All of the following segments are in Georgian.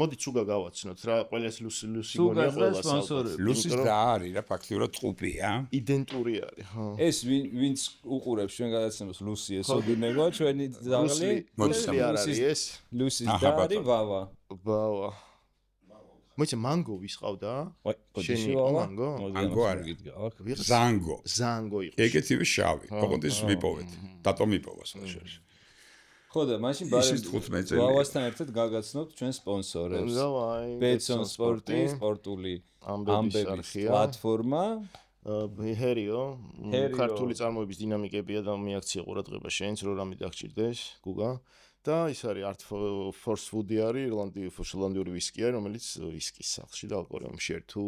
მოდით უგა გავაცნოთ რა, ყველას ლუსი გონია ყველას ალბათ. ლუსის და არის რა, ფაქტიურად ტყუპია. იდენტური არის, ხო. ეს ვინც უყურებს ჩვენ გადაცემას ლუსი ესოდინება ჩვენი ძაღლი. ლუსი არ არის ეს? ლუსის და არის ვავა. ვავა. მოიცა მანგო ვისყავდა? შენი მანგო? მანგო არის. ზანგო. ზანგო იყო. ეგეთივე შავი. ოღონდ ეს მიპოვეთ. დატო მიპოვას შეიძლება. ხო და მაშინ ვავასთან ერთად გაგაცნობთ ჩვენ სპონსორებს. ბეცონ სპორტი, სპორტული ამბების პლატფორმა. ჰერიო, ქართული წარმოების დინამიკებია და მიაქცია ყურადღება შენც, რომ რამე დაგჭირდეს, გუგა. და ის არის Art Force Food-ი არის, ირლანდიური ვისკი არის, რომელიც ვისკის სახლში და ალკოჰოლში ერთ თუ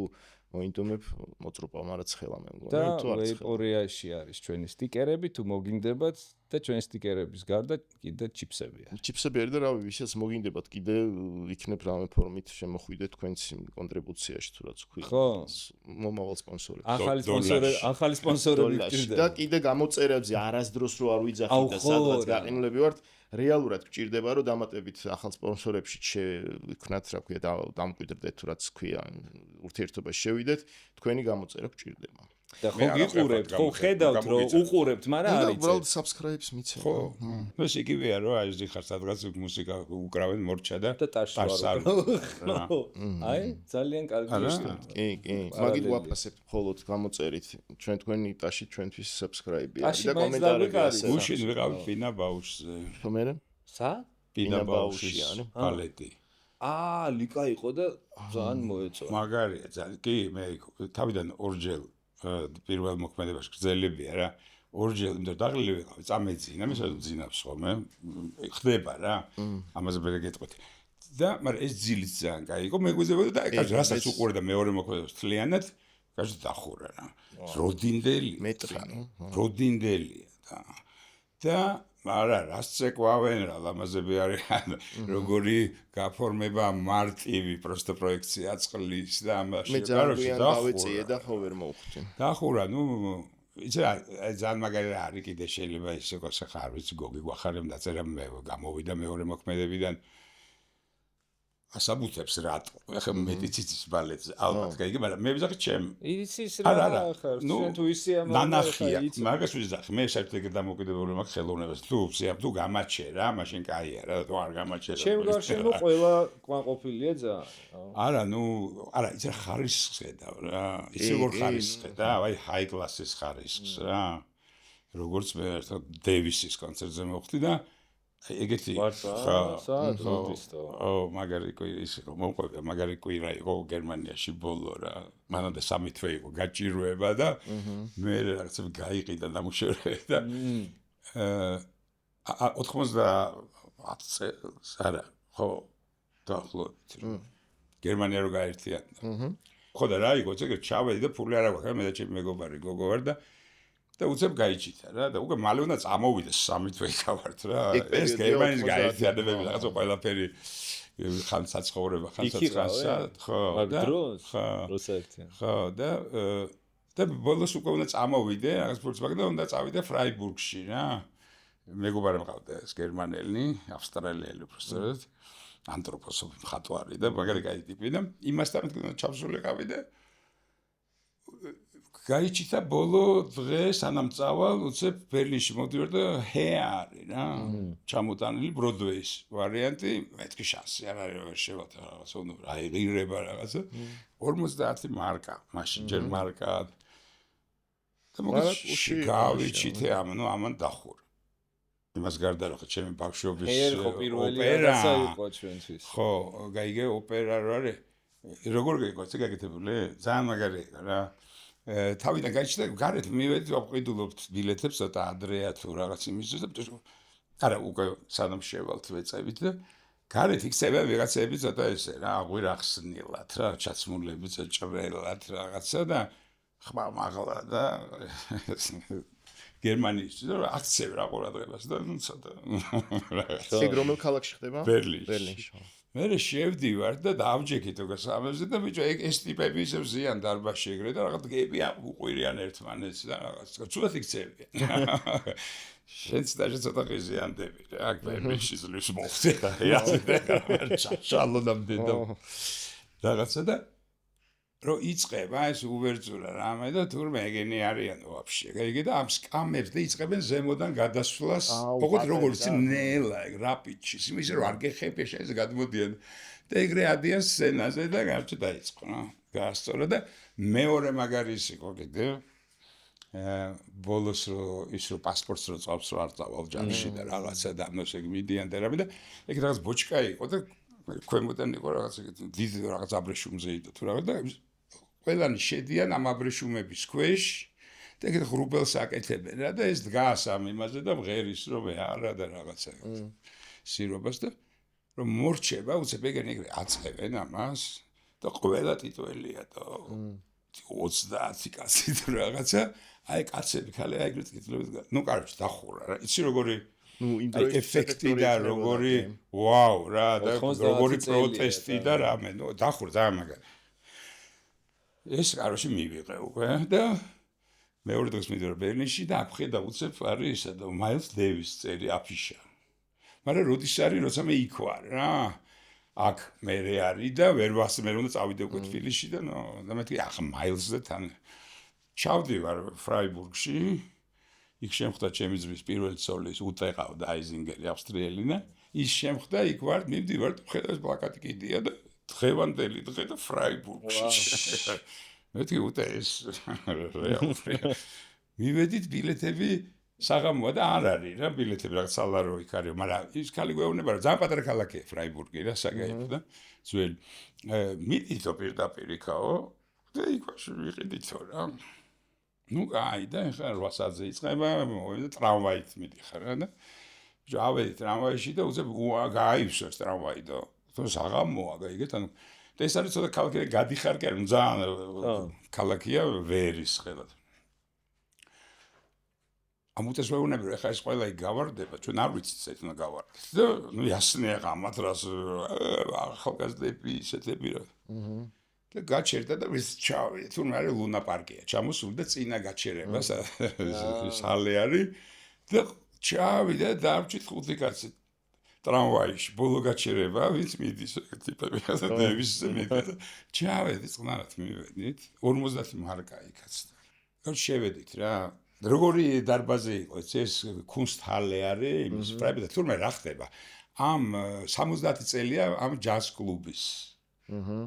მოინდომებ მოწრუპა, მაგრამ ცხელა მე მგონი, თუ არ ცხელა. და ვეიპორიაში არის ჩვენი სტიკერები, თუ მოგინდებათ და ჩვენი სტიკერების გარდა კიდე ჩიპსები არის. ჩიპსები არის და რავი, ვისაც მოგინდებათ კიდე იქნებ რამე ფორმით შემოხვიდეთ თქვენს კონტრიბუციაში თუ რაც ქვია. ხო, მომავალ სპონსორებს. ახალი სპონსორები გჭირდება. და კიდე გამოწერებზე არასდროს რო არ ვიძახით და სადღაც გაყინულები ვართ. რეალურად გჭირდება რომ დამატებით ახალ სპონსორებში შეიქმნათ რა ქვია დამკვიდრდეთ თუ რაც ქვია ურთიერთობაში შევიდეთ თქვენი გამოწერა გჭირდება და ხო გიყურებთ ხო ხედავთ რომ უყურებთ მაგრამ არ იცით უბრალოდ subscribe-ს მიცემ ხო ეს იგივეა რომ აი ზიხარ სადღაც მუსიკა უკრავენ მორჩა და ტაშსარ აი ძალიან კარგი კი მაგით ვაფასებთ მხოლოდ გამოწერით ჩვენ თქვენი ტაში ჩვენთვის subscribe-ია და კომენტარები ასე უშინ ვიყავით პინა ბაუშზე ხომერე სა პინა ბაუში არის პალეტი ლიკა იყო და ძალიან მოეწონა მაგარია ძალიან კი მე თავიდან ორჯერ პირველ მოქმედებაში გრძელებია რა ორჯერ იმდენ დაღლილი ვიყავი წამეძინა მე სადაც ძინავს ხოლმე ხდება რა ამაზე ვერ გეტყვით და მაგრამ ეს ძილიც ძალიან კაი იყო მეგვიზებოდა და აი რასაც უყურე და მეორე მოქმედებას თლიანად კაჟი დახურა რა როდინდელი მეტრი როდინდელია და არა რას წეკვავენ რა ლამაზები არიან როგორი გაფორმება მარტივი პროსტო პროექცია წყლის და ამაში მე ძალიან გავეწიე და ხო ვერ მოვხვდი დახურა ნუ იცი ძალიან მაგარი არის კიდე შეიძლება ისე ხარ ვიცი გოგი გვახარემ დაწერა მე გამოვიდა მეორე მოქმედებიდან ასაბუთებს რატო ახლა მედიცინის ბალეტზე ალბათ გაიგე მაგრამ მე ვიზახი ჩემ იცის რა ხარ ჩვენ თუ ისეა ნანახია მაგას ვიზახი მე საერთოდ ეგ დამოკიდებული მაქვს ხელოვნებას თუ თუ გამაჩე რა მაშინ კაია რა თუ არ გამაჩე ჩემ გარშემო ყველა კვანყოფილია ძალიან არა ნუ არა იცი ხარისხს ხედავ რა იცი როგორ ხარისხს ხედავ აი ჰაი კლასის ხარისხს რა როგორც მე ერთად დევისის კონცერტზე მოვხდი და ეგეთი მაგარი ის მომყვება მაგარი კვირა იყო გერმანიაში ბოლო რა მანამდე 3 თვე იყო გაჭირვება და მე რაღაცა გაიყიდა დამუშავება და 90 წელს არა ხო დაახლოებით გერმანია რო გაერთიანდა ხო და რა იყო ეგ ჩავედი და ფული არა გვაქვს მე და ჩემი მეგობარი გოგო ვარ და უცებ გაიჭითა რა და უკვე მალე უნდა წამოვიდეს 3 თვე გავართ რა ეს გერმანიის გაერთიანებები რაღაცა ყველაფერი ხანსაცხოვრება ხანსაცხრანსა ხო და ხო და ბოლოს უკვე უნდა წამოვიდე რაღაც ფურცბაგ და უნდა წავიდე ფრაიბურგში რა მეგობარი მყავდა ეს გერმანელი ავსტრალიელი უბრალოდ ანთროპოსოფი მხატვარი და მაგარი კაი ტიპი და იმასთან ჩავსულიყავი და გაიჭითა ბოლო დღე სანამ წავალ უცებ ბერლინში მოვდივარ და ჰე არის რა ჩამოტანილი ბროდვეის ვარიანტი მეთქი შანსი არ არის ვერ შევათა რაღაც უნდა აიღირება რაღაცა 50 მარკა მაშინ ჯერ მარკა და მოგეში გავიჭითე ამან დახურა იმას გარდა რომ ჩემი ბავშვობის ოპერა იყო ჩვენთვის ხო გაიგე ოპერა რა არის როგორ გეკოცე გაკეთებული ძალიან მაგარი რა თავიდან გაიჭდა გარეთ მივედი ვყიდულობთ ბილეთებს და ადრეა თუ რაღაც იმის და არა უკვე სანამ შევალთ ვეწევით და გარეთ იქცევა ვიღაცები ცოტა ესე რა აღვირახსნილად რა ჩაცმულები ჭრელად რაღაცა და ხმამაღლა და გერმანიის და აქცევ რა ყურადღებას და ცოტა რაღაცა ეგ რომელ ქალაქში ხდება ბერლინში მე შევდივარ და დავჯექით უკვე სამებზე და ბიჭო ეს ტიპები ისევ ზიან დარბაზში ეგრე და რაღაც გები უყვირიან ერთმანეთს და რაღაც ცუდად იქცევიან შენც დაჟე ცოტა ღიზიანდები რა, აქ ვერ შეიძლება მოხდე და იაზრე ჩაშალო ნამდვილად რაღაცა და რომ იწება ეს უბერძურა რამე და თურმე ეგენი არიან ვაფშე. იგი და ამ სკამებს და იწებენ ზემოდან გადასვლას, ოღონდ როგორც ნელა ეგ რაპიჩის, იმის რომ არ გეხები ეს გადმოდიან და ეგრე ადიან სცენაზე და გარჩა დაიწყო რა. გაასწორა და მეორე მაგარი იყო კიდე ბოლოს რო ის რო პასპორტს რო წავს რო არ წავალ ჯარში და რაღაცა და ამას ეგ მიდიან და რამე და ეგ რაღაც ბოჭკა იყო და ქვემოდან იყო რაღაცა დიდი რაღაც აბრეშუმზე იყო თუ რაღაც და ყველანი შედიან ამ აბრეშუმების ქვეშ და ეგ ღრუბელს აკეთებენ რა და ეს დგას ამ იმაზე და მღერის რომ არა და რაღაცა სირობას და რომ მორჩება უცებ ეგენი ეგრე აწყებენ ამას და ყველა ტიტველია და 30 კაცი თუ რაღაცა აი კაცები ხალე აი ეგრეთ კითხულობთ ნუ კაროჩ დახურა რა იცი როგორი ნუ იმ აი ეფექტი და როგორი ვაუ რა და როგორი პროტესტი და რამე ნუ დახურა ძალიან მაგარი ეს კაროში მივიღე უკვე და მეორე დღეს მივიდა ბერლინში და აქ ხედა უცებ არის ისა და მაილს დევის წერი აფიშა მაგრამ როდის არის როცა მე იქ ვარ რა აქ მე არის და ვერ ვასწრებ მე უნდა წავიდე უკვე თბილისში და და მეთქი ახლა მაილსზე თან ჩავდივარ ფრაიბურგში იქ შემხვდა ჩემი ძმის პირველი ცოლის უტეყავდა აიზინგერი ავსტრიელი და ის შემხვდა იქ ვარ მივდივარ და ხედავს პლაკატი კიდია და დღევანდელი დღე და ფრაიბურგში მეთქი უტე ეს მივედით ბილეთები საღამოა და არ არის რა ბილეთები რაღაც სალარო იქ არის მაგრამ ის ხალი გვეუბნება რომ ძალიან პატარა ქალაქია ფრაიბურგი რა საგაიფო და ძველი მიდითო პირდაპირ იქაო და იქ ვიყიდითო რა ნუ აი და ხა 8 საათზე იწყება მოვიდა ტრამვაით მიდიხარ რა და ჯავედი ტრამვაიში და უცებ გააივსოს ტრამვაი და თუ საღამოა გაიგეთ ანუ და ეს არის ცოტა ქალაქი გადიხარ კი არ ძალიან ქალაქია ვერის ხელად ამუწეს ვეუბნები რომ ეხლა ეს ყველა იქ გავარდება ჩვენ არ ვიცით ეს უნდა გავარდეთ და ნუ იასნია ღამათ რას ახალგაზრდები ისეთები რა და გაჩერდა და ვის ჩავი თუნ არის ლუნა პარკია ჩამოსული და წინა გაჩერება სალე არის და ჩავი და დავჭით 5 კაცი ტრამვაიში ბოლო გაჩერება ვინც მიდის ტიპები და დევისზე მიდის ჩავედი წყნარად მივედით 50 მარკა იქაც და შევედით რა როგორი დარბაზი იყო ეს კუნსტჰალე არის იმის პრაიბი და თურმე რა ხდება ამ 70 წელია ამ ჯაზ კლუბის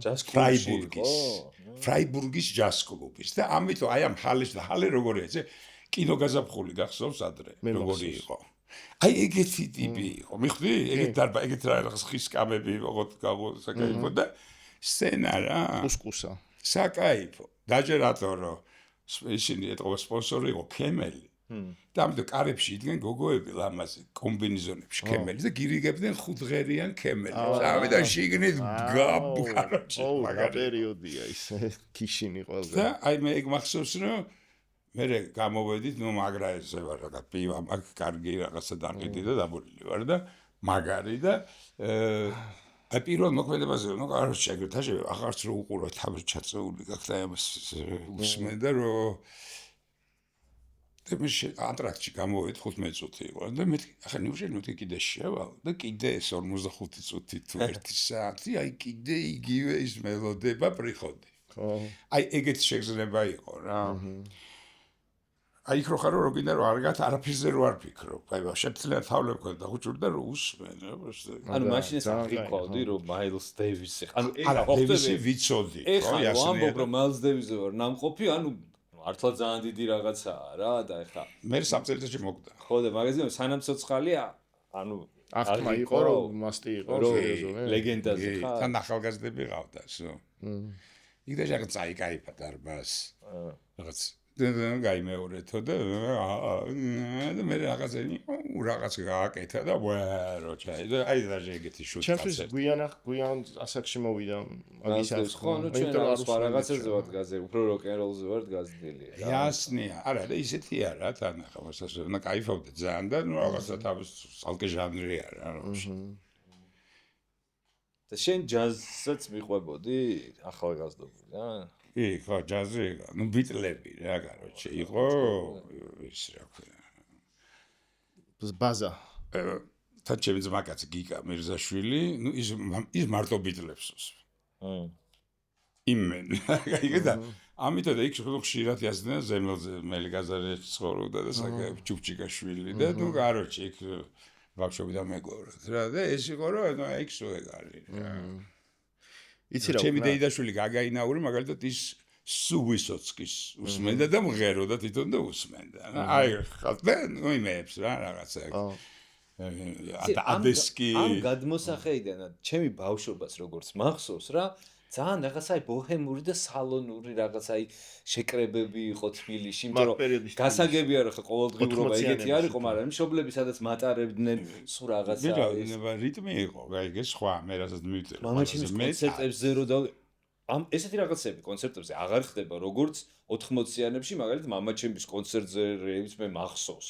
ჯაზ ფრაიბურგის ჯაზ კლუბის და ამიტომ აი ამ ჰალეს და ჰალე როგორია ეს კინოგაზაფხული გახსოვს ადრე როგორი იყო აი ეგეთი ტიპი იყო მიხვდი ეგეთ დარბა ეგეთ რაღაც ხის კამები ოღონდ გაგოსაკაიფო და სცენა რა კუსკუსა საკაიფო დაჯერატორო ისინი ეთყობა სპონსორი იყო ქემელი და ამიტომ კარებში იდგენ გოგოები ლამაზი კომბინეზონებში ქემელი და გირიგებდნენ 5 ღერიან ქემელებს ამიტომ შიგნით გაბუ კაროჩი მაგარი პერიოდია ის ქიშინი ყველგან და აი მე ეგ მახსოვს რომ მე გამოვედით ნუ მაგრა ესე ვარ რა პივა მაგ კარგი რაღაცა დაყიდი და დაბოლილი ვარ და მაგარი და აი პირველ მოქმედებაზე ნუ კაროჩი ეგრეთ აშე აღარც რო უყურე თავი ჩაწეული გახდა ამას უსმენდა რომ და მე ანტრაქტში გამოვედი 15 წუთი იყო და მე ახლა ნიუჟელი მე კიდე შევალ და კიდე ეს 45 წუთი თუ 1 საათი აი კიდე იგივე ის მელოდება პრიხოდი აი ეგეთ შეგრძნება იყო რა აი ხო ხარო რო კიდე რო არ გათ არაფერზე რო არ ფიქრობ აი შეძლია თავლები ხო დახუჭურდა რო უსმენ რა ანუ მაშინ ეს აღიქვავდი რომ მაილს დევისი ანუ არა დევისი ვიცოდი ხო იასნია რომ მაილს დევისი ვარ ნამყოფი ანუ მართლა ძალიან დიდი რაღაცაა რა და ეხლა მე სამწელიწადში მოგდა ხო და მაგაზინო სანამ ცოცხალია ანუ ახლა იყო რომ მასტი იყო სერიოზული ლეგენდაზე ხა თან ახალგაზრდები ყავდა სო იქ და რაღაც წაიკაიფა დარბას რაღაც გაიმეორეთო და მე რაღაც გააკეთა და ვეროჩა აი და ეგეთი შუთ ჩემთვის გვიან ასაკში მოვიდა მაგის ახ ხო ნუ ჩვენ რაღაცაზე ვარ გაზე უფრო როკ-ენ-როლზე ვარ გაზრდილი იასნია არა და ისეთი არა თან ახლა მასასე უნდა кайფავდე ძალიან და ნუ რაღაცა თავის ალკე ჟანრი არა და შენ ჯაზსაც მიყვებოდი ახალგაზრდობი რა ხო ჯაზი ნუ ბიტლები რა კაროჩე იყო ის რა ქვია ბაზა. თან ჩემი ძმაკაცი გიგა მირზაშვილი, ნუ ის მარტო ბიტლებს უსმენს. იმენ. კაიგე და ამიტომ და იქ ხშირად იასდნენ ზემელზე მელიგაზარი ცხოვრობდა და ჩუქჩიკაშვილი და ნუ კაროჩი იქ ბავშვები და მეგობრად რა და ეს იყო რომ იქ სულ ეგ არის რა. იცი რა ჩემი დეიდაშვილი გაგაინაური მაგალითად ის სუვისოცკის უსმენდა და მღეროდა თვითონ და უსმენდა. აი ხალხი ნუ იმეებს რა რაღაცა. ადესკი ამ გადმოსახედიდან ჩემი ბავშვობას როგორც მახსოვს რა ძალიან რაღაცა ბოჰემური და სალონური რაღაცა შეკრებები იყო თბილისში, იმიტომ რომ გასაგები არა ხო ყოველდღიურობა ეგეთი არ იყო, მაგრამ მშობლები სადაც მატარებდნენ სულ რაღაცა ეს რიტმი იყო, გაიგე სხვა, მე რასაც მივწერე. მამაჩემის კონცერტებზე რო და ამ ესეთი რაღაცები კონცერტებზე აღარ ხდება, როგორც 80-იანებში, მაგალითად მამაჩემის კონცერტზე რევიც მე მახსოვს.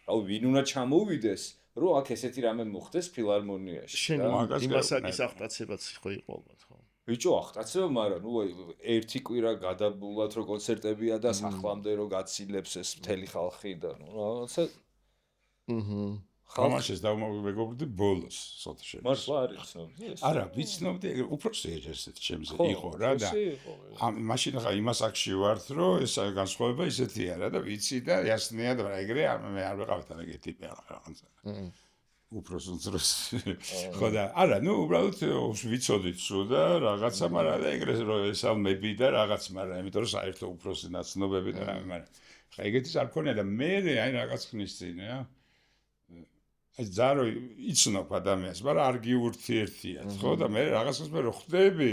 რავი, ვინ უნდა ჩამოვიდეს, რომ აქ ესეთი რამე მოხდეს ფილარმონიაში. შენ იმასაკის აღტაცებაც ხო იყო ალბათ, ხო? ბიჭო აღტაცება, მაგრამ ნუ ერთი კვირა გადაბულად რო კონცერტებია და სახლამდე რო გაცილებს ეს მთელი ხალხი და ნუ რაღაცა ხალხის დავმოვიგებდი ბოლოს სოთა შეიძლება. მართლა არის ცნობილი ეს? არა, ვიცნობდი, უпроსტი ესეთ ჩემზე იყო რა და მაშინ ხა იმას აქში ვართ, რომ ეს განსხვავება ისეთია რა და ვიცი და ясნია და ეგრე მე არ ვიყავთ ამ ეგეთი ტიპი რაღაცა. უпроსუნძროს ხო და არა ნუ უბრალოდ ვიცოდით სულ და რაღაცა მაგრამ და ეგრე რომ ესალმები და რაღაც მაგრამ იმიტომ რომ საერთო უпроსი ნაცნობები და რამე მაგრამ ხა ეგეთის არ ქონია და მე აი რაღაც ხნის წინ რა ეს ზარო იცნობ ადამიანს მაგრამ არ გიურთიერთიათ ხო და მე რაღაცას მე რო ხვდები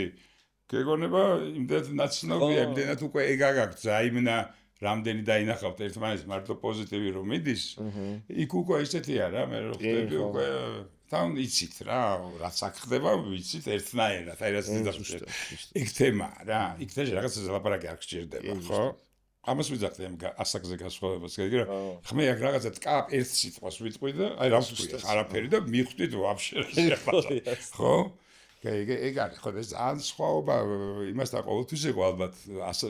გეგონება იმდენად ნაცნობია იმდენად უკვე ეგ აგაქვს აიმნა რამდენი დაინახავთ ერთმანეთს მარტო პოზიტივი რომ მიდის იქ უკვე ისეთია რა მე რო ხვდები უკვე თან იცით რა რაც აქ ხდება ვიცით ერთნაირად აი რაც დახუშეთ იქ თემა რა იქ და რაღაცა ლაპარაკი არ გჭირდება ხო ამას ვიძახდი ამ ასაკზე გასხოვებას კიდე რა ხმე აქ რაღაცა ტკა ერთ სიტყვას ვიტყვი და აი რა ვთქვი არაფერი და მიხვდით ვაფშე ხო ეგ არის ხო ეს ან სხვაობა იმასთან ყოველთვის იყო ალბათ ასე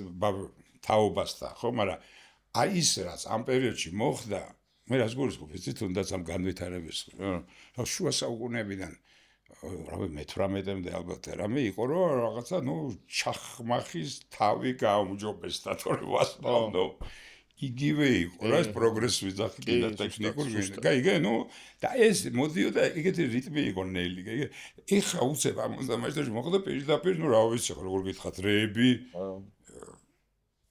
თაობასთან ხო მაგრამ აი ის რაც ამ პერიოდში მოხდა მე რას გულისხმობ იცით თუნდაც ამ განვითარების რა შუა საუკუნეებიდან რავი მე-18-მდე ალბათ რამე იყო რომ რაღაცა ნუ ჩახმახის თავი გაუმჯობესდა თორე ვასწავლო იგივე იყო რა ეს პროგრესი ვიძახი კიდე ტექნიკურ გაიგე ნუ და ეს მოდიოდა ეგეთი რიტმი იყო ნელი გაიგე ეხა უცებ ამ 50-ში მოხდა პირდაპირ ნუ რა ვიცი ხო როგორ გითხათ რეები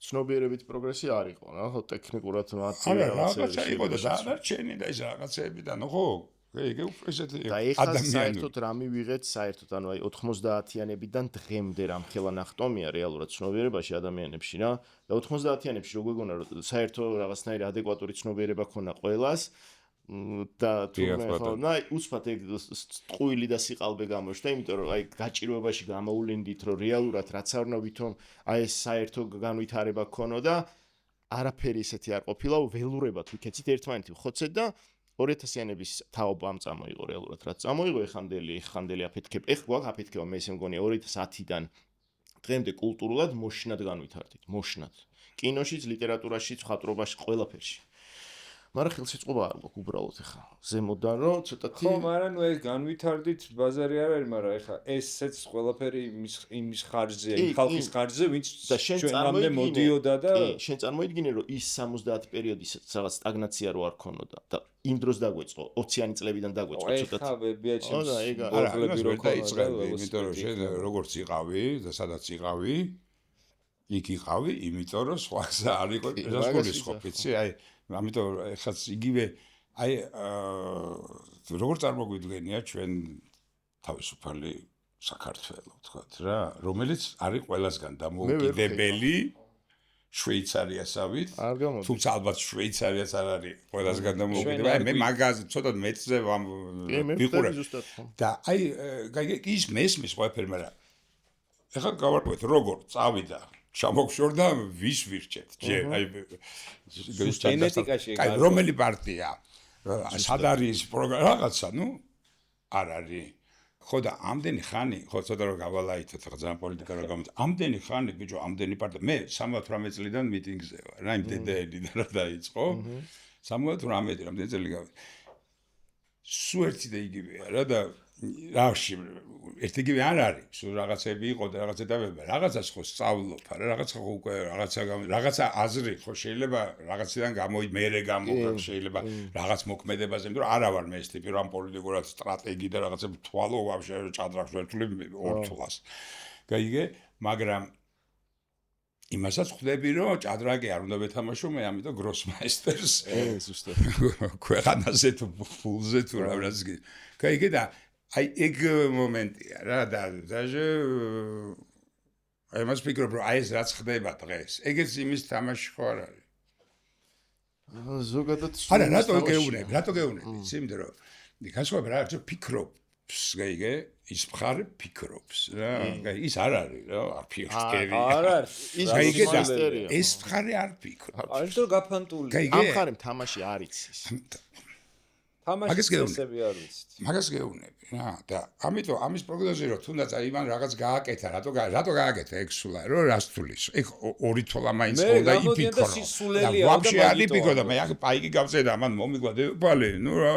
ცნობიერებით პროგრესი არ იყო რა ხო ტექნიკურად მათი რაღაცა იყო და დანარჩენი და ეს რაღაცები და ნუ ხო ეგე უფრო ესეთი ადამიანი საერთოდ რა მივიღეთ საერთოდ ანუ აი 90-იანებიდან დღემდე რამხელა ნახტომია რეალურად ცნობიერებაში ადამიანებში რა და 90-იანებში რო გვეგონა რომ საერთო რაღაცნაირი ადეკვატური ცნობიერება ქონა ყველას და თუმცა ხო ნაი უცბად ეგ ტყუილი და სიყალბე გამოჩნდა იმიტომ რომ აი გაჭირვებაში გამოულინდით რომ რეალურად რაც არ უნდა ვითომ აი ეს საერთო განვითარება ქონოდა არაფერი ისეთი არ ყოფილა ველურებად ვიქეცით ერთმანეთი ხოცეთ და 2000-იანების თაობა ამ წამოიღო რეალურად რაც წამოიღო ეხანდელი აფეთქება ეხ გვაქვს აფეთქება მე ესე მგონია 2010-დან დღემდე კულტურულად მოშინად განვითარდით მოშინად კინოშიც ლიტერატურაშიც მხატვრობაში ყველაფერში მაგრამ ხელშეწყობა არ გვაქვს უბრალოდ ეხა ზემოდან რომ ცოტათი ხო მაგრამ ნუ ეს განვითარდით ბაზარი არ არის მაგრამ ეხა ესეც ყველაფერი იმის ხარჯზეა იმ ხალხის ხარჯზე ვინც ჩვენამდე მოდიოდა და შენ წარმოიდგინე რომ ის 70 პერიოდის რაღაც სტაგნაცია რო არ ქონოდა და იმ დროს დაგვეწყო 20-იანი წლებიდან დაგვეწყო ცოტათი ეხა ვებია ჩემს პრობლემები რო დაიწყები იმიტომ რომ შენ როგორც იყავი და სადაც იყავი იქ იყავი იმიტომ რომ სხვაზე არ იყო ეს გულისხმობ იცი აი ამიტომ ეხაც იგივე აი როგორ წარმოგვიდგენია ჩვენ თავისუფალი საქართველო თქვათ რა რომელიც არის ყველასგან დამოუკიდებელი შვეიცარიასავით თუმცა ალბათ შვეიცარიას არ არის ყველასგან დამოუკიდებელი აი მე მაგაზე ცოტა მეცზე ვიყურებ და აი ის მესმის ყველაფერი მაგრამ ეხლა გავარკვევთ როგორ წავიდა ჩამოგშორდა ვის ვირჩეთ ჯერ აი გენეტიკაში აი რომელი პარტია სად არის პროგრამა რაღაცა ნუ არ არის ხო და ამდენი ხანი ხო ცოტა რომ გავალაითოთ ხა ძალიან პოლიტიკა რა გამოიწ ამდენი ხანი ბიჭო ამდენი პარტია მე 78 წლიდან მიტინგზე ვარ რა იმ დედაელიდან რა დაიწყო 78 რამდენი წელი გავიდა სულ ერთი და იგივეა რა და რავში ერთი არ არის სულ რაღაცები იყო და რაღაცა დავება რაღაცას ხო სწავლობ რა რაღაცა ხო უკვე რაღაცა აზრი ხო შეიძლება რაღაციდან მერე გამოგა შეიძლება რაღაც მოქმედებაზე იმიტომ რომ არა ვარ მე ეს ტიპი რამ პოლიტიკურად სტრატეგი და რაღაცა თვალო ვაფშე ჭადრაკს ვერთული ორთულას გაიგე მაგრამ იმასაც ხვდები რომ ჭადრაკი არ უნდა ვეთამაშო მე ამიტომ გროსმაისტერს ზუსტად ქვეყანაზე თუ ფულზე თუ რაღაც გაიგე და აი ეგ მომენტია რა და დაჟე აი მას ფიქრობ რომ აი ეს რაც ხდება დღეს ეგეც იმის თამაში ხო არ არის ზოგადად არა რატო გეუბნები იცი იმიტომ რომ განსხვავება რა არის ფიქრობს გაიგე ის მხარე ფიქრობს რა ის არ არის რა არ ფიქრები არ არის ის გაიგე და მასტერია ეს მხარე არ ფიქრობს არის რომ გაფანტული ამ მხარემ თამაში არ იცის თამაშის წესები არ ვიცით მაგას გეუბნები რა და ამიტომ ამის პროგნოზი რომ თუნდაც აი მან რაღაც გააკეთა რატო გააკეთა ეგ სულა რომ რას თulis ეგ ორი თოლა მაინც ყოლდა იფიქრო და ვაფშე არ იფიქრო და მე აქ პაიკი გავწე და მან მომიგვა დეპალი ნუ რა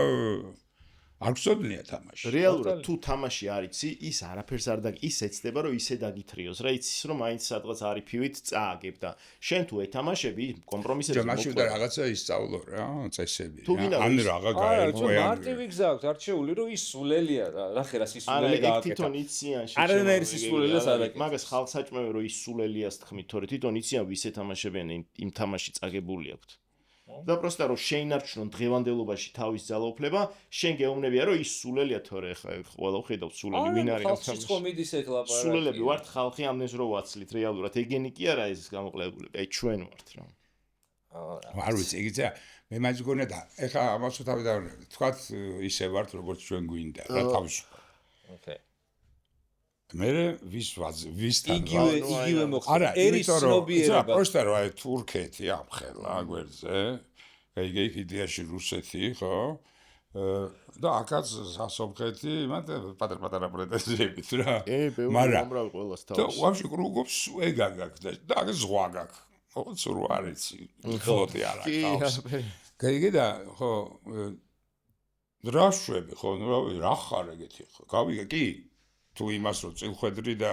არ გსოდნია თამაში რეალურად თუ თამაში არ იცი ის არაფერს არ ის ეცდება რომ ისე დაგითრიოს რა იცის რომ მაინც სადღაც არიფივით წააგებ და შენ თუ ეთამაშები კომპრომისებზე მაშინ და რაღაცა ისწავლო რა წესები ან რაღა გაიგო მარტივი გზა აქვს არჩეული რომ ის სულელია რა რახერას ის სულელი გააკეთა გააკეთა თვითონ იციან არანაირი სულელას არ აკეთებს მაგას ხალხს საჭმევენ რომ ის სულელიას თქმით თორე თვითონ იციან ვის ეთამაშებიან იმ თამაში წაგებული აქვთ და პროსტა რომ შეინარჩუნონ დღევანდელობაში თავის ძალაუფლება, შენ გეუბნებია რომ ის სულელია თორე ხა ყველა ხედავ სულელი ვინ არის ამ თამაში. ხო მიდის ეგ ლაპარაკი. სულელები ვართ ხალხი ამდენს რო ვაცლით რეალურად ეგენი კი არა ეს გამოყენებული. აი ჩვენ ვართ რა. არ ვიცი იგიცია მე მაინც გონია და ეხა ამას თავი დავვნები. თქვათ ისე ვართ როგორც ჩვენ გვინდა რა თავისუფალ. ოკეი. მე ვისთან იგივე მოხდა ერის ცნობიერება პროსტა რა თურქეთი ამხელა გვერდზე გაიგე იდეაში რუსეთი ხო და აქაც სასოფხეთი მათ პატარ-პატარა პრეტენზიებით რა მაგრამ და ვაფშე კრუგობს ეგა გაქვს და აქ ზღვა გაქვს ხო სულ არ იცი ფლოტი არ აქვს გაიგე და ხო რა შვები ხო რა ხარ ეგეთი ხო გავიგე კი თუ იმას რო წილხვედრი და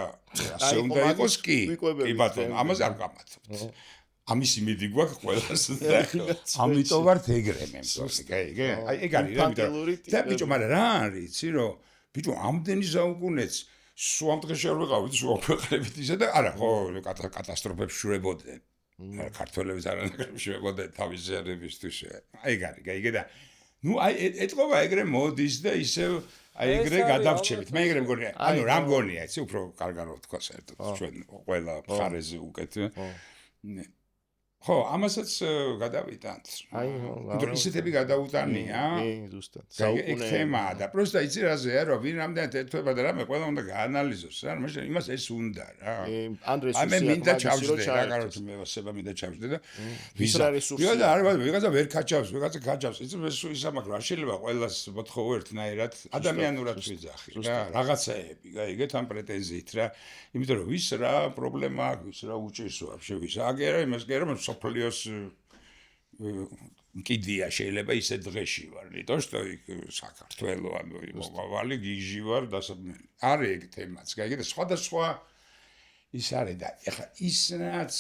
ასე უნდა იყოს კი კი ბატონო ამაზე არ გამართობთ ამის იმედი გვაქვს ყველას და ამიტომ ვართ ეგრე მე მსოფლიო გაიგე აი ეგ არის რა იმიტომ და ბიჭო მაგრამ რა არის იცი რომ ბიჭო ამდენი საუკუნეც სულ ამ დღეში არ ვიყავით სულ ქვეყნებით ისე და არა ხო კატასტროფებს შურებოდნენ ქართველებს არანაკლებ შურებოდნენ თავის ზერებისთვის აი ეგ არის გაიგე და ნუ აი ეთყობა ეგრე მოდის და ისე აი ეგრე გადავრჩებით. მე ეგრე მგონია, ანუ რა მგონია, იცი, უფრო კარგად რო თქვა საერთოდ ჩვენ ყველა მხარეზე უკეთ. ხო, ამასაც გადავიტანთ. აი, იმიტომ ისეთები გადაუტანია. ზუსტად. ეგ თემაა და პროსტა იცი რაზეა, რომ ვინ რამდენად ეთქება და რამე ყველა უნდა გაანალიზოს რა, მაშინ იმას ეს უნდა რა. ანდრეს აი მე მინდა ჩავშდე რა, კაროჩ მე ვასება მინდა ჩავშდე და ვიზა. ვიღაცა არ ვიღაცა ვერ ქაჩავს, ვიღაცა ქაჩავს. იცი მე სულ ისამაგრო არ შეიძლება ყველას მოთხოვო ერთნაირად ადამიანურად ვიძახი რა, რაღაცაები, გაიგეთ ამ პრეტენზიით რა. იმიტომ რომ ვის რა პრობლემა აქვს, ვის რა უჭირსო ვაფშე ვის. აგერა იმას გერა სოფლიოს კიდია შეიძლება ისე დღეში ვარ, იმიტომ რომ იქ საქართველოს ანუ მომავალი გიჟი ვარ და არის ეგ თემაც, გაიგე და სხვადასხვა ის არის და ეხა ის რაც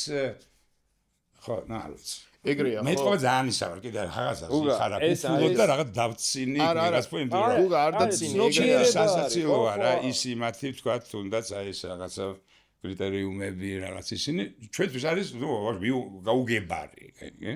ხო, არ ვიცი. ეგრეა ხო. მე თქო ძალიან ისა ვარ, კიდე რაღაცას ხარ აკუთვნილ და რაღაც დავცინი, რაღაც პოინტი. გუგა არ დაცინი, ეგრეა სასაცილოა რა, ის იმათი თქვა თუნდაც აი ეს რაღაცა კრიტერიუმები რაღაც ისინი ჩვენთვის არის ნუ გაუგებარი გაიგე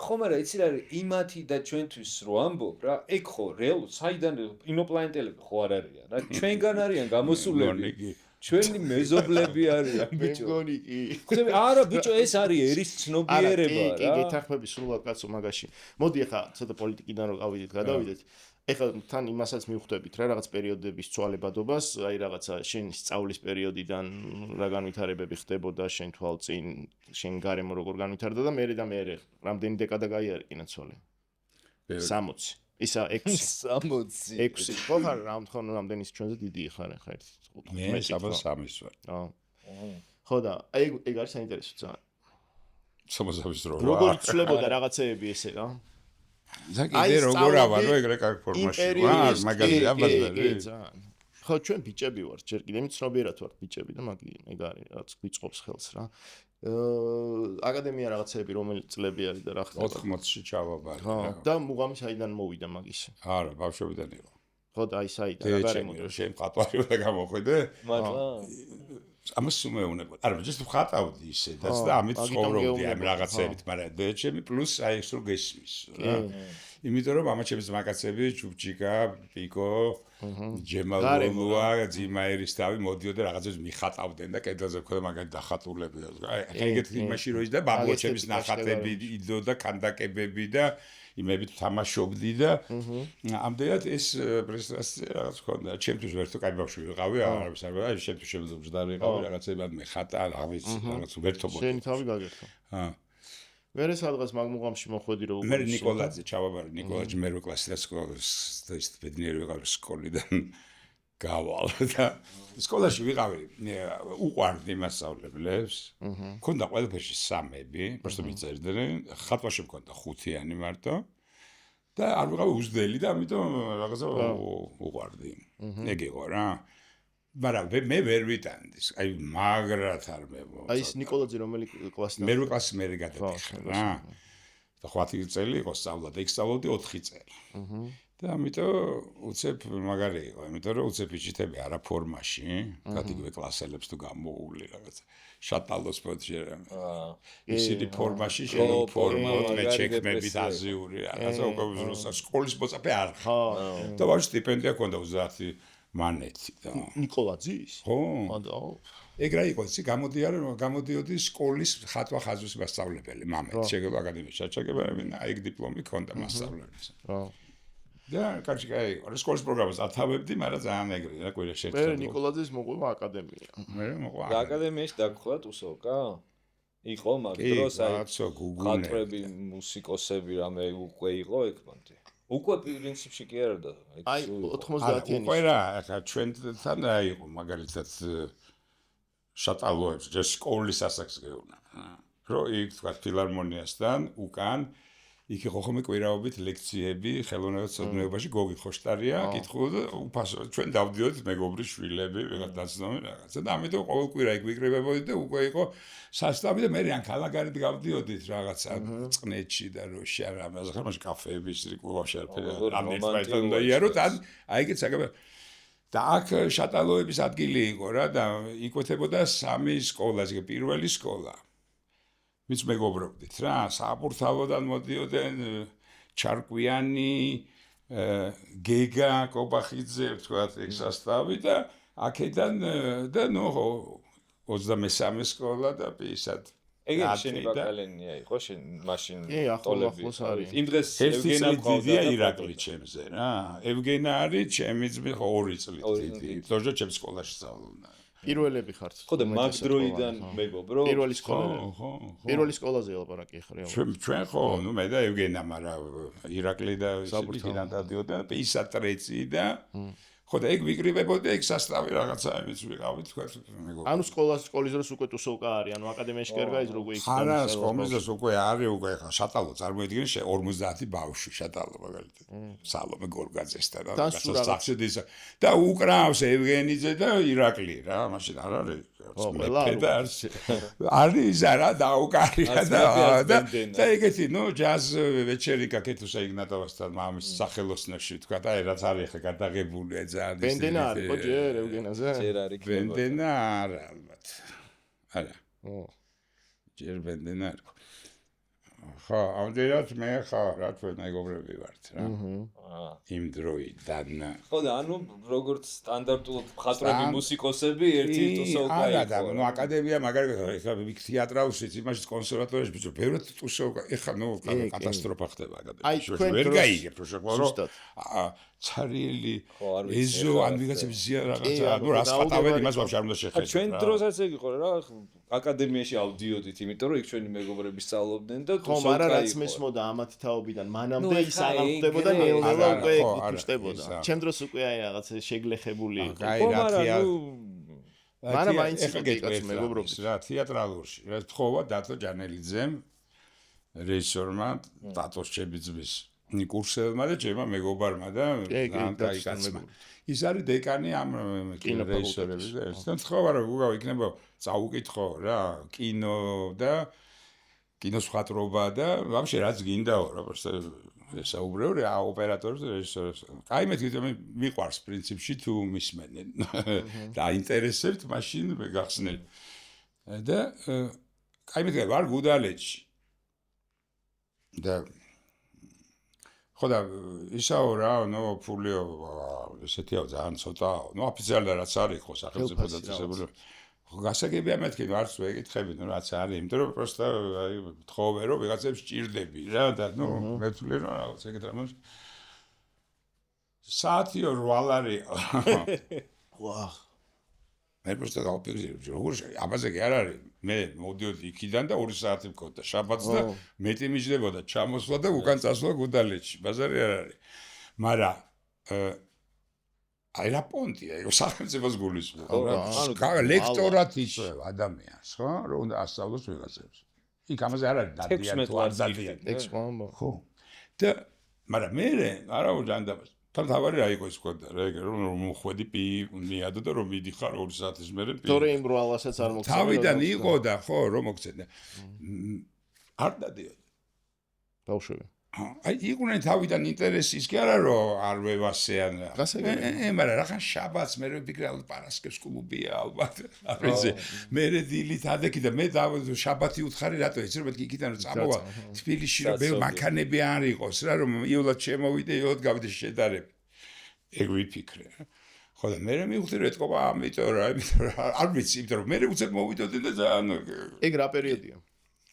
ხო მაგრამ იცი რა არის იმათი და ჩვენთვის რო ამბობ რა ეგ ხო რეალურად საიდან ინოპლანეტელები ხო არ არიან რა ჩვენგან არიან გამოსულები ჩვენი მეზობლები არიან ბიჭო მეგონი კი ხდები არა ბიჭო ეს არის ერის ცნობიერება რა კი გეთანხმები სულად კაცო მაგაში მოდი ახლა ცოტა პოლიტიკიდან რო გავიდეთ გადავიდეთ ეხლა თან იმასაც მივხვდებით რა რაღაც პერიოდების ცვალებადობას, აი რაღაცა შენ სწავლის პერიოდიდან რა განვითარებები ხდებოდა შენ თვალწინ, შენ გარემო როგორ განვითარდა და მე რამდენი დეკადა გაიარეკინა ცოლი? 60. ისა 6. 6. ხო ხარ რამდენი ჩვენზე დიდი ხარ ხა ერთ 15. მე საბა 3-ის ვარ. ხო და ეგ არის საინტერესო ძალიან. სამოსავის დრო. როგორ ცვლებოდა რაღაცეები ესე რა? და კიდე როგორ ავარო ეგრე კარგ ფორმაში ვარ, მაგაზე აბაზარი. ხო, ჩვენ ბიჭები ვართ, ჯერ კიდე მიცნობიერად ვართ ბიჭები და მე არის რაც გვიწყობს ხელს რა. აკადემია რაღაცები რომელი წლები არის და რა ხდება? 80-ში ჩავაბარე. ხო, და მუღამი საიდან მოვიდა მაგისი? არა, ბავშვობიდან იყო. ხო, და აი საიდან რა გარემო? შენ ყატვარი უნდა გამოხვიდე? მართლა? ამას უმეუნებოდ. არა, ჯერ ვხატავდი ისედაც და ამით ცხოვრობდი ამ რაღაცებით, მაგრამ დეჩემი პლუს აი სულ გესმის რა. იმიტომ რომ ამაჩემის მაგაცები, ჩუბჩიკა, პიკო, ჯემალოვა, ძიმაერისტავი მოდიოდა რაღაცებს მიხატავდნენ და კედელზე მქონდა მაგარი დახატულები. აი ეგეთ იმაში რო ის და ბაბლოჩების ნახატები იდოდა, კანდაკებები და იმებით თამაშობდი და ამდენად ეს პრესტაცია რაღაც ხონდა. ჩემთვის ვერთო კაი ბავშვი ვიყავი, არავის არ ვიყავი, ჩემთვის შემოძბჯდარი ვიყავი, რაღაცებად მეხატა, რაღაც ვერთო მოდი. შენი თავი გაგერხა. მერე სადღაც მაგმუღამში მოხვედი რომ მე ნიკოლაძე ჩავაბარე, ნიკოლაძე მერვე კლასი და სკოლის ბედნიერი ვიყავი სკოლიდან გავალ და სკოლაში ვიყავი, უყვარდი მასწავლებლებს. მქონდა ყველაფერში სამები, просто მიწერდნენ, ხატვაში მქონდა ხუთიანი მარტო და არ ვიყავი უზდელი და ამიტომ რაღაცა უყვარდი. ეგ იყო რა. მაგრამ მე ვერ ვიტანდი, აი მაგრად არ მემო. აი ეს ნიკოლაძე რომელი კლასიდან? მერვე კლასი მე გადადიხე რა. და 5 წელი იყო სწავლა და იქ სწავლობდი 4 წელი. და ამიტომ უცებ მაგარი იყო, იმიტომ რომ უცებ იჭიტები არა ფორმაში, გადიგვე კლასელებს თუ გამოული რაღაცა. შატალოს პოტში რა. ისინი ფორმაში შენ ფორმა მე ჩეკმებით აზიური რაღაცა უკვე სკოლის მოწაფე არ ხარ. და ვარ სტიპენდია ქონდა 30 მანეთი და ნიკოლაძის? ხო. ანუ ეგ რა იყო, იცი, გამოდიოდი სკოლის ხატვა ხაზვის მასწავლებელი, მამეთ, შეგება აკადემიაში ჩაჩაგებები და ეგ დიპლომი ქონდა მასწავლებლის. ხო. და კარგი იყო, სკოლის პროგრამას ათავებდი, მაგრამ ძალიან ეგრე რა კვირაში ერთხელ. მე ნიკოლაძის მოყვება აკადემია. მე მოყვა. და აკადემიაში დაგხვდა უსოკა? იყო მაგ დროს აი ხატრები, მუსიკოსები რამე უკვე იყო ეგ მანტი. უკვე პრინციპში კი არა და აი 90-იანი. უკვე რა, ახლა ჩვენთან იყო მაგალითად შატალოებს, ჯერ სკოლის ასაკს გეუბნა. რომ იქ თქვა ფილარმონიასთან უკან იქ იყო ხომ კვირაობით ლექციები ხელოვნებაში გოგი ხოშტარია კითხულობდა და უფასო ჩვენ დავდიოდით მეგობრის შვილები ვიღაც დაცნობი რაღაცა და ამიტომ ყოველ კვირა იქ ვიკრიბებოდით და უკვე იყო სასტავი და მე რიან ქალაქარით გავდიოდით რაღაცა წყნეთში და როში არა ამაზე ხარ მაშინ კაფეების რიკულავში არ ფერა იაროთ ან აი ეგეც აგება და აქ შატალოების ადგილი იყო რა და იკვეთებოდა 3 სკოლა ეს პირველი სკოლა ვინც მეგობრობდით რა, საფურთალოდან მოდიოდნენ ჩარკვიანი, გეგა, კობახიძე, ვთქვათ, ეგ სასტავი და აქედან და ნუ 23 სკოლა და პისად. ეგ შენი ბაკალენია იყო, შენ მაშინ ტოლები არის. იმ დღეს ევრგენა დიდია ირაკლი ჩემზე რა. ევრგენა არის ჩემი ძმი 2 წლით დიდი. თორე ჩემ სკოლაში სწავლობდა. პირველები ხართ. ხო და მაგ დროიდან მეგობრო. პირველი სკოლა. ხო. პირველი სკოლაზე ელაპარაკი ხარ. ჩვენ ხო, ნუ მე და ევრგენა, მაგრამ ირაკლი და ისინი დადიოდა პისატრეცი და ხო და ეგ ვიკრიბებოდი ეგ სასტავი რაღაცა იმის ვიყავით თქვა მეგობრო. ანუ სკოლის დროს უკვე თუსოკა არის, ანუ აკადემიაში კი არ გაიზრო უკვე იქ. არა, სკოლის დროს უკვე არის უკვე ხა შატალო წარმოიდგინე 50 ბავშვი შატალო მაგალითად. სალომე გორგაძესთან და რაღაცა და უკრავს ევრგენიძე და ირაკლი რა, მაშინ არ არის არის არა დაუკარია და ეგეთი ნუ ჯაზ ვეჩერიკა კეთუსა იგნატოვასთან მამის სახელოსნოში თქვა და რაც არის ხა გადაღებულია ძალიან ბენდენა არის ხო ჯერ ევრგენაზე? ჯერ არის ბენდენა არა ალბათ. არა. ჯერ ბენდენა არის. ხო, ამდენად მე ხა რა თქვენ მეგობრები ვართ რა. იმ დროიდან. ხო და ანუ როგორც სტანდარტულად ხატრები მუსიკოსები ერთი ტუსოვკა იყო. არა და ნუ აკადემია მაგალითად ეხლა იქ თეატრალურშიც იმაში კონსერვატორიაში ბიჭო ბევრად ტუსოვკა ეხლა ნუ კატასტროფა ხდება აკადემიაში. ვერ გაიგებ რო შეგვარო. ცარიელი ეზო ან ვიღაცების ზია რაღაცა ნუ რას ხატავენ იმას ვაფშე არ უნდა შეხედო. ჩვენ დროსაც ეგ იყო რა აკადემიაში ავდიოდით, იმიტომ რომ იქ ჩვენი მეგობრები სწავლობდნენ და ხო, მაგრამ რაც მესმოდა ამათი თაობიდან მანამდე ის აღარ ხდებოდა ნელ-ნელა უკვე იკუშტებოდა. ჩემ დროს უკვე აი რაღაც შეგლეხებული იყო. აი რა თია. მაგრამ მაინც იქაც მეგობრობის რა თეატრალურში. რა თხოვა დათო ჯანელიძემ რეჟისორმა დათოს ჩემი ძმის კურსელმა და ჩემმა მეგობარმა და კაი კაცმა. ის არის დეკანი ამ კინორეჟისორების და ერთთან თქვა რა უგავ იქნება წაუკითხო რა კინო და კინოს მხატვრობა და ვაფშე რაც გინდაო რა პროსტა ესაუბრეო რა ოპერატორებს და რეჟისორებს. კაი მეთქი მე მიყვარს პრინციპში თუ მისმენენ და აინტერესებთ მაშინ გახსნელ. და კაი მეთქი ვარ გუდალეთში. და ხოდა ისაო რა ნო ფულიო ესეთია ძალიან ცოტაო. ნუ ოფიციალურად რაც არის ხო სახელმწიფო დაწესებული. გასაგებია მეთქი არც ვეკითხები ნუ რაც არის იმიტომ რომ პროსტა აი თხოვე რომ ვიღაცებს ჭირდები რა და ნუ მეთვლი რომ რაღაც ეგეთ რამეს საათიო 8 ლარი ვა მე პროსტა გავფიქრე როგორ ამაზე კი არ არის მე მოდიოდი იქიდან და 2 საათი მქონდა შაბათს და მეტი მიჯდებოდა ჩამოსვლა და უკან წასვლა გუდალეთში ბაზარი არ არის მაგრამ აი რა პონტია, ეგ სახელმწიფოს გულისხმობს. ანუ ლექტორად იწვევ ადამიანს, ხო? რომ უნდა ასწავლოს ვიღაცებს. იქ ამაზე არ არის დადიან თუ არ დადიან. ხო. და მაგრამ მე არა უჯანდაბას. თავთავარი რა იყო ის მქონდა, რა ეგ რომ მოხვედი პი მიადო და რომ მიდიხარ 2 საათის მერე პი. თორე იმ რვალასაც არ მოგცემ. თავიდან იყო და ხო რომ მოგცემდა. არ დადიოდა. ბავშვები. აი იყვნენ თავიდან ინტერესის კი არა რომ არ ვევასეან რა. მაგრამ რახან შაბათს მე ვფიქრე ალბათ პარასკევს კლუბია ალბათ. აბიზე მე დილით ადექი და მე შაბათი უთხარი რატო იცი რომ მეთქი იქიდან რომ წამოვა თბილისში რომ ბევრ მანქანები არ იყოს რა რომ იულად შემოვიდე იულად გავიდე შედარები. ეგ ვიფიქრე რა. ხო და მე მივხვდი რომ ეთქობა ამიტომ რა არ ვიცი იმიტომ რომ მე უცებ მოვიდოდი და ძალიან ეგ რა პერიოდია?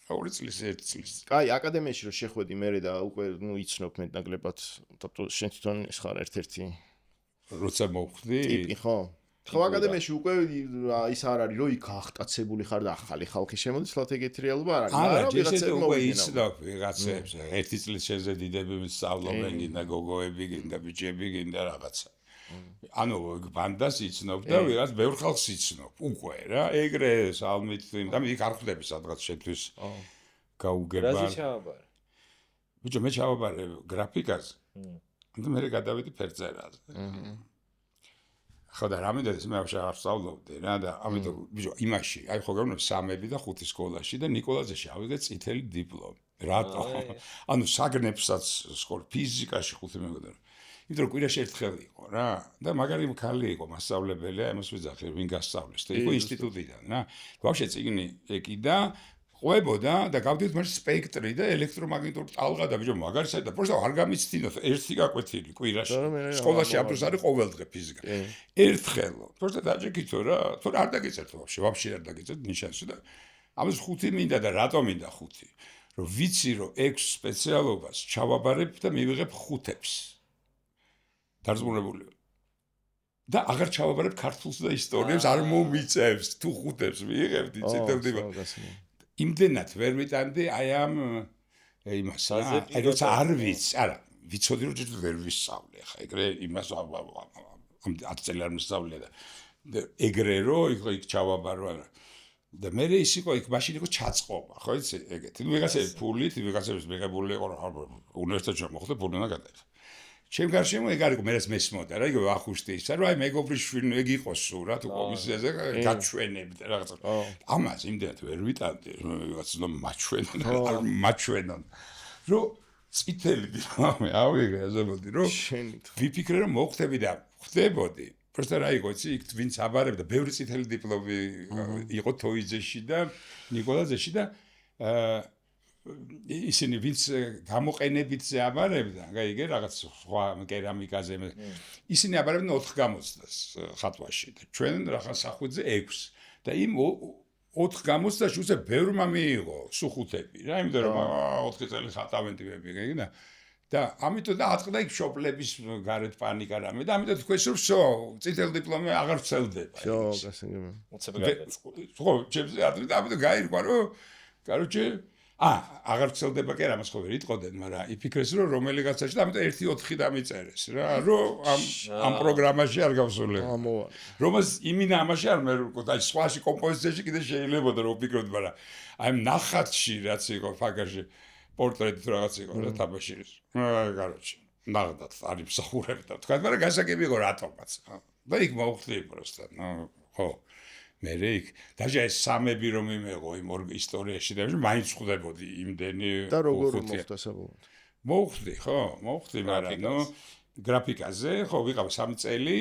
2 წლის 1 წლის. კაი, აკადემიაში რომ შეხვედი მე და უკვე ნუ იცნობ მეტნაკლებად, თუმცა შენ თვითონ ის ხარ ერთ-ერთი როცა მოვხვდი? ტიპი ხო? ხო აკადემიაში უკვე ის არ არის რომ იქ აღტაცებული ხარ და ახალი ხალხი შემოდის, თლათ ეგეთი რეალობა არ არის. არა, ვიღაცები უკვე იცნობ ვიღაცებს, 1 წლის შეზე დიდები სწავლობენ, გინდა გოგოები, გინდა ბიჭები, გინდა რაღაცა. ანუ ბანდას იცნობ და ვიღაც ბევრ ხალხს იცნობ უკვე რა ეგრე სალმით და მე იქ არ ხვდები სადღაც შეთვის გაუგება რაზე ჩავაბარე ბიჭო მე ჩავაბარე გრაფიკაზე და მე გადავედი ფერწერაზე ხო და რამინდაც მე არ სწავლობდი რა და ამიტომ ბიჭო იმაში აი ხო გეუბნები 3 და 5 სკოლაში და ნიკოლაძეში ავიღე წითელი დიპლომი რატო ანუ საგნებსაც სკოლა ფიზიკაში 5 მეგონა იმიტომ რომ კვირაში ერთხელ იყო რა და მაგარი ხალი იყო მასწავლებელი ამას ვიძახე ვინ გასწავლეს და იყო ინსტიტუტიდან რა ვაფშე წიგნი ეკიდა ყვებოდა და გავდივით მას სპექტრი და ელექტრომაგნიტური ტალღა და ბიჭო მაგარი საერთოდ პროსტა არ გამიცდინოთ ერთი გაკვეთილი კვირაში სკოლაში ამ დროს არის ყოველდღე ფიზიკა ერთხელო პროსტა დაჭიქითო რა თუ არ დაგეცერთ ვაფშე არ დაგეცერთ ნიშანში და ამას 5 მინდა და რატომ მინდა 5 რომ ვიცი რომ 6 სპეციალობას ჩავაბარებ და მივიღებ 5-ებს დარწმუნებული და აღარ ჩავაბარებ ქართულს და ისტორიებს არ მომიწევს თუ 5-ებს მიიღებდი ციტებდება იმდენად ვერ ვიტანდი აი ამ იმას აი როცა არ ვიცი არა ვიცოდი რომ ვერ ვისწავლე ხა ეგრე იმას ამ 10 წელი არ მისწავლე და ეგრე რომ იქ ჩავაბარო და მე ის იყო იქ მაშინ იყო ჩაწყობა ხო იცი ეგეთი ვიღაცები ფულით ვიღაცების მიღებული იყო უნივერსიტეტში მოხდა ფული უნდა გადაიხადო ჩემ გარშემო ეგ არისო მერეს მესმოდა რა იგივე ახუშტი ისა რომ აი მეგობრის შვილი ეგ იყოს სულ რა თუ კომისიაზე გაჩვენებდა რაღაცა ამას იმდენად ვერ ვიტანდი ვიღაც უნდა მაჩვენონ რომ წითელი დიპლომი ავიღე ასებოდი რომ ვიფიქრე რომ მოხდები და ხდებოდი პროსტა რა იყო იცი იქ ვინც აბარებდა ბევრი წითელი დიპლომი იყო თოიძეში და ნიკოლაძეში და ისინი ვინც გამოყენებითზე აბარებდა, გაიგე რაღაც სხვა კერამიკაზე ისინი აბარებდნენ 4 გამოცდას ხატვაში და ჩვენ რაღაც სახვიძე 6 და იმ 4 გამოცდაში უცებ ბევრმა მიიღო სუხუთები რა იმიტომ რომ 4 წელი ხატავენ ტიპები გაიგე და ამიტომ და ატყდა იქ შოპლების გარეთ პანიკა რამე და ამიტომ თქვენ რომ всё წითელ დიპლომი აღარ ვცელდება всё გასაგებია უცებ გადაწყდა ხო ჩემზე ატყდა ამიტომ გაირკვა რომ короче აღარ ვცელდება კი არა მას ხო ვერ იტყოდნენ მაგრამ იფიქრეს რომ რომელიღაცაში და ამიტომ 1-4 დამიწერეს რა რომ ამ პროგრამაში არ გავსულებ რომელს იმინა ამაში არ მერუკოთ აი სხვაში კომპოზიციაში კიდე შეიძლებოდა რომ ვფიქრობდი მაგრამ აი ნახატში რაც იყო ფაგაში პორტრეტი თუ რაღაც იყო რა თაბაშირის. კაროჩი, ნახდათ არის მსახურები და თქვა, მაგრამ გასაგები იყო რატომაც. და იქ მოვხდი პროსტა, ხო. მე იქ დაჟე ეს სამები რომ იმეღო იმ ისტორიაში და მაინც ხვდებოდი იმდენი და როგორ მოხდა საბოლოოდ? მოვხდი, ხო, მოვხდი, მაგრამ გრაფიკაზე, ხო, ვიყავ 3 წელი.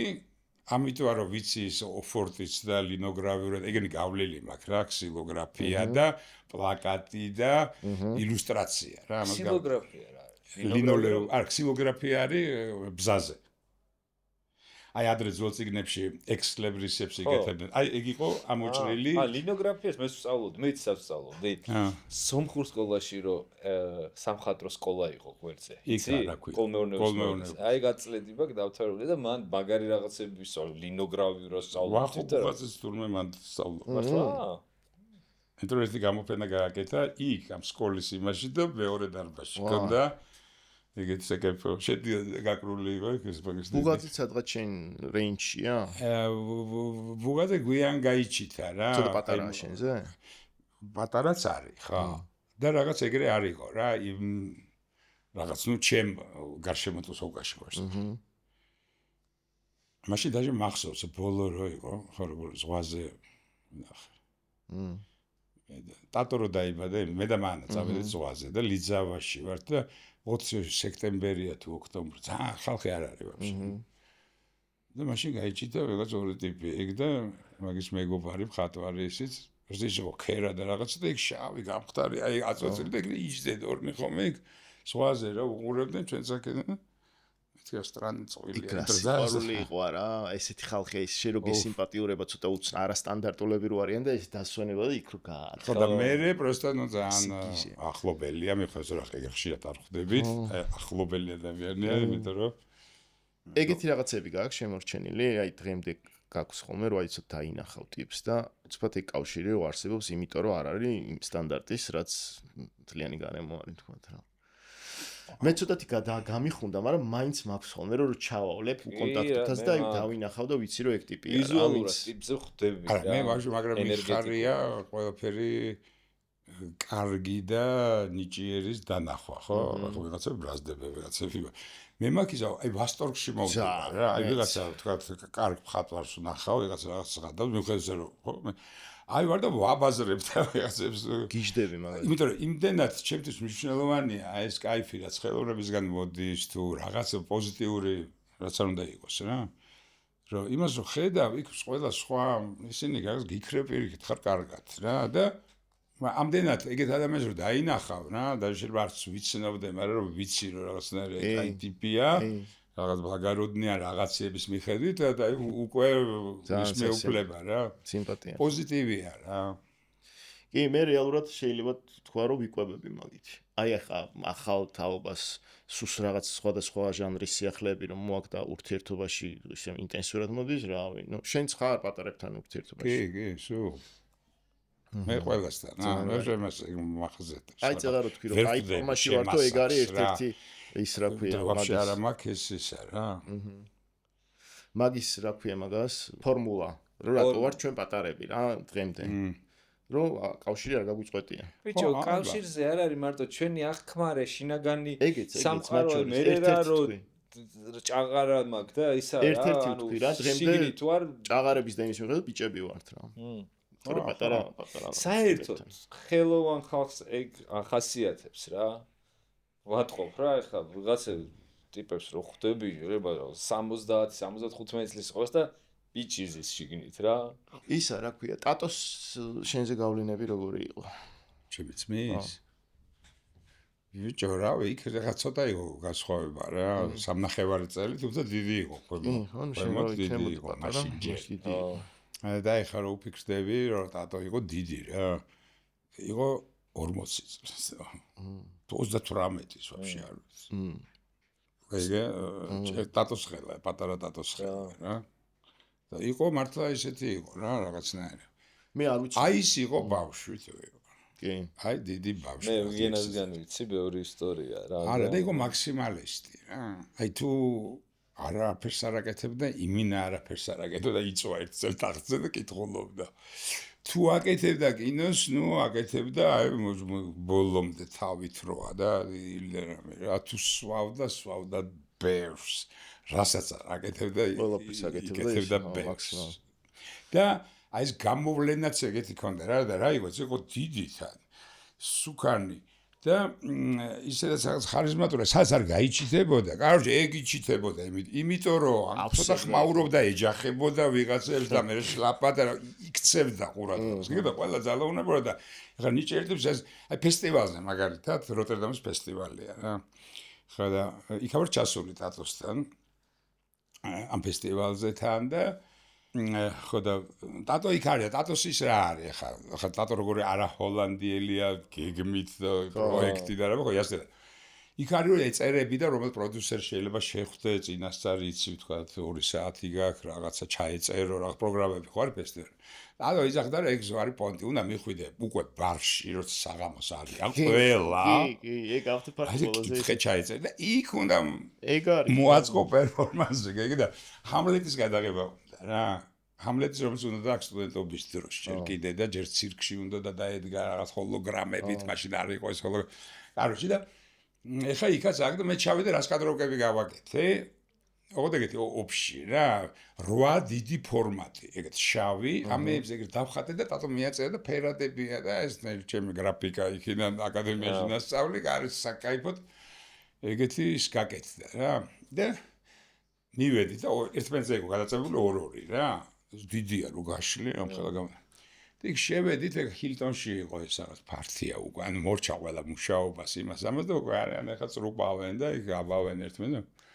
ამიტომ რომ ვიცი ის ოფორტიც და ლინოგრავიურა, ეგენი გავლილი მაქვს რა, ქსილოგრაფია და პლაკატი და ილუსტრაცია რა, ამას ქსილოგრაფია რა არის? ლინოლეუმი, არა, ქსილოგრაფია არის ბზაზე. აი ადრე ძველ წიგნებში ექსკლებრისებს იკეთებდნენ. აი ეგ იყო ამოჭრილი. ლინოგრაფიას მე ვსწავლობდი, მეც ვსწავლობდი. სომხურ სკოლაში რომ სამხატვრო სკოლა იყო გვერდზე. იცი? კოლმეურნეუს. აი გაწლედი მაქვს დავთარული და მან მაგარი რაღაცები ვისწავლე, ლინოგრავიურას ვსწავლობდი და ვახუღაც თურმე მან ვსწავლობ. მართლა? ინტერესი გამოფენა გააკეთა იქ ამ სკოლის იმაში და მეორე დარბაზში. კონდა ეგეთ საკეფო შედიოდა გაკრული იყო ეს მაგის ბუღაძე სადღაც შენ რეინჯშია? ბუღაძე გვიან გაიჩითა რა. ცოტა პატარაა შენზე? პატარაც არის, ხო. და რაღაც ეგრე არისო რა, იმ რაღაც ნუ ჩემ გარშემო თუ სოკაში ვარ. მაშინ დაჟე მახსოვს ბოლო რო იყო, ხო როგორ ზღვაზე ნახე. ტატო რო დაიბადა, მე და მანა წავედით ზღვაზე და ლიძავაში ვარ და 20 სექტემბერია თუ ოქტომბრი, ძალიან ხალხი არ არის ვაფშე. და მაშინ გაიჩიტა რაღაც ორი ტიპი, ეგ და მაგის მეგობარი მხატვარი ისიც, ზეშო ქერა და რაღაც და იქ შავი გამختარი, აი აწოცილი და ეგ იჯდეთ ორნი ხომ ეგ ზღვაზე რა უყურებდნენ ჩვენს აქედან. მეთქე სტრანი წვილი ტრანსპორტული იყო რა, ესეთი ხალხი ის შე რო გესიმპათიურება ცოტა არასტანდარტულები რო არიან და ეს დასვენება და იქ რო გააქვს. ხო და მე პროსტა ნუ ძალიან ახლობელია, მე ხოს რა ხშირად არ ხვდებით, ახლობელი ადამიანია, იმიტომ რომ ეგეთი რაღაცები გააქვს შემორჩენილი, აი დღემდე გაქვს ხოლმე რომ აი ცოტა დაინახავ ტიპს და უცბად ეგ კავშირი რო არსებობს, იმიტომ რომ არ არის იმ სტანდარტის, რაც თლიანი გარემო არის თქვა რა. მე ცოტათი გამიხუნდა, მაგრამ მაინც მაქვს ხოლმე რომ ჩავავლებ კონტაქტთას და დავინახავ და ვიცი რომ ეგ ტიპია. ვიზუალურად ტიპზე ხვდები რა. არა, მე მაგრამ მიხარია ყველაფერი კარგი და ნიჭიერის დანახვა, ხო? ხო ვიღაცა ბრაზდება, ვიღაცები. მე მაგისა აი ვასტორგში მოვიდა რა, აი ვიღაცა თქვა კარგ მხატვარს ვნახავ, ვიღაცა რაღაც ხადავს, მიხედავს რომ ხო მე აი ვარ და ვაბაზრებ და ვიღაცებს გიждები მაგალითად. იმიტომ რომ იმდენად ჩემთვის მნიშვნელოვანია ეს кайფი რაც ხელოვნებისგან მოდის თუ რაღაც პოზიტიური რაც არ უნდა იყოს რა. რომ იმას რომ ხედავ იქ ყველა სხვა ისინი რაღაც გიქრეპირიქით ხარ კარგად რა და ამდენად ეგეთ ადამიანს რომ დაინახავ რა და შეიძლება არც ვიცნობდე, მაგრამ რომ ვიცი რომ რაღაცნაირი აი ტიპია რაღაც ბაგაროდნია რაღაცების მიხედვით და უკვე ის მეუკლება რა. სიმპათია. პოზიტივია რა. კი, მე რეალურად შეიძლება თქვა რომ ვიკვებები მაგით. აი ახლა ახალ თაობას სუს რაღაც სხვადასხვა ჟანრის სიახლეები რომ მოაქვს და ურთიერთობაში ისე ინტენსიურად მოდის, რავი. ნუ შენც ხარ პატარებთან ურთიერთობაში. კი, სულ. მე ყველასთან, რა შემას მახზეთებს. აი წელა რო თქვი რომ აი ფორმაში ვარ და ეგ არის ერთ-ერთი ის რა ქვია მაგის არა მაქვს ეს ისა რა. მაგის რა ქვია მაგას ფორმულა რომ რატო ვარ ჩვენ პატარები რა დღემდე. რომ კავშირი არ გაგვიწყვეტია. ბიჭო, კავშირზე არ არის მარტო ჩვენი აღქმარე, შინაგანი სამყარო, მე რა რომ ჭაღარა მაქვს და ისა რა. ერთ-ერთი თქვი რა დღემდე ჭაღარების და იმის მიხედვით ბიჭები ვართ რა. რომ პატარა. საერთოდ ხელოვან ხალხს ეგ ახასიათებს რა. ვატყობ რა ეხლა ვიღაცა ტიპებს რო ხვდები, რება 70-75 წლის ყავს და ბიჭიზის შიგნით რა. ისა რა ქვია, ტატოს შენზე გავლენები როგორი იყო? ჩემი ძმის. ბიჭო რა, იქ რა ცოტა იყო განსხვავება რა, 3.5 წელი, თუმცა დიდი იყო ხოლმე. ხო, დიდი იყო, მაშინ ჯერ. და ეხლა რო უფიქრდები, რომ ტატო იყო დიდი რა. იყო 40 წელს. 38-ის ვაფშე არ ვიცი. ეგ ტატოს ხელა, პატარა ტატოს ხელა რა. და იყო მართლა ისეთი იყო რა, რაღაცნაირი. მე არ ვიცი. აი ის იყო ბავშვი თუ იყო. კი. აი დიდი ბავშვი. მე ვიგენასგან ვიცი ბევრი ისტორია რა. არა, და იყო მაქსიმალისტი რა. აი თუ არაფერს არ აკეთებდა, იმინა არაფერს არ აკეთებდა და იწვა ერთ წელს ტახტზე და კითხულობდა. თუ აკეთებდა კინოს, აკეთებდა აი ბოლომდე თავით როა და რა თუ სვავდა ბევრს, რასაც აკეთებდა ყველაფერს აკეთებდა მაქსიმალ. და აი ეს გამოვლენაც ეგეთი ქონდა რა და რა იყო, იყო დიდი თან. სუქანი და ისედაც რაღაც ხარიზმატურა სადაც არ გაიჩითებოდა. კაროჩე ეგ იჩითებოდა იმიტომ რომ ცოტა ხმაურობდა ეჯახებოდა ვიღაცებს და მე შლაპა და იქცევდა ყურადღებას. გიგდა ყველა ძალაუნებოდა და ახლა ნიჭერდებს ეს აი ფესტივალზე მაგალითად როტერდამის ფესტივალია რა. ხა და იქ ვარ ჩასული ტატოსთან ამ ფესტივალზე თან და ხო და ტატო იქ არის, ტატოსის რა არის ახლა ტატო როგორი არა ჰოლანდიელია, გეგმით და პროექტი და რა ხო იასე. იქ არის რომ ეწერები და რომელ პროდიუსერ შეიძლება შეხვდე წინასწარ იცი თქვა 2 საათი გაქვს რაღაცა ჩაეწერო რაღაც პროგრამები ხო არის ფესტივალი. ტატო იძახდა რომ ეგ ზოარი პონტი უნდა მიხვიდე უკვე ბარში როცა საღამოს არის ან ყველა. კი, ეგ ავტოფარკი ყველაზე ხე ჩაეწერა და იქ უნდა ეგ არის მოაწყო პერფორმანსი გეგდა ჰამლეტის გადაღება უნდა რა. ჰამლეტის რომელიც უნდა და სტუდენტობის დროს ჯერ კიდე და ჯერ ცირკში უნდა და დაედგა რაღაც ჰოლოგრამებით, მაშინ არ იყო ეს ჰოლოგრამი. კაროჩი და ეხა იქაც აქ და მე ჩავიდე რას კადროვკები გავაკეთე. ოღონდ ეგეთი ოფში რა 8 დიდი ფორმატი, ეგეთ შავი, ამეებს ეგრე დავხატე და ტატო მიაწერა და ფერადებია და ეს ჩემი გრაფიკა იქიდან აკადემიაში ნასწავლი, არის საკაიფოდ ეგეთი ის გაკეთდა რა. და მივედი და ერთმანეთზე იყო გადაწებული 2-2 რა. დიდია რო გაშლი ამ ხელა და იქ შევედით ეგ ჰილტონში იყო ეს რაღაც პარტია უკვე ანუ მორჩა ყველა მუშაობას იმას ამას და უკვე არიან ახლა წრუბავენ და იქ აბავენ ერთმანეთს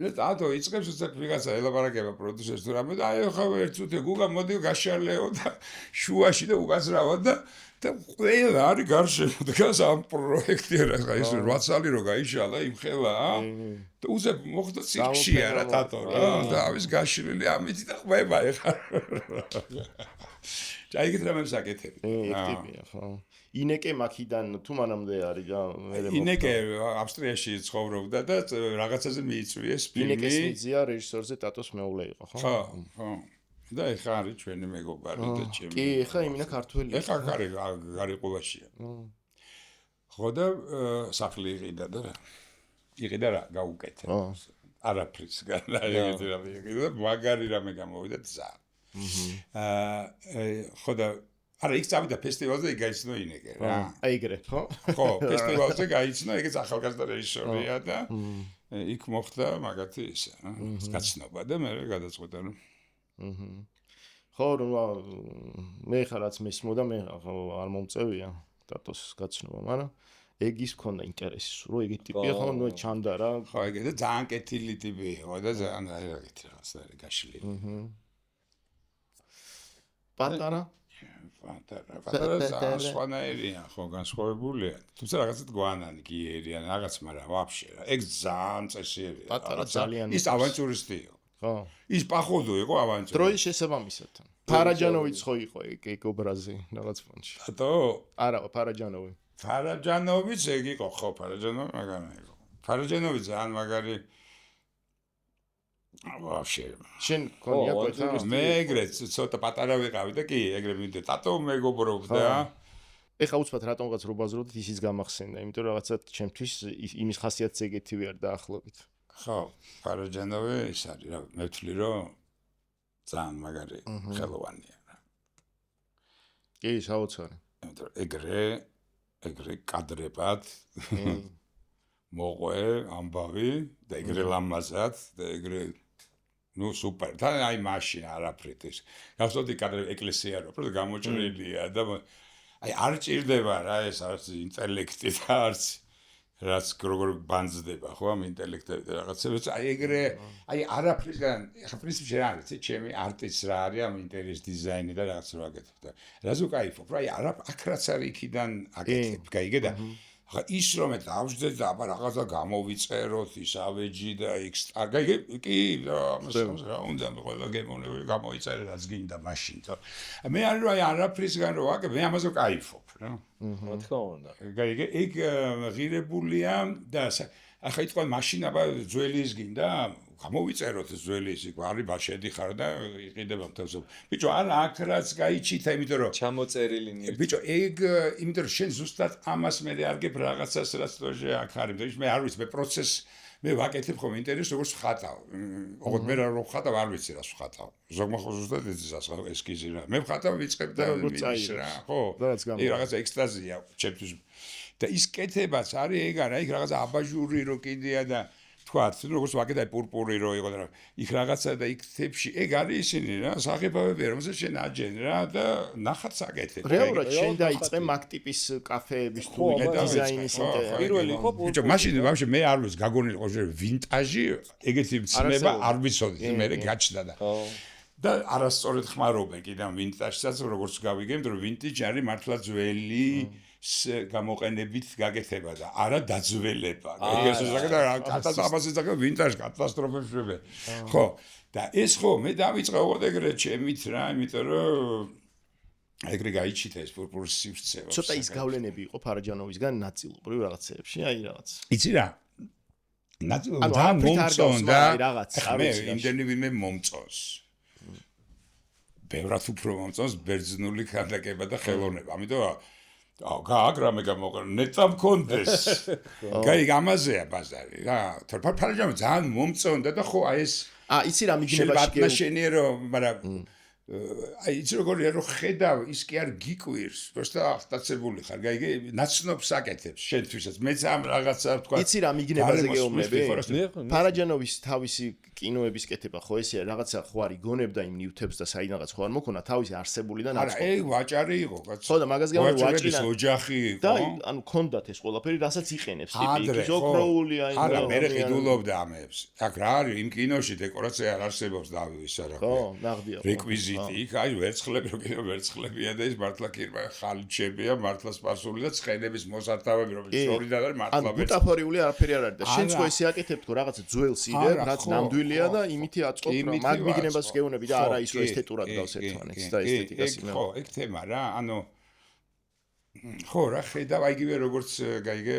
და ტატო იწყებს უცებ ვიღაცა ელაპარაკება პროდიუსერს თუ რამე და აი ხა ერთ წუთი გუგა მოდი გაშალეო და შუაში და უკაცრავად და ყველა არის გარშემო დგას ამ პროექტი რა ის 8 წელი რო გაიშალა იმ ხელა და უცებ მოხდა ცირკშია რა ტატო რა და ამის გაშლილი ამით და ხმება ეხა ჯაიგეთ რამებს აკეთები აქტივია ხო ინეკე მაქიდან თუ მანამდე არის და მე ინეკე ავსტრიაში ცხოვრობდა და რაღაცაზე მიიწვიეს ფილმი ინეკეს მიზია რეჟისორზე ტატოს მეუღლე იყო ხო ხო და ეხა არის ჩვენი მეგობარი და ჩემი კი ეხა იმინა ქართველია ეხა გარიყულაშია ხო და სახლი იყიდა რა გაუკეთე არაფრის განა ეგეთი რამე იყიდა მაგარი რამე გამოვიდა ძა ხო და არა იქ წავიდა ფესტივალზე იქ გაიცნო ინეკე რა აი ეგრე ხო ხო ფესტივალზე გაიცნო ეგეც ახალგაზრდა რეჟისორია და იქ მოხდა მაგათი ის გაცნობა და მე გადაწყვეტა რომ ხო რომ მე ხარ რაც მისმოდა მე არ მომწევია ტატოს გაცნობა მაგრამ ეგ ის ქონდა ინტერესი რომ ეგეთი ტიპია ხო ნუ ჩანდა რა ხო ეგ და ძალიან კეთილი ტიპი იყო და ძალიან ეგეთი რაღაც არის გაშლილი პატარა სხვანაირია ხო განსხვავებულია თუმცა რაღაცა გვანანი გიერიან რაღაც მაგრამ ვაფშე რა ეგ ძალიან წესიერია პატარა ძალიან ის ავანტურისტი იყო ხო ის პახოდო იყო ავანტურისტი დროის შესაბამისად ფარაჯანოვიც ხო იყო ეგ ობრაზი რაღაც ფონში ბატო არა ფარაჯანოვიც ეგ იყო ხო ფარაჯანოვი მაგარი იყო ფარაჯანოვი ძალიან მაგარი ვაფშე შენ ქონია ყოთა მე ეგრე ცოტა პატარა ვიყავი და კი ეგრე მივიდე ტატო მეგობრობდა ეხა უცბად რატომღაც რო ბაზრობდით ისიც გამახსენდა იმიტომ რომ რაღაცა ჩემთვის იმის ხასიათს ეგეთი ვერ დაახლოებით ხო ფარაჯანოვი ის არის რა მე ვთვლი რომ ძალიან მაგარი ხელოვანია რა კი საოცარი იმიტომ ეგრე კადრებად მოყვე ამბავი და ეგრე ლამაზად და ეგრე ნუ სუპერ და აი მაშინ არაფრით ის გასწოდი კადრები ეკლესია რო პროტ გამოჭრილია და აი არ ჭირდება რა ეს არც ინტელექტი და არც რაც როგორ ბანძდება ხო ამ ინტელექტები და რაღაცებს აი ეგრე აი არაფრისგან ხა პრინციპში რა არის ჩემი არტის რა არის ამ ინტერიერის დიზაინი და რაღაც რა გეთქვი და რას უკაიფობ რა აი არა აქ რაც არის იქიდან აკეთებ გაიგე და ხა ის რომ მე დავждე და აბა რაღაცა გამოვიწეროთ ის ავეჯი და იქ გაიგე კი ამას რა უნდა ყველა გემოვნები გამოიწერე რაც გინდა მაშინ და მე არის რა არაფრისგან რო აკეთებ მე ამაზე ვკაიფობ რა რა თქმა უნდა გაიგე იქ ღირებულია და ახლა იტყვიან მაშინ აბა ძველი ის გინდა გამოვიწეროთ ძველი ის არის ბაშედი ხარ და იყიდება მთელს ბიჭო არა აქ რაც გაიჩითა იმიტომ რომ ჩამოწერილი ბიჭო ეგ იმიტომ რომ შენ ზუსტად ამას მე არ გებ რაღაცას რაც თოჯე აქ არის იმიტომ მე არ ვიცი მე პროცესს მე ვაკეთებ ხომ ინტერვიუს როგორც ხატავ ოღონდ მე რა ხატავ არ ვიცი რას ხატავ ზოგმა ხო ზუსტად იცის ესკიზი რა მე ხატავ ვიწყებ და ის რა ხო ეგ რაღაცა ექსტაზია ჩემთვის და ის კეთებაც არის ეგ არა იქ რაღაცა აბაჟური რო კიდეა და თქვათ როგორც ვაკეთებ პურპური რო იყო და იქ რაღაცა და იქ თებში ეგ არის ისინი რა სახებავები რომელსაც შენ აჯენ რა და ნახატს აკეთებ რეალურად შენ დაიწყე მაგ ტიპის კაფეების თუ დიზაინის ინტერესს პირველი ხო ბიჭო მაშინ ვაფშე მე არ ვიცი გაგონილი ყო ვინტაჟი ეგეთი მცნება არ ვიცოდი მე გაჩნდა და არასწორად ხმარობენ კიდევ ვინტაჟსაც როგორც გავიგებთ რომ ვინტაჟი არის მართლა ძველი გამოყენებით გაკეთება და არა დაძველება. ეგეც ზოგადად კატასტროფაზე ზოგადად ვინტაჟ კატასტროფებს ვები. ხო, და ეს ხო მე დავიწყე უყოდ ეგრე ჩემით რა, იმიტომ რომ ეგრე გაიჩიტა ეს პურპურის სივრცე. ცოტა ის გავლენები იყო ფარაჯანოვისგან ნაწილობრივ რაღაცეებში, აი რაღაც. იცი რა? ნაწილობრივ და მომწონდა რაღაც, მე იმდენი ვინმე მომწონს. ბევრად უფრო მომწონს ბერძნული ქანდაკება და ხელოვნება. ამიტომ გააგრამე გამოყენ ნეტა მქონდეს. გაიგ ამაზეა ბაზარი რა. თორფარაჯანოვი ძალიან მომწონდა და ხო აი ეს იცი რა მიგნებაში შენიერო, მაგრამ აი იცი როგორია რომ ხედავ ის კი არ გიკვირს, просто აღტაცებული ხარ. გაიგე ნაცნობს აკეთებს შენთვისაც. მეც ამ რაღაცა თქვა. იცი რა მიგნებაზე გეუბნები? ფარაჯანოვის თავისი კინოების კეთება ხო ესეა რაღაცა ხო არ იგონებდა იმ ნიუთებს და საიდანაც ხო არ მოკონა თავისი არსებული და ნაწყობი. არა, ეგ ვაჭარი იყო, კაცო. ხო და მაგას გამო ვაჭრის ოჯახი იყო. და ანუ ქონდათ ეს ყველაფერი, რასაც იყენებს ტიპი, ზოქროული აი არა, მე ყიდულობდა ამებს. აქ რა არის იმ კინოში დეკორაცია არ არსებობს დავის არა. ხო, ნაღდია. რეკვიზიტი, იქ აი ვერცხლები, რო კიდევ ვერცხლებია და ის მართლა კირმა ხალჩებია, მართლა სპარსული და ცხენების მოსართავები, რომელიც შორიდან არის მართლა ვერცხლები. ანუ ბუტაფორიული არაფერი არ არის და შენც ხო ესე აკეთებ თუ რაღაცა ძველს იდე, რაც ნამდვილია და იმითი აწყობ რა მაგ მიგნებას გეუბნები და არა ის რომ ესთეტურად გავს ერთმანეთს და ესთეტიკას იმევა. ხო, ეგ თემა რა, ანუ ხო რა ხედავ აიგივე როგორც გაიგე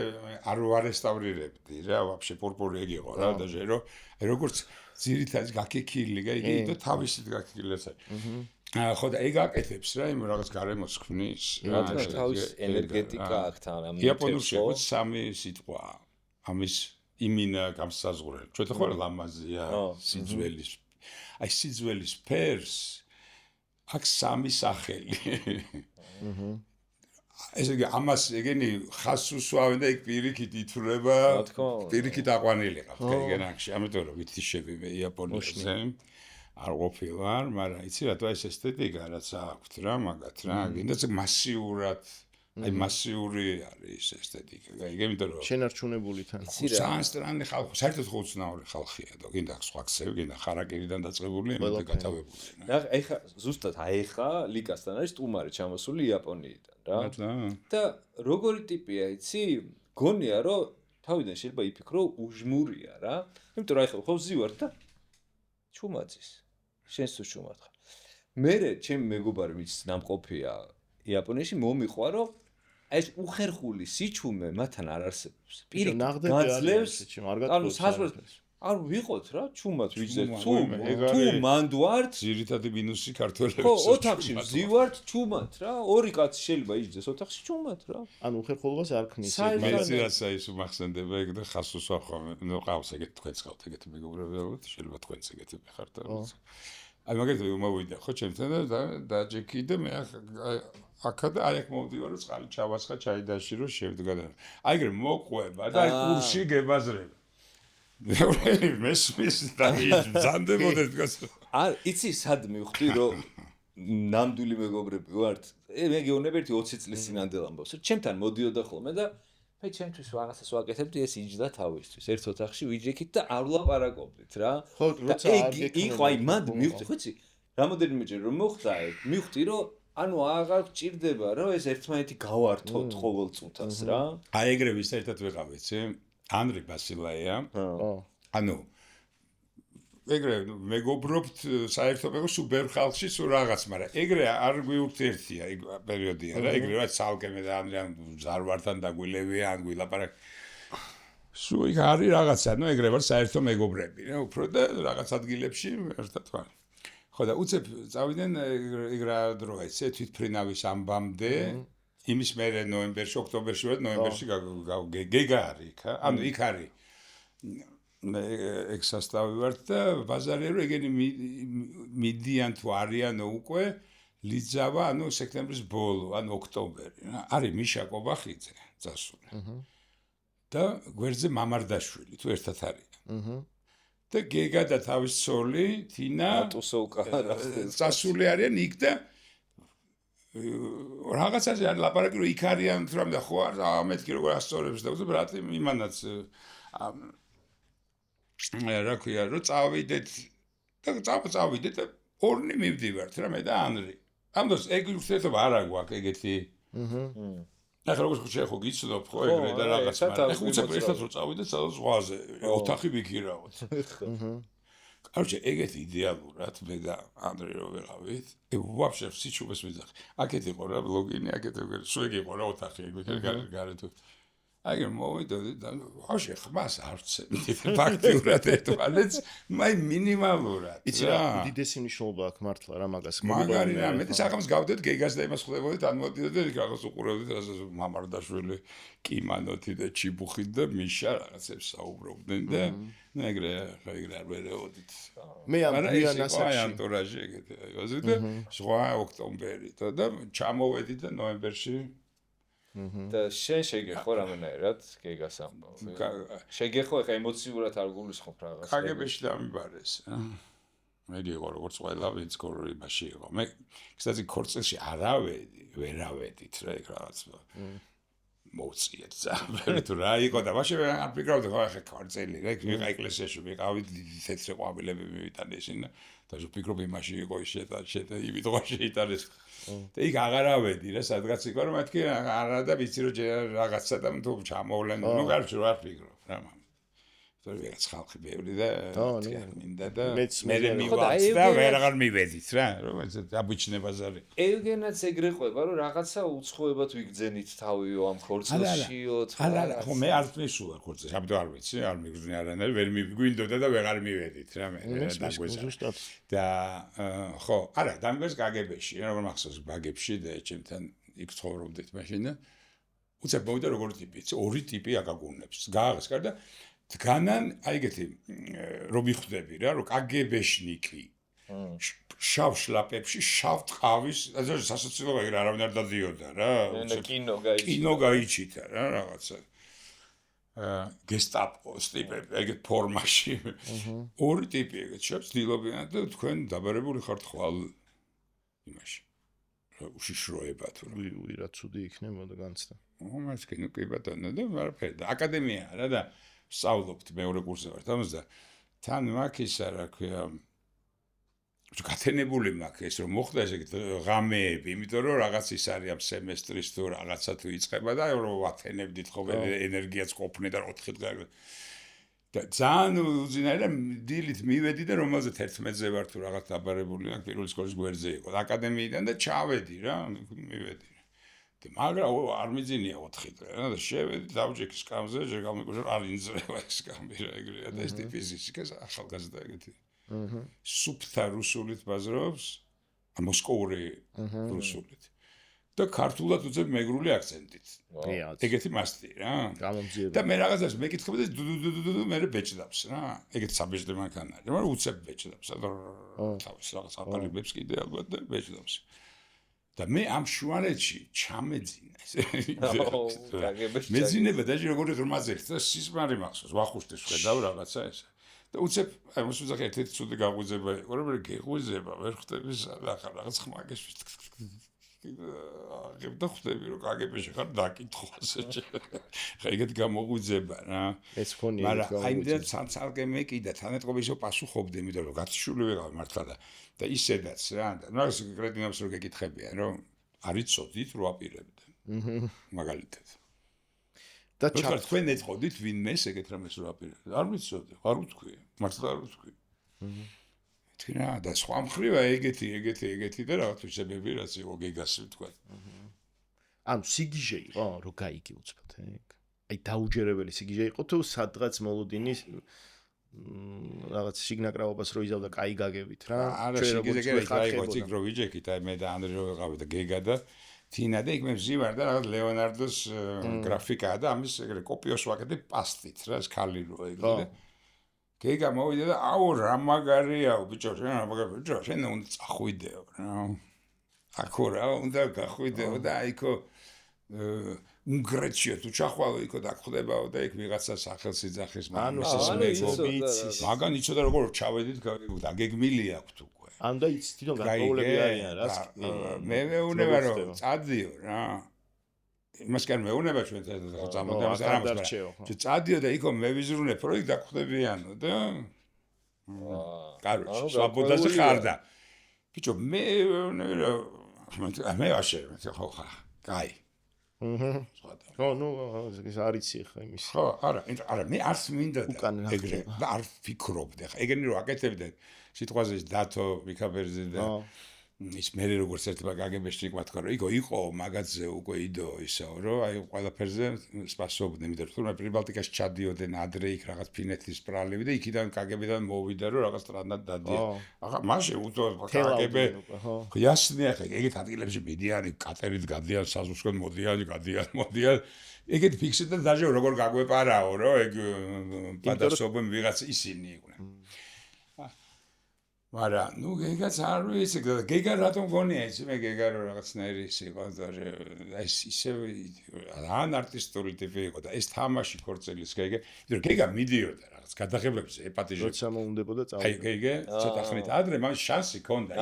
არ ვარესტავრირებდი რა, ვაფშე პურპური ეგ იყო რა და ჟერო, როგორც ძირითადად გაკეკილი, გაიგე და თავისით გაკეკილეს არის. ხო და ეგ აკეთებს რა, იმ რაღაც გარემოს ქმნის. რა თავის ენერგეტიკა აქვს თან ამ იაპონურში აქვს სამი სიტყვა. ამის იმინა გამსაზღვრელი. ჩვენ ხო ლამაზია სიძველის. აი სიძველის ფერს აქვს სამი სახელი. ესე იგი ამას ეგენი ხას უსვავენ და იქ პირიქით ითვლება. პირიქით აყვანილი ყავს ეგენ აქში. ამიტომ რომ ვითიშები მე იაპონიაში არ ყოფილვარ, მაგრამ იცი რატო ეს ესთეტიკა რაც აქვს რა მაგათ რა. გინდაც მასიურად აი მასიური არის ესთეტიკა. გაიგე, იმიტომ რომ შენარჩუნებული თან. ძალიან სტრანი ხალხი, საერთოდ ხო უცნაური ხალხია და გინდა სხვა ქსევი, გინდა ხარაკირიდან დაწყებული, იმით გატავებული. რა, ეხა ზუსტად ეხა ლიკასთან არის სტუმარი ჩამოსული იაპონიიდან რა. და როგორი ტიპია, იცი? გონია რომ თავიდან შეიძლება იფიქრო უჟმურია რა. იმიტომ რომ ეხა ხო ვზივარ და ჩუმაძის. შენს თუ ჩუმად ხარ. მე ჩემი მეგობარი ვიც ნამყოფია იაპონიაში მომიყვა რომ ეს უხერხული სიჩუმე მათთან არ არსებობს. პირიქით გაძლევს, ანუ საზღვარგარეთ არ ვიყოთ რა, ჩუმად ვიძებ. თუ მანდ ვართ, ძირითადი მინუსი ქართველებს. ხო, ოთახში ვზივართ ჩუმად რა. ორი კაცი შეიძლება იჯდეს ოთახში ჩუმად რა. ანუ უხერხულობას არ ქმნის. მეცი რაცა ის უმახსენდება ეგ და ხას უსვახო. ნუ ყავს ეგეთ თქვენს ყავთ ეგეთი მეგობრები ალბათ, შეიძლება თქვენც ეგეთი ხართ და აი მაგათი მომოვიდა ხო ჩემთან და დაჯექი და მე აქა და აი აქ მოვდივარ რომ წყალი ჩავასხა ჩაიდაში რომ შევდგა და აი ეგრე მოყვება და აი კურსი გებაზრება მესმის და ზანდებოდეთ გას არ იცი სად მივხვდი რომ ნამდვილი მეგობრები ვართ მე გეუბნები ერთი 20 წლის წინანდელ ამბავს რომ ჩემთან მოდიოდა ხოლმე და მე ჩემთვის რაღაცას ვაკეთებდი ეს იჯდა თავისთვის ერთ ოთახში ვიჯექით და არ ვლაპარაკობდით რა ხო როცა იყო აი მანდ მივხვდი ხო იცი რამოდენიმეჯერ რომ მოხდა ეგ მივხვდი რომ ანუ აღარ გჭირდება რომ ეს ერთმანეთი გავართოთ ყოველ წუთას რა აი ეგრე ვის ერთად ვიყავ იცი ანდრე ბასილაია ანუ ეგრე მეგობრობთ საერთოდ სულ ბევრ ხალხში სულ რაღაც მაგრამ ეგრე არ გვიურთიერთია ეგ პერიოდია რა ეგრე რაც ცალკე მე და ანდრე ზარვართან დაგვილევია ან გვილაპარაკ სულ იქ არის რაღაცა, ნუ ეგრე ვარ საერთო მეგობრები, რა, უფრო და რაღაც ადგილებში ერთად ვარ. ხო და უცებ წავიდნენ ეგ რა დროა, ესე თვითფრინავის ამბამდე, იმის მერე ნოემბერში, ოქტომბერში ვარ, ნოემბერში გეგა არის იქ, ანუ იქ არის. მე ეგ სასტავი ვარ და ბაზარია რომ ეგენი მიდიან თუ არიანო უკვე ლიძავა, ანუ სექტემბრის ბოლო, ანუ ოქტომბერი, რა. არის მიშა კობახიძე წასული. და გვერდზე მამარდაშვილი თუ ერთად არიან. და გეგა და თავის ცოლი თინა წასული არიან იქ და რაღაცაზე არ ლაპარაკი რომ იქ არიან თუ რამე და ხო არ მეთქი როგორ ასწორებს და უცებ რა იმანაც რა ქვია რომ წავიდეთ და წავიდეთ და ორნი მივდივართ რა მე და ანრი. ამ დროს ეგ ურთიერთობა არ აქვს ეგეთი. ახლა როგორც ხო გიცნობ ხო ეგრე და რაღაც მაგრამ ახლა უცებ ერთად რო წავიდეთ სადაც ზღვაზე ოთახი ვიქირავთ. Короче, ეგეთი იდეალურად მე და ანდრე რო ვეღავით, ვაფშე სიჩუბეს ვიძახ. აქეთ იყო რა ბლოგინი, აქეთ სულ იყო რა ოთახი ეგ გარეთ. აი მოვიდოდი და ვაფშე ხმას არცემით ფაქტიურად ერთმანეთს, მაი მინიმალურად. იცი რა, უდიდესი მნიშვნელობა აქვს მართლა რა მაგას. მაგარი რა, მე საღამოს გავდეთ გეგას და იმას ხვდებოდით, ანმოდიდეთ და რაღაც უყურებდით რასაც მამარდაშვილი, კიმანოთი და ჩიბუხით და მიშა რაღაცებს საუბრობდნენ და ეგრე არ ვერეოდით. მე ამ გვიანასაკში ანტურაჟი ეგეთი აიოზე და სხვა ოქტომბერი და ჩამოვედი და ნოემბერში და შენ შეგეხო რამენერად გეგას ამბავი. შეგეხო ეხა ემოციურად არ გულისხმობ რაღაც. კგბ-ში დამიბარეს. მე იყო როგორც ყველა ვინც იმაში იყო. მე კստати ქორწილში ვერავედით რა ეგ რაღაც. მოუწიეთ ზამბერი თუ რა იყო და მაშინ არ ფიქრავდი ხო ახლა ქორწილი რა ვიყა ეკლესიაში ვიყავით თეთრი ყვავილები მივიტანე ისინი და ვფიქრობ იმაში იყო შეთა იმიტომაში იტანეს და იქ აღარავედი რა სადღაც იყო რომ მეთქი არა და ვიცი რომ რაღაცა და თუ ჩამოვლენ ნუ გარჩევ არ ფიქრობ რა თორე ვიღაც ხალხი ბევრი და მინდა და მე მივაც და ვეღარ მივედით რა რომ აბუჩნე ბაზარი ევგენაც ეგრე ყვება რომ რაღაცა უცხოებად ვიგძენით თავიო ამ ქორწილშიო არა ხო მე არ მისულა ქორწილში ამიტომ არ ვიცი არ მიგზნე არანაირ ვერ მიგვინდოდა და ვეღარ მივედით რა მე დაგვეზა და ხო არა დამგვეს კგბ-ში როგორ მახსოვს ბაგებში და ჩემთან იქ ცხოვრობდით მაშინ და უცებ მოვიდა როგორ ტიპი ორი ტიპი აკაგუნებს გააღსკარ და დგანან აი ეგეთი რომ მიხვდები რა რომ კგბ-შნიკი შავ შლაპებში შავ ტყავის სასაცილო ეგრე არავინ არ დადიოდა რა კინო გაიჩიტა რა რაღაცა გესტაპოს ტიპები ეგეთ ფორმაში ორი ტიპი ეგეთ შეცდილობიან და თქვენ დაბარებული ხართ ხვალ იმაში უშიშროება თუ რა ცუდი იქნებოდა განცდა მას კინო კი ბატონო და არაფერი და აკადემია რა და სწავლობთ მეორე კურსზე ვარ თამას და თან მაქვს ისა რა ქვია გათენებული მაქვს ეს რომ მოხდა ესეთ ღამეები იმიტომ რომ რაღაც ის არის ამ სემესტრის თუ რაღაცა თუ იწყება და რომ ვათენებდით ხოლმე ენერგიაც ყოფნიდა 4 დღე და ძალიან უზინაირა დილით მივედი და რომელზე 11-ზე ვარ თუ რაღაც დაბარებული მაქვს პირველი სკოლის გვერდზე იყო აკადემიიდან და ჩავედი რა მივედი მაგრამ არ მიძინია 4 დღე რა და შევედი დავჯექი სკამზე ჯერ გამიკვირდა არ ინძრევა ეს სკამი რა ეგრეა და ეს ტიპი ფიზიკას ახალგაზრდა ეგეთი სუფთა რუსულით ბაზრობს მოსკოვური რუსულით და ქართულად უძებ მეგრული აქცენტით ეგეთი მასტი რა და მე რაღაცას მეკითხები და დუდუდუდუდუ მე ბეჭდავს რა ეგეთი საბეჭდი მანქანა რა მაგრამ უცებ ბეჭდავს თავის რაღაც აპარატებს კიდე ალბათ და ბეჭდავს და მე ამ შუალედში ჩამეძინა მეძინება დაჟე როგორი ღრმაზე და სიზმარი მახსოვს ვახუშტის ხედავ რაღაცა ესა და უცებ აი მოსუძახ ერთ-ერთი ცუდი გაღვიძება იყო რომ გეღვიძება ვერ ხვდები რაღაც ხმაგეში და ხვდები რომ კგბ-ში ხარ დაკითხვაზე ხა ეგეთ გამოღვიძება რა ეს ფონია მაგრამ აი მე ცალკე მეკიდა თანეტყობის პასუხობდი იმიტომ რომ გაცშული ვეღარ მართლა და ისედაც რა და მაგას კრედინავს რომ გეკითხებიან რომ არიცოდით რო აპირებდნენ მაგალითად და თქვენ ეწყოდით ვინმეს ეგეთ რამეს რო აპირებდნენ არ ვიცოდი არ ვთქვი მართლა არ ვთქვი თქნა და სხვა მხრივა ეგეთი და რაღაც ვისებები რაც იყო გეგასი ვთქვა ანუ სიგიჟე იყო რომ გაიგე უცბად ეგ აი აი დაუჯერებელი სიგიჟე იყო თუ სადღაც მოლოდინის რაღაც შიგნაკრავობას რო იზავდა კაი გაგებით რა. არა შიგნაკრავი იყო ციგ რო ვიჯექით აი მე და ანდრე რო ვიყავით და გეგა და თინა და იქ მე ვზივარ და რაღაც ლეონარდოს გრაფიკაა და ამის ეგრე კოპიოს ვაკეთებ პასტით რა ეს ქალი რო ეგრე და გეგა მოვიდა და აუ რა მაგარიაო ბიჭო შენ რა მაგარი ბიჭო შენ უნდა წახვიდეო რა აქო რა უნდა გახვიდეო და აიქო უნგრეთშია თუ ჩახვალო იქო და ხდებაო და იქ ვიღაცა სახელს იძახის მაგან იცოდა როგორ ჩავედით დაგეგმილი აქვს უკვე ან და იცი თვითონ გარკვეულები არიან რა მე მეუნება რომ წადიო რა იმას კარ მეუნება ჩვენ წამოდამას არ ამას წადიო და იქო მე ვიზრუნე პროექტ დაგხვდებიანო და კაროჩ სვაბოდაზე ხარდა ბიჭო მე ვაშე ხო ხა კაი ხო ნუ ეს არიცი ხა იმის ხო არა მე არც მინდა ეგრე და არ ფიქრობდი ხა ეგენი რომ აკეთებდნენ სიტყვაზე დათო მიქაბერზე და ის მე როგორც ერთმა გაგებეში თქვა რომ იყო მაგაზზე უკვე იდო ისაო რომ აი ყველაფერზე სპასობდნენ იმიტომ რომ თურმე პრიბალტიკაში ჩადიოდნენ ადრე იქ რაღაც ფინეთის ბრალები და იქიდან კაგებიდან მოვიდა რომ რაღაც ტრანდად დადიან ახლა მაშინ უთო კაგებე ხო ясნია ხა ეგეთ ადგილებში მიდიან კატერით გადიან საზუსკენ მოდიან ეგეთ ფიქსიდან დაჟე როგორ გაგვეპარაო რომ ეგ პატარსობენ ვიღაც ისინი იყვნენ მაგრამ ნუ გეგაც არ ვიცი გეგა რატომ გონია ის მე გეგა რომ რაღაცნაირი ის იყო და ეს ისე ან არტისტული ტიპი იყო და ეს თამაში ქორწილის გეგა იმიტომ გეგა მიდიოდა რაღაც გადაღებებზე ეპატიჟი როცა მოუნდებოდა წავიდა აი გეგა ცოტა ხნით ადრე მან შანსი ჰქონდა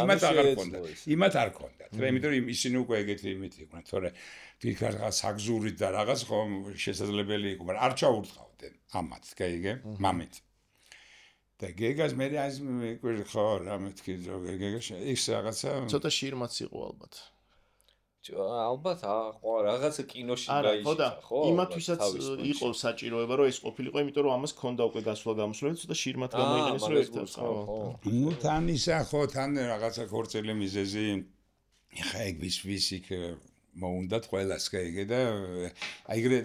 იმათ არ ჰქონდა რა იმიტომ რომ ისინი უკვე ეგეთი იმით იყვნენ თორე იქ რაღაც საგზურით და რაღაც ხომ შესაძლებელი იყო მაგრამ არ ჩაურტყავდნენ ამათ გეგა მამით და გეგას მე ის ხო რა მეთქი რომ გეგა ის რაღაცა ცოტა შირმაც იყო ალბათ ალბათ ხო რაღაცა კინოში გაიშიცა ხო იმათვისაც იყო საჭიროება რომ ეს ყოფილიყო იმიტომ რომ ამას ჰქონდა უკვე გასვლა გამოსვლები ცოტა შირმად გამოიყენეს რომ ერთად ნუ თან ისა ხო თან რაღაცა ქორწილი მიზეზი ხა ეგ ვის იქ მოუნდათ ყველას გეგე და აი ეგრე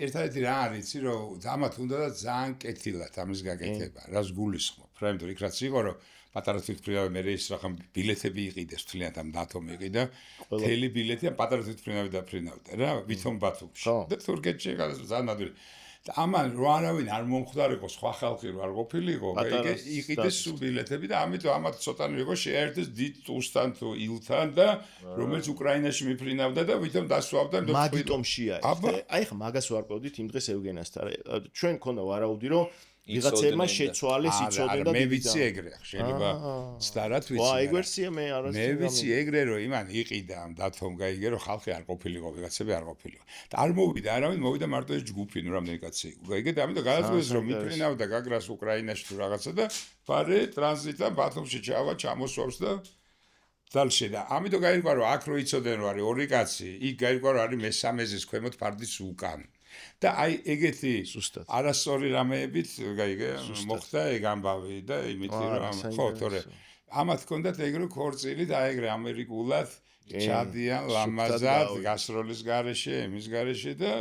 ერთადერთი რა არის იცი რომ ამათ უნდა და ძალიან კეთილად ამის გაკეთება რას გულისხმობ რა იმიტომ იქ რაც იყო რომ პატარა თვითმფრინავი მე ის რახან ბილეთები იყიდეს თლიანად ამ დათომ იყიდა თელი ბილეთი ამ პატარა თვითმფრინავი დაფრინავდა რა ვითომ ბათუმში და თურქეთში ძალიან ადვილი და ამან რო არავინ არ მომხდარიყო სხვა ხალხი რო არ ყოფილიყო ეგ იყიდეს სულ ბილეთები და ამიტომ ამათ ცოტანი იყო შეერთეს დიდ ტუსთან თუ ილთან და რომელიც უკრაინაში მიფრინავდა და ვითომ დასვავდა მაგიტომშია აი ხა მაგას ვარკვევდით იმ დღეს ევგენასთან ჩვენ მქონდა ვარაუდი რომ ვიღაცებმა შეცვალეს იცოდნენ და მე ვიცი ეგრე შეიძლება სტარად ვიცი ვა ეგ ვერსია მე არასდროს მე ვიცი ეგრე რომ იმან იყიდა ამ დათომ გაიგე რომ ხალხი არ ყოფილიყო ვიღაცები არ ყოფილიყო და არ მოვიდა არავინ მოვიდა მარტო ეს ჯგუფი ნუ რამდენი კაცი გაიგე და ამიტომ გადაწყვეტეს რომ მიფრინავდა გაგრას უკრაინაში თუ რაღაცა და ფარე ტრანზიტა ბათუმში ჩავა ჩამოსვავს და დალში და ამიტომ გაიგო რომ აქ რო იცოდნენ რომ არის ორი კაცი იქ გაიგო რომ არის მესამეზის ქვემოთ ფარდის უკან და აი ეგეთი ზუსტად არასწორი რამეებით გაიგე მოხდა ეგ ამბავი და იმითი რომ ხო თორე ამათ ჰქონდათ ეგრე ქორწილი და ეგრე ამერიკულად ჩადიან ლამაზად გასროლის გარეშე იმის გარეშე და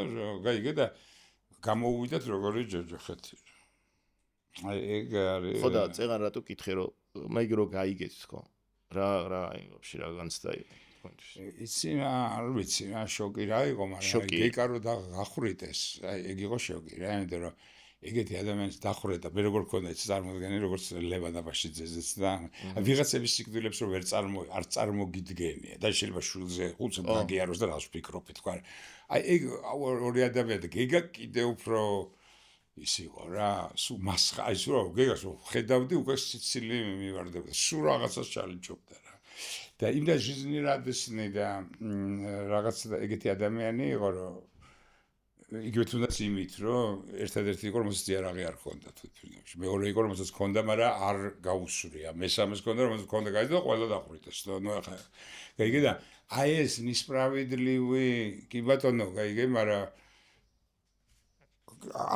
გაიგე და გამოუვიდათ როგორი ჯოჯოხეთი აი ეგ არის ხო და წეღან რატო კითხე რომ მაიგ რო გაიგეთ თქო რა აი ვაფშე რა განცდა იცი არ ვიცი რა შოკი რა იყო მაგრამ გეკა რო დახვრიტეს აი ეგ იყო შოკი რა იმიტომ რომ ეგეთი ადამიანის დახვრეტა მე როგორ მქონდა ის წარმოდგენი როგორც ლევან აბაშიძეზეც და ვიღაცების სიკვდილებს რო არ წარმოგიდგენია და შეიძლება შულზე უცებ დაგიაროს და რას ვფიქრობ თქვა აი ეგ ორი ადამიანი და გეგა კიდე უფრო ის იყო რა სულ მასხა ის რო გეგას რო ხედავდი უკვე სიცილი მივარდებოდა სულ რაღაცას ჩალიჭობდა რა და იმდა ჟიზნირადესნი და რაღაც ეგეთი ადამიანი იყო რომ იგივე თუნდაც იმით რომ ერთადერთი იყო რომელსაც იარაღი არ ჰქონდა თვითფრინავში მეორე იყო რომელსაც ჰქონდა მაგრამ არ გაუსვრია მესამეს ჰქონდა რომელსაც ჰქონდა გაიძა და ყველა დახვრიტეს ნუ ახლა გაიგე და აი ეს ნისპრავიდლივი კი ბატონო გაიგე მაგრამ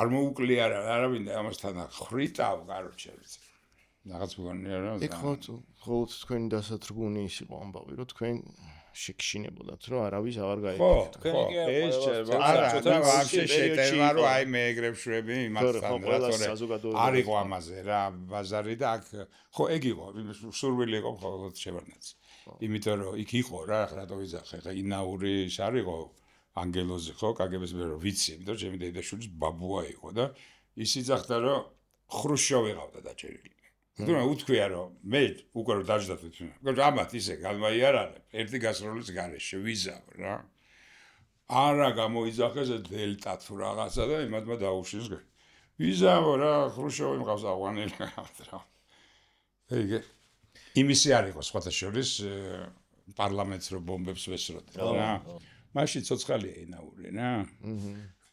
არ მოუკლია არავინ ამასთან ხრიტავ კაროჩე რაღაც მგონია რა ეგ ხო თქვენი დასათრგუნი ის იყო ამბავი რომ თქვენ შეგშინებოდათ, რომ არავის აღარ ხო, გაიგებთ. ეს არა, ვაფშე შეტევა რომ აი მე ეგრევ შვები იმასთან რა, თორე არ იყო ამაზე რა, ბაზარი და აქ ხო ეგ იყო, სურვილი იყო მხოლოდ შევარდნაც. იმიტომ რომ იქ იყო რა, რატო ვიძახე, ხა ინაური ის არ იყო ანგელოზი ხო, კაგების მე რომ ვიცი, იმიტომ ჩემი დედაშვილის ბაბუა იყო და ის იძახდა რომ ხრუშოვი ყავდა დაჭერილი. თუმცა უთქვია რომ მე უკვე რომ დაждდათ თვითონ. ამათ ისე გამაიარანებ, ერთი გასროლის გარეშე ვიზავ რა. არა გამოიძახეს დელტა თუ რაღაცა და იმათმა დაუშვის. ვიზავ რა, ხრუშოვი მყავს აღვანელი რა. ეგ იმისი არ იყო სხვათა შორის პარლამენტს რო ბომბებს ვესროდნენ რა. მაშინ ცოცხალია ინაური რა.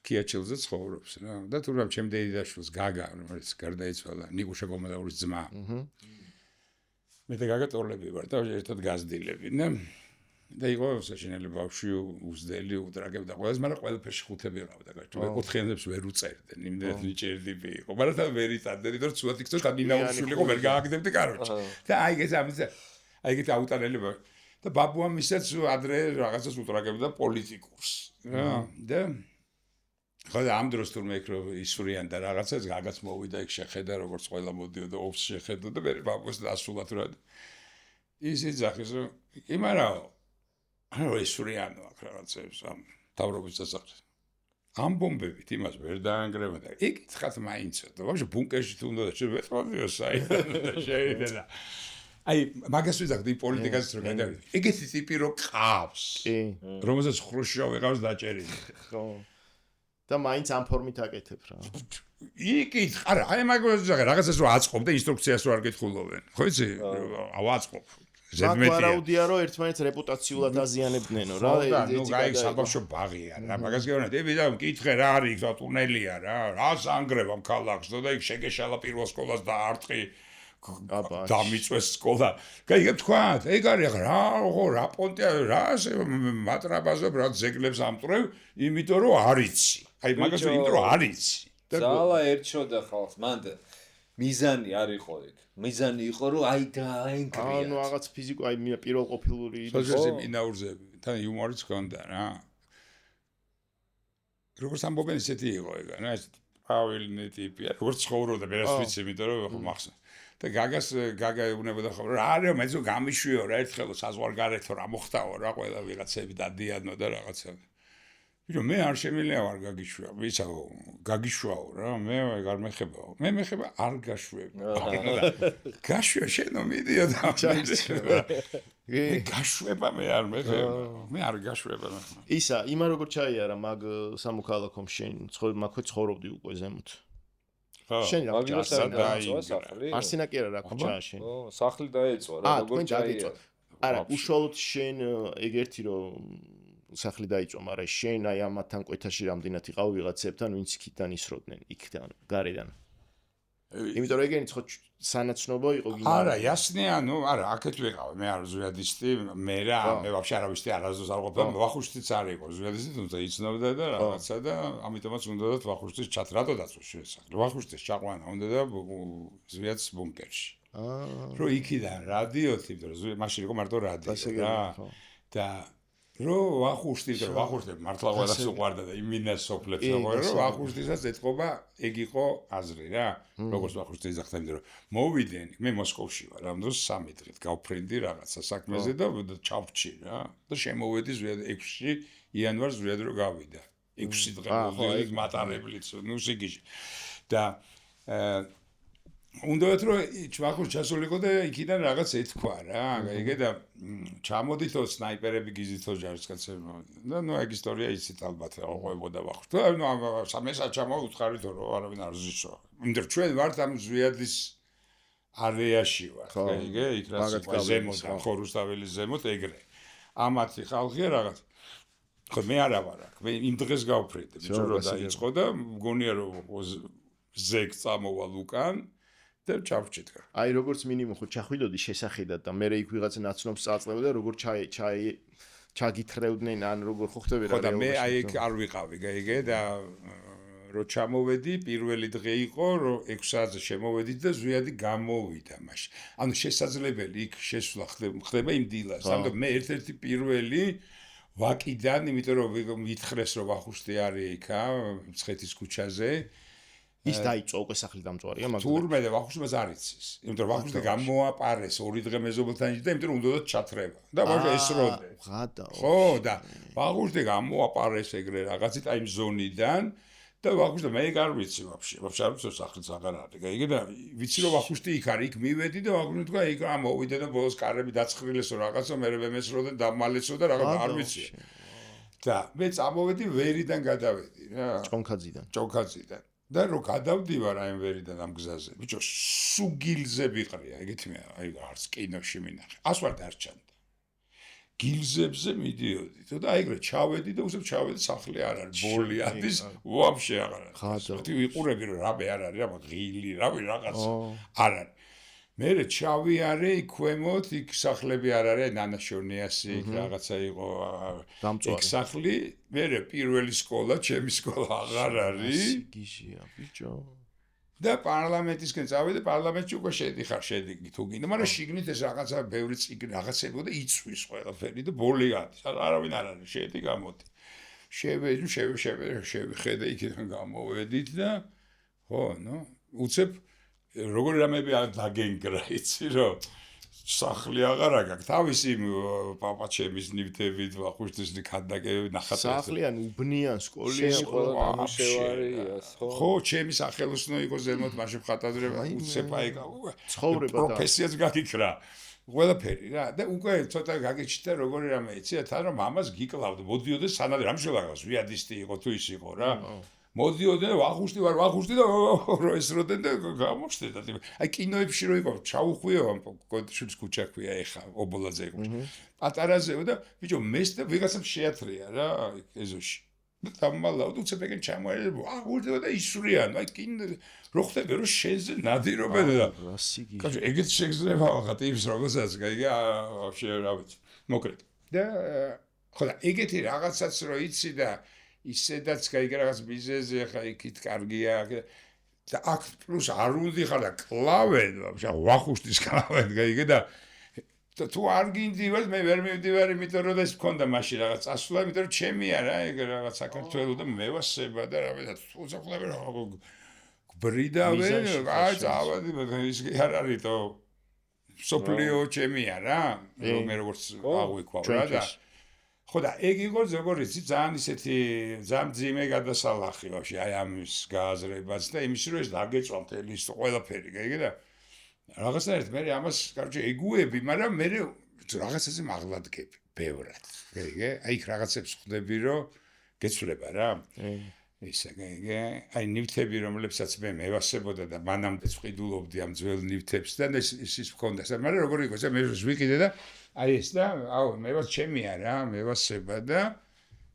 ქიაჩელზე ცხოვრობს რა. და თუმცა ჩემ დედაშვილს გაგა, რომელიც გარდაიცვალა, ნიკუშა გომელაურის ძმა. მე და გაგა ტორლები ვარ და ერთად გაზრდილებინ და იყო საშინელი ბავშვი, უზდელი, უტრაგებდა ყველას, მაგრამ ყველაფერში ხუთები ყავდა გაჩვენე. მე კუთხეებს ვერ უწერდნენ, იმდენად ნიჭერდები იყო. მაგრამ თან ვერ იტანდნენ, რომ ცუდად იქცეს და ნინაუშვილი იყო ვერ გააგდებდი კაროჩი. და აი ეს ამის აი ეგეთი აუტანელება და ბაბუამ ისაც ადრე რაღაცას უტრაგებდა პოლიტიკურს რა და ხო და ამ დროს თურმე იქ რომ ისვრიან და რაღაცას გაგაც მოვიდა იქ შეხედა როგორც ყველა მოდიოდა ოფს შეხედა და მე ბაბუას დასულად რა ის იძახის რომ იმარაო ანუ ისვრიანო აქ რაღაცებს ამ თავრობის დასახს ამ ბომბებით იმას ვერ დაანგრევა და იქ ცხად მაინცო და ვაფშე ბუნკერში თუ უნდა შევეწყობიო საერთოდ და შეიძლება აი მაგას ვიზახდი პოლიტიკას რო გადავიდე ეგეთი ტიპი რო ყავს კი რომელსაც ხრუშოვი ყავს დაჭერილი ხო და მაინც ამ ფორმით აკეთებ რა. იქით, არა, აი მაგას რაღაცას რო აწყობ და ინსტრუქციას რო არ გითხულობენ. ხო იცი? ავაწყობ. ზედმეტია. ვარაუდია რომ ერთმანეთს რეპუტაციულად აზიანებდნენო რა. ნუ გაიგ საბავშვო ბაღია რა. მაგას გეუბნები, ვიდა მკითხე რა არის იქ რა ტუნელია რა. რას ანგრევამ ქალაქს და იქ შეგეშალა პირველ სკოლას დაარტყი. დამიწვეს სკოლა. გაიგებ თქვათ, ეგ არის რა, ხო, რა პონტია, რა მატრაბაზობ, რა ზეგლებს ამტვრევ, იმიტომ რომ არიცი. აი მაგას იმიტომ რომ არიცი. ზალა ერჩოდა ხალხს, მანდ მიზანი არ იყო ეგ. მიზანი იყო რომ აი დაენგრია. ანუ რაღაც ფიზიკო, აი პირველ ყოფილური სოციალიზმი მინაურზე, თან იუმორიც ჰქონდა რა. როგორც ამბობენ ისეთი იყო ეგ, რა, ეს პავილნი ტიპია. როგორც ცხოვრობდა, ვერას ვიცი, იმიტომ რომ მახსოვს. და გაგა ეუბნებოდა ხოლმე რა არის მე ზო გამიშვიო რა ერთხელ საზღვარგარეთო რა მოხდაო რა ყველა ვიღაცები დადიანო და რაღაცა ვიდრე მე არ შემიძლია ვარ გაგიშვია ვისაო გაგიშვაო რა მე არ მეხებაო მე მეხება არ გაშვებ გაშვია შენო მიდიო და გაშვება მე არ მეხება მე არ გაშვება ისა იმა როგორ ჩაიარა მაგ სამოქალაქომ შენ მაქვე ცხოვრობდი უკვე ზემოთ შენ რა გასაგებია არსინა კი არა რა ქუჩაა შენ ო სახლი დაეწვა რა როგორ ჩაიარა არა უშუალოდ შენ ეგ ერთი რომ სახლი დაიწვა მაგრამ შენ აი ამათთან კვეთაში რამდენად იყავ ვიღაცებთან ვინც იქიდან ისროდნენ იქიდან გარედან იმიტომ რომ ეგენი ხო სანაცნობო იყო გინდა არა ясნია ნუ არა აქეთ ვიყავ მე არ ზვიადისტი მე რა მე ვაფშე არავისტი არასდროს არ ყოფილა ვახუშტიც არ იყო ზვიადისტი თუმცა იცნობდა და რაღაცა და ამიტომაც უნდა და ვახუშტის ჩათ რატო დაწვა შესაძლოა ვახუშტის ჩაყვანა უნდა და ზვიადს ბუნკერში რო იქიდან რადიოთი იმიტომ რომ მაშინ იყო მარტო რადიო რა და რო ვახუშტი მართლა ყველას უყვარდა და იმინას სოფლებს აღარ რო ვახუშტისაც ეთყობა ეგ იყო აზრი რა როგორც ვახუშტი იძახდა იმიტომ რომ მოვიდნენ მე მოსკოვში ვარ ამ დროს 3 დღით გავფრინდი რაღაცა საქმეზე და ჩავჭი რა და შემოვედი 6 იანვარს ზვიად რო გავიდა 6 დღე მოვიდი მატარებლიც ნუ სიგიჟე და უნდათ რომ ჩვახუშ ჩასულიყო და იქიდან რაღაც ეთქვა რა ეგე და ჩამოდითო სნაიპერები გიზითო ჯარისკაცები და ნუ ეგ ისტორია იცით ალბათ აღვებოდა ვახუშ და ნუ სამესაც ჩამოუთხარით რომ არავინ არ ზისო იმიტომ ჩვენ ვართ ამ ზვიადის არეაში ვართ ეგე იქ რა ზემოთ ხო რუსთაველის ზემოთ ეგრე ამათი ხალხია რაღაც ხო მე არა ვარ აქ მე იმ დღეს გავფრინდი ბიჭო რომ დაიწყო და მგონია რომ ზეგ წამოვალ უკან და ჩავჭიტკა. აი როგორც მინიმუმ ხო ჩახვიდოდი შესახედად და მე იქ ვიღაც ნაცნობს წაწლებდა როგორ ჩაგითრევდნენ ან როგორ ხო ხდები რა. ხო და მე აი ეგ არ ვიყავი, გაიგე და რომ ჩამოვედი, პირველი დღე იყო, რომ 6 საათზე შემოვედით და ზვიადი გამოვიდა მაშინ. ანუ შესაძლებელი იქ შესვლა ხდება იმ დილას. ამიტომ მე ერთ-ერთი პირველი ვაკიდან, იმიტომ რომ ვითხრეს რომ ვახუშტი არის იქა, მცხეთის ქუჩაზე. ის დაიწყო უკვე სახლი დამწვარია, მაგრამ თურმე და ვახუშტიმას არ იცის. იმიტომ რომ ვახუშტი გამოაპარეს 2 დღე მეზობელთან და იმიტომ რომ უნდათ ჩათრება. და ვახუშტი ესროდე. ხო, და ვახუშტი გამოაპარეს ეგრე რაღაცით აი ზონიდან და ვახუშტი მე არ ვიცი ვაფშე. ვაფშე არ ვიცი სახლიც აღარ არის. გაიგე და ვიცი რომ ვახუშტი იქ არის, იქ მივედი და ვახუშტი თქვა იქ მოვიდა და ბოლოს კარები დაცხრილესო რაღაცა მე მესროდე დამალესო და რაღაც არ ვიცი. და მე წამოვედი ვერიდან გადავედი რა. ჭონქაძიდან. და რო გადავდივარ აი ვერიდან ამ გზაზე. ბიჭო, სუგილზე ვიყრია, ეგეთი მე აი არც კინოში მინახე. ასვარ დარჩანდა. გილზებზე მიდიოდი. და აი ეგრე ჩავედი და უცებ ჩავედი სახლი არ არის, ბოლი არის, ვაფშე აღარ არის. ხათი ვიყურები რომ რაბე არ არის, რა ღილი, რავი რაღაც არ არის. მე ჩავიარე იქ ქვემოთ, იქ სახლები არ არის, ნანაშოვნიასი, იქ რაღაცა იყო იქ სახლი, მე პირველი სკოლა, ჩემი სკოლა აღარ არის. გიჟია, ბიჭო. და პარლამენტისკენ წავედი, პარლამენტში უკვე შედიხარ, შედიგი თუ გინდა, მაგრამ შიგნით ეს რაღაცა ბევრი წიგნი რაღაცები და იწვის ყველაფერი და ბოლი გადის. არავინ არ არის, შედი გამოდი. შევიხედე იქიდან გამოვედით და ხო, ნუ, უცებ როგორი რამეები დაგენგრა, იცი რომ სახლი აღარ აქვს. თავისი პაპაჩემის ნივთებით, ვახუშტის ქანდაკებები ნახატები. სახლიან უბნიან სკოლიან ხო, ჩემი სახელოსნო იყო ზემოთ მაშინ ხატადრება, უცებ აი ცხოვრება და პროფესიაც გაგიქრა. ყველაფერი რა და უკვე ცოტა გაგიჩნდა როგორი რამე იცი, თან რომ მამას გიკლავდა, მოდიოდა სანადე რამშელა ზვიადისტი იყო თუ ის იყო რა. მოდიოდნენ ვახუშტი და რო ესროდნენ და გამოჩნდა. აი კინოებში რო იყო ჩაუხვიო ამ კოდშულის ქუჩა ქვია ეხა ობოლაძე იყო. პატარაზეო და ბიჭო მეს და ვიღაცამ შეათრია რა ეზოში. და დამალავდა უცებ ეგენ ჩამოერე ვახუშტი და ისვრიან. აი კინო რო ხდება რომ შენზე ნადირობენ და კაცო ეგეც შეგზნება ვახატი ის როგორცაც გაიგე ვაფშე რა ვიცი. მოკლედ. და ხო და ეგეთი რაღაცაც რო იცი და ისედაც გაიგე რაღაც ბიზნესზე ხა იქით კარგია და აქ პლუს არ უნდა ხარ და კლავენ ვახუშტის კლავენ გაიგე და თუ არ გინდივარ მე ვერ მივდივარ იმიტომ რომ ეს მქონდა მაშინ რაღაც წასვლა იმიტომ რომ ჩემია რა ეგ რაღაც საქართველოს და მევასება და რა ვედა თუ ზახლები რა ბრიდავენ აი წავედი ის არ არის თო სოფლიო ჩემია რა მე როგორც აღვიქვა რა და ხო და ეგ იყო ზოგადად ძალიან ისეთი ძალიან ძიმე გადასალახი ვაფშე აი ამის გააზრებაც და იმის რომ ეს დაგეწვა მთელი ის ყველაფერი გაიგე და რაღაცნაირად მე ამას კარგი ეგუები მაგრამ მე რაღაცაზე მაღლადგები ბევრად გაიგე აი იქ რაღაცებს ხვდები რომ გეცვლება რა ისე გაიგე აი ნივთები რომლებსაც მე მევასებოდა და მანამდე წვიდულობდი ამ ძველ ნივთებს და ის მქონდა მაგრამ როგორ იყო მე ვიყიდე და აი ეს და აუ მე ვარ ჩემია რა მე ვასება და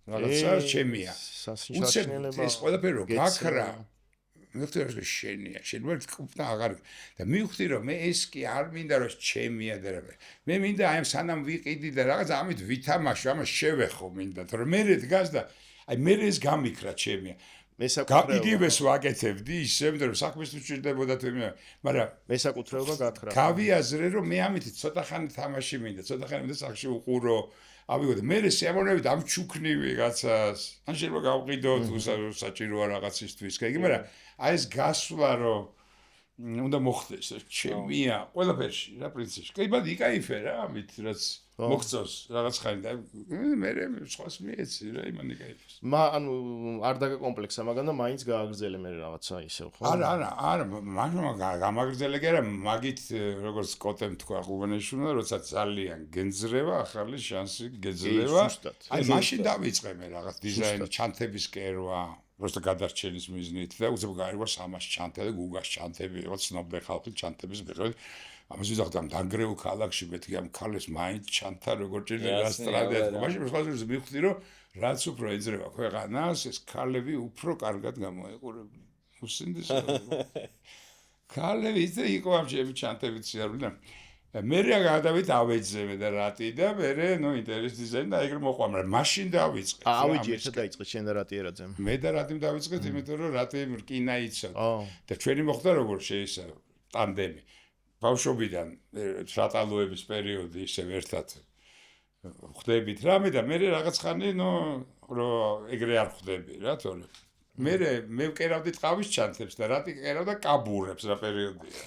რაღაცა ჩემია სასინშაშნელება ეს ყველაფერი რო გაქრა მივხვდი რომ შენია შენ ვერ კუპნა აღარ და მივხვდი რომ მე ეს კი არ მინდა რომ ჩემია და რა მე მინდა აი ამ სანამ ვიყიდი და რაღაც ამით ვითამაშო ამას შევეხო მინდა რომ მე დგას და აი მე ეს გამიქრა ჩემია მესაკუთრეობა იგივეს ვაკეთებდი ისე იმიტომ რომ საქმეს უჭირდებოდა თუ მაგრამ მესაკუთრეობა გათხრა გავიაზრე რომ მე ამით ცოტა ხანი თამაში მინდა ცოტა ხანი მინდა სახში უყურო ავიღო და მე სიამოვნებით ამ ჩუქნივი რაღაცას ან შეიძლება გავყიდო თუ საჭიროა რაღაცისთვის გაიგე მაგრამ აი ეს გასვლა რომ უნდა მოხდეს ჩემია ყველაფერში რა პრინციპში კი ბადი იკაიფე რა ამით რაც მოგწოს რაღაც ხანი და მე სხვას მიეცი რა იმან იკაიფეს ანუ არ დაგაკომპლექსა მაგრამ და მაინც გააგრძელე მე რაღაცა ისევ ხო არა მაგრამ გამაგრძელე კი არა მაგით როგორც კოტემ თქვა ყუბანიშვილმა როცა ძალიან გენძრევა ახალი შანსი გეძლევა აი მაშინ დავიწყე მე რაღაც დიზაინის ჩანთების კერვა просто გადარჩენის მიზნით და უცებ გაირვა 300 ჩანთა და გუგას ჩანთები იყო ცნობილი ხალხი ჩანთების მიხედვით ამას ვიზახდა ამ დანგრეულ ქალაქში მეთქი ამ ქალეს მაინც ჩანთა როგორ ჭირდება გასტრადეთ მაშინ სხვადასხვა მივხვდი რომ რაც უფრო ეძრება ქვეყანას ეს ქალები უფრო კარგად გამოეყურებიან უსინდეს ქალები ისე იყო ამ ჩემი ჩანთებით სიარული მე რა გადავით ავეჯზე და რატი და მე ნუ ინტერესიზენ და ეგრე მოყვა, მაგრამ მაშინ დავიწყე. ავეჯი ერთად დაიწყე შენ და რატი ერაძემ. მე და რატიმ დავიწყეთ, იმიტომ რომ რატი რკინა იცოდა. და ჩვენი მოხდა როგორ შეისა ტანდემი. ბავშვობიდან შატალოების პერიოდი ისევ ერთად ხდებით რამე და მე რაღაც ხანი ნუ რომ ეგრე არ ხდები რა თორე. მე ვკერავდი ტყავის ჩანთებს და რატი კერავდა კაბურებს რა პერიოდია.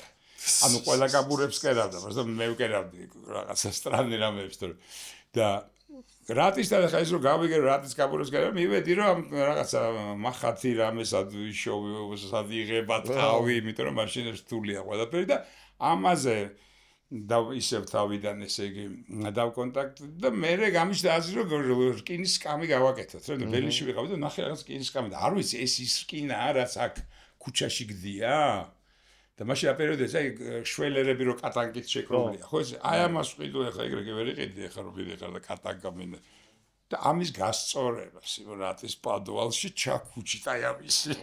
ანუ ყველა კაბურებს კერავდა, მაგრამ მე ვკერავდი რაღაცა სტრანი რამეებს თორე. და რატის და ხა ის რომ გავიგე რატის კაბურებს კერავ, მივედი რომ რაღაცა მახათი რამესად ვიშოვე, იღება თავი, იმიტომ რომ მაშინ რთულია ყველაფერი და ამაზე და ისევ თავიდან ესე იგი დავკონტაქტი და მე გამიშდა აზრი რომ რკინის სკამი გავაკეთოთ რა ბელიში ვიყავი და ნახე რაღაც რკინის სკამი და არ ვიცი ეს ის რკინა რაც აქ ქუჩაში გდია და მაშინ რა პერიოდია აი შველერები რო კატანკით შეკრულია ხო ეს აი ამას ვყიდო ეხა ეგრე ვერ იყიდი ეხა რო ვიდე ხარ და კატანკა მინდა და ამის გასწორება სივრატის პადუალში ჩაქუჩით აი ამისი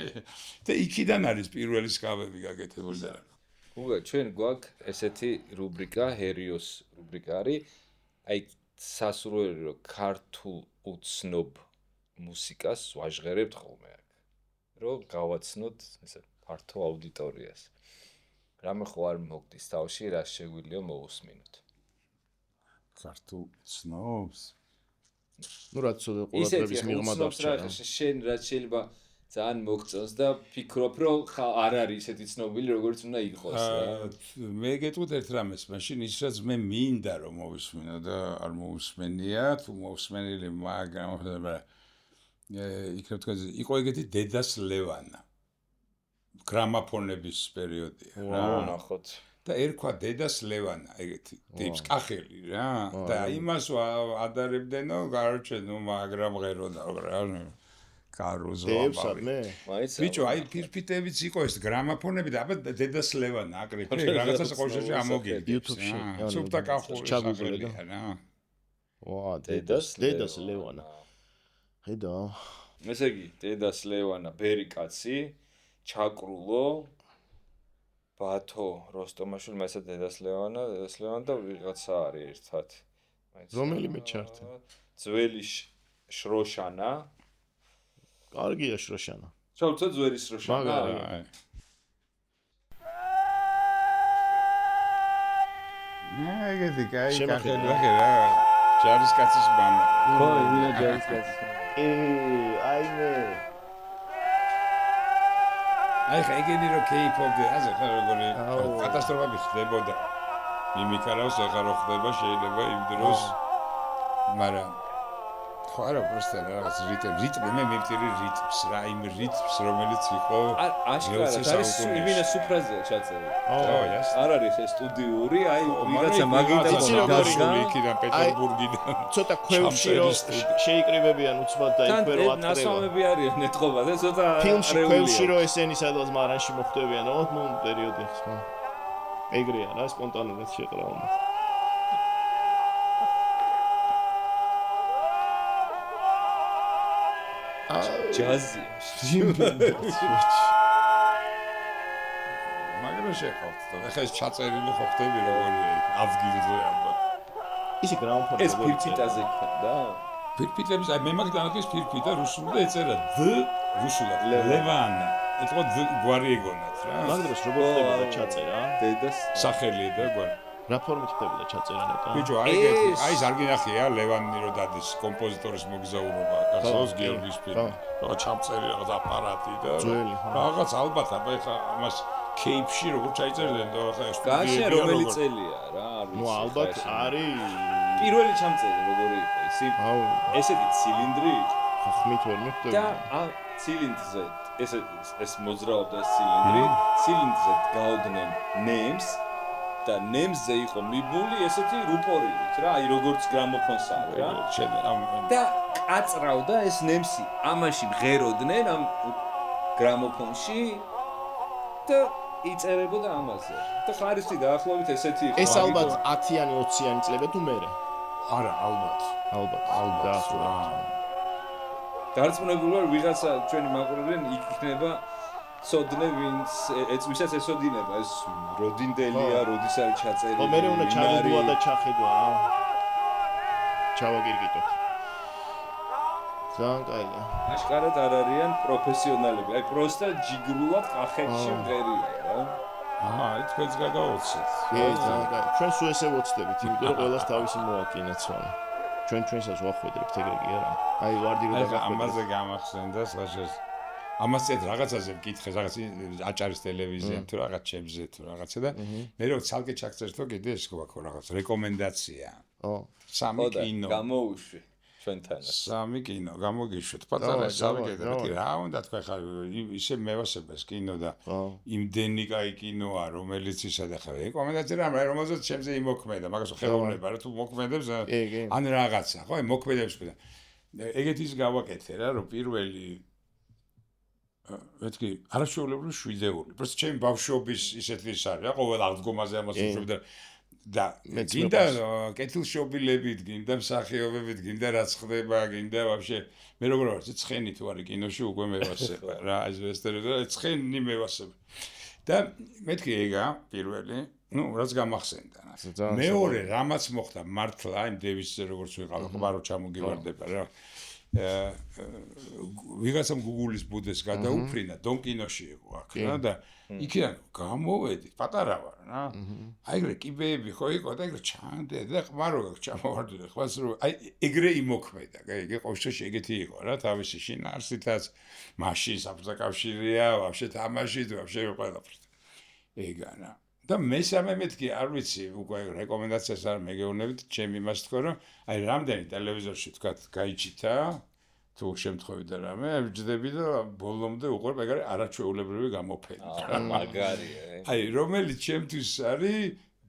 და იქიდან არის პირველი სკამები გაკეთებული და უგა ჩვენ გვაქვს ესეთი რუბრიკა ჰერიოს რუბრიკა არის აი სასურველი რომ ქართულ უცნობ მუსიკას ვაჟღერებთ ხოლმე აქ რომ გავაცნოთ ესე ფართო აუდიტორიას რამე ხო არ მოგდის თავში რა შეგვიძლია მოусმინოთ ქართულ ცნობს ну რაც ყურადღების მიღმა დარჩა შენ რაც შეიძლება ძალიან მოგწონს და ფიქრობ რომ არ არის ისეთი ცნობილი როგორც უნდა იყოს რა მე გეტყვით ერთ რამეს მაშინ ის რაც მე მინდა რომ მოვისმინო და არ მოусმენია თუ მოусმენილი მაგრამ იქნებ თქვენ იყო ეგეთი დედას ლევანა გრამაფონების პერიოდია რა ნახოთ და ერქვა დედას ლევანა ეგეთი ტიპს კახელი რა და იმას ადარებდენო გარჩე ნუ მაგრამ ღეროდა რა კარუზო აბა ბიჭო აი ფირფიტებიც იყო ეს გრამაფონები და აბა დედას ლევანა აკრიფე რაღაცას ყოშაში ამოგიდი YouTube-ში სუფთა კახური ჩაგუგლე რა ვა დედას ლევანა ხედა ესე იგი დედას ლევანა ბერი კაცი ჩაკრულო ბათო როსტომაშვილი მასა დედას ლევანა და ვიღაცა არის ერთად რომელიმე ჩარტი ძველი შროშანა კარგია შროშანა ჩავწე ძველი შროშანა ეგეთი კაი კახელი რა ჯარისკაცის მამა ხო ვინა ჯარისკაცის აიმე აი ხა ეგენი რო K-pop-ზე ასე ხა როგორი კატასტროფები ხდებოდა მიმიქარავს ახლა რო ხდება შეიძლება იმ დროს მაგრამ ხო არა просто რაღაც რიტმი მე მივტირი რიტმს რა იმ რიტმს რომელიც იყო აშკარად არის იმენა სუფრაზეა ჩაწერილი ეს არ არის ეს სტუდიური აი ვიღაცა მაგნიტოფონი გასული იქიდან პეტერბურგიდან ცოტა ქვევში რომ შეიკრიბებიან უცბად და იქ ვერ ვატყდება ნასვამები არიან ნეტყობა და ცოტა ფილმში ქვევში რომ ესენი სადღაც მარანში მოხდებიან ნუ პერიოდი ხო ეგრეა რა სპონტანურად შეყრავდა ჯაზი მაგრამ შეხავთ ახლა ეს ჩაწერილი ხო ხდები როგორია ადგილზე ალბათ ისი გრამოფონი ეს ფირფიტაზე ქონდა ფირფიტების აი მე მაგდანაკის ფირფიტა რუსულად ეწერა д რუსულად ლევანა ეთქო გვარი ეგონათ რა მაგდროს როგორ ხდებოდა ჩაწერა დედას სახელი და გვარი რა ფორმით ხდებოდა ჩაწერა ნეტა ბიჭო აი ეს არ გინახია ლევანი რო დადის კომპოზიტორის მოგზაურობა გახსოვს გიორგის ფილმი რა ჩამწერი რაღაც აპარატი და რაღაც ალბათ აბა ხა ამას Cape-ში როგორ ჩაიწერდნენ და ხა სტუდიები რომელი წელია რა არ ვიცი ნუ ალბათ არის პირველი ჩამწერი როგორი იყო ისი ესეთი ცილინდრი ხმით ვერ მიხდება და ცილინდრზე ეს მოძრაობდა ცილინდრზე გაუდნენ ნემს და ნემზე იყო მიბული ესეთი რუპორით რა აი როგორც გრამოფონს აქვს რა და კაწრავდა ეს ნემსი ამაში ღეროდნენ ამ გრამოფონში და იწერებოდა ამაზე და ხარისი დაახლოებით ესეთი იყო ეს ალბათ 10-იანი 20-იანი წლები თუ მერე არა ალბათ დარწმუნებული ვარ ვიღაცა ჩვენი მაყურებელი იქნება ცოდნე ვინც ვისაც ესოდინება ეს როდინდელია, როდის არის ჩაწერილი. ხო, მე უნდა ჩავედვა და ჩახედვა რა. ჩავაგირგიტოთ. ძალიან კაია. აშკარად არ არიან პროფესიონალები. აი პროსტა ჯიგრულად კახეთში მღერია რა. თქვენც გაგაოცეთ. ძალიან კაი. ჩვენ სულ ესე ვოცდებით, იმიტომ რომ ყველას თავისი მოაკინა ცონა. ჩვენსაც ვახვედრებთ ეგრე კი არა. აი ვარდი რომ გაგახვედრებთ. ამაზე გამახსენდა საშეს. ამას წეთ რაღაცაზე მკითხე, რაღაც აჭარის ტელევიზია თუ რაღაც ჩემზე თუ რაღაცა და მე რო ცალკე ჩაგწერთო კიდე ეს გვაქვს რაღაც რეკომენდაცია. სამი კინო. გამოუშვი ჩვენთანაც. სამი კინო გამოგიშვით. პატარა სამი კინო. რა უნდა თქვა ხა ისე მევასებას კინო და იმდენი კაი კინოა რომელიც ისა და ხა რეკომენდაცია რა რომელზეც ჩემზე იმოქმედა, მაგას ხელოვნება რა თუ მოქმედებს ან რაღაცა, ხო, მოქმედებს და ეგეთის გავაკეთე რა, რომ პირველი მეთქი არაშეულებრივი შვიდეული. просто ჩემი ბავშვობის ისეთი ის არის რა, ყოველ აღდგომაზე ამას ვუშვებდი და გინდა კეთილშობილებით, გინდა მსახიობებით, გინდა რაც ხდება, გინდა вообще მე როგორ ვარ, ცხენი თუ არის კინოში უკვე მევასება რა, ეს ვესტერი და ცხენი მევასება. და მეთქი ეგა პირველი, ну, რაც გამახსენდა. მეორე რამაც მოხდა მართლა იმ დევისზე როგორც ვიყავ, ყბარო ჩამოგივარდება რა. ვიღაცამ Google-ის ბუდეს გადაუფრინა, დონ კინოში იყო აქ რა და იქიდან გამოვედი, პატარა ვარ რა. აი ეგრე კიბეები ხო იყო და ეგრე ჩანდე და ყმარო ჩამოვარდი და ხვას რომ აი ეგრე იმოქმედა, ეგ ყოველთვის ეგეთი იყო რა, თავისი შინაარსითაც, მაშინ საფრთხეკავშირია, вообще თამაშით, вообще ყველაფრით. ეგანა. და მესამე მეთქი არ ვიცი, უკვე რეკომენდაციას არ მეგეუნებით, ჩემი იმას თქვა რომ აი რამდენი ტელევიზორში თქვა გაიჩითა თუ შემთხვევით და რამე, ვჯდები და ბოლომდე უყურებ ეგ არის არაჩვეულებრივი გამოფენა. მაგარია. აი რომელიც ჩემთვის არის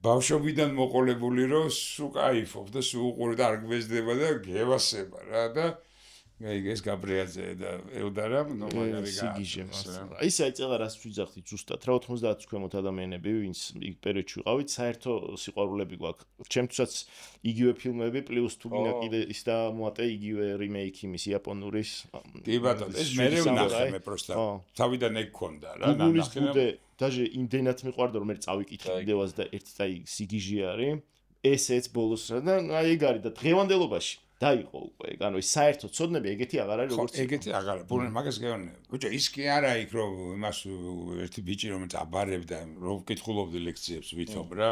ბავშვობიდან მოყოლებული რომ სულ кайფობ და სულ უყურებ და არ გვეძდება და გევასება რა და ეს გაბრიაძე და ელდარა ნუ მაგარი სიგიჟე მას. ისე ეწელა რას ვიძახდით ზუსტად რა 90 ქვემოთ ადამიანები ვინც იქ პერიოდში ვიყავით საერთო სიყვარულები გვაქვს. ჩემთვისაც იგივე ფილმები პლუს თუ გინდა კიდე ის და მოატე იგივე რიმეიქი იმის იაპონურის. კი ბატონო ეს მე ვნახე მე პროსტა თავიდან ეგ ქონდა რა გუგლის ბუდე დაჟე იმდენად მიყვარდა რომ მე წავიკითხე ვიდეოას და ერთი აი სიგიჟე არის ესეც ბოლოს რა და აი ეგ არის და დღევანდელობაში დაიყო უკვე, ანუ ის საერთო ცოდნები ეგეთი აღარ არის როგორც ეგეთი აღარ არის. ბუნე მაგას გეუბნები. ბიჭო, ის კი არა იქ რომ იმას ერთი ბიჭი რომელიც აბარებდა, რომ კითხულობდი ლექციებს ვითომ რა.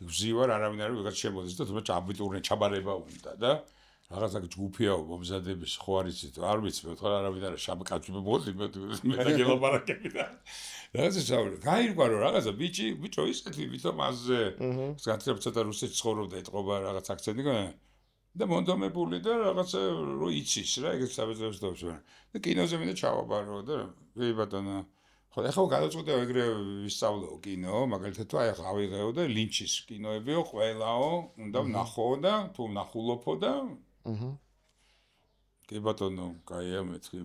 გზივარ არავინ არ ვიღაც შემოდის და თუმცა აბიტურნე ჩაბარება უნდა და რაღაცა ჯგუფიაო მომზადების ხო არის იცით, არ ვიცი, მე თქვა არავინ არ შაბკაცი მოდი მე და გელაპარაკები და რაღაცა საუბარი. გაირკვა რომ რაღაცა ბიჭო ისეთი ვითომ აზე. სკანცებ ცოტა რუსეთში ცხოვრობდა, ეთყობა რაღაც აქცენტი და მონდომებული და რაღაცა რო იცის რა ეგეთ საბერძნებს დობს რა და კინოზე მინდა ჩავაბარო და ვი ბატონო ხო ეხლა გადაწყვეტე ეგრე ვისწავლო კინო მაგალითად თუ აი ახლა ავიღეო და ლინჩის კინოებიო ყველაო უნდა ვნახო და თუ ვნახულობო და კი ბატონო კაია მეთქი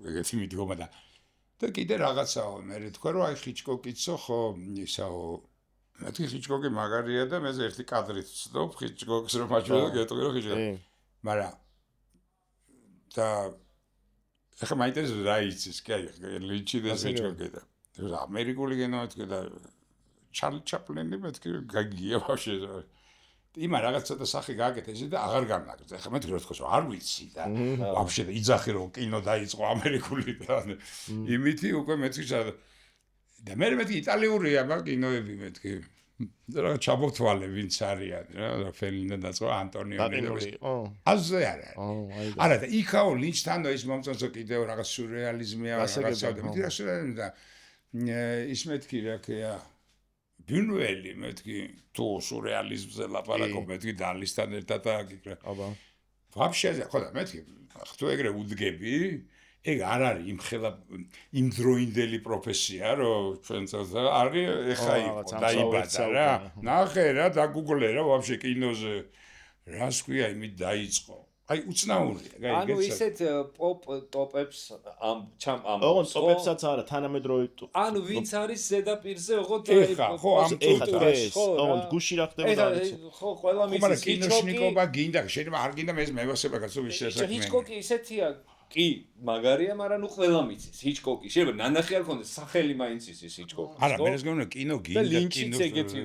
ეგეთი მიდგომა და კიდე რაღაცაო მე თქვა რომ აი ხიჩკოკიცო ხო ისაო მეთქი ხიჩკოკი მაგარია და მე ერთი კადრით ვცდობ ხიჩკოკს რომ მაჩვენო გეტყვი რომ ხიჩკოკი მაგრამ და ეხლა მაინტერესებს რა იცის კი აი ლინჩი და ხიჩკოკი და ამერიკული კინო მეთქი და ჩარლი ჩაპლინი მეთქი გაგია ვაფშე იმა რაღაც ცოტა სახე გააკეთე ისე და აღარ განაგრძე ეხლა მეთქი რო თქოს არ ვიცი და ვაფშე იძახი რომ კინო დაიწყო ამერიკული და იმითი უკვე მეთქი და მე მეთქი იტალიურია მაგ კინოები მეთქი და რა ჩაბოთვალე ვინც არიან რა ფელინა დაწყო ანტონიონი აზე არა და იქაო ლინჩთანო ის მომწონსო კიდევ რაღაც სურეალიზმია რაღაცა და მეთქი რა სურეალიზმი და ის მეთქი რა ქია ბუნველი მეთქი თუ სურეალიზმზე ლაპარაკობ მეთქი დალისთან ერთად აკიკრა აბა ვაფშე ხო და მეთქი თუ ეგრე უდგები ეგ არ არის იმხელა იმდროინდელი პროფესია რომ ჩვენ წელს არის ეხა იყო დაიბადა რა ნახე რა დაგუგლე რა ვაფშე კინოზე რას ქვია იმით დაიწყო აი უცნაურია ანუ ისეთ პოპ ტოპებს ამ ოღონდ ტოპებსაც არა თანამედროვე ანუ ვინც არის ზედაპირზე ოღონდ ხო ამ ტიპის ოღონდ გუში რა ხდება და არის ხო ყველა მის კინოშნიკობა გინდა შეიძლება არ გინდა მე მევასება კაცო ვის შესაძლოა ჰიჩკოკი ისეთია კი, მაგარია, მაგრამ ნუ ყველა მიცის. ჰიჩკოკი. შეიძლება ნანახი არ ქონდეს, სახელი მაინც იცის ჰიჩკოკი. არა, მე ეს გეუბნები კინო გინდა, ლინჩიც ეგეთი.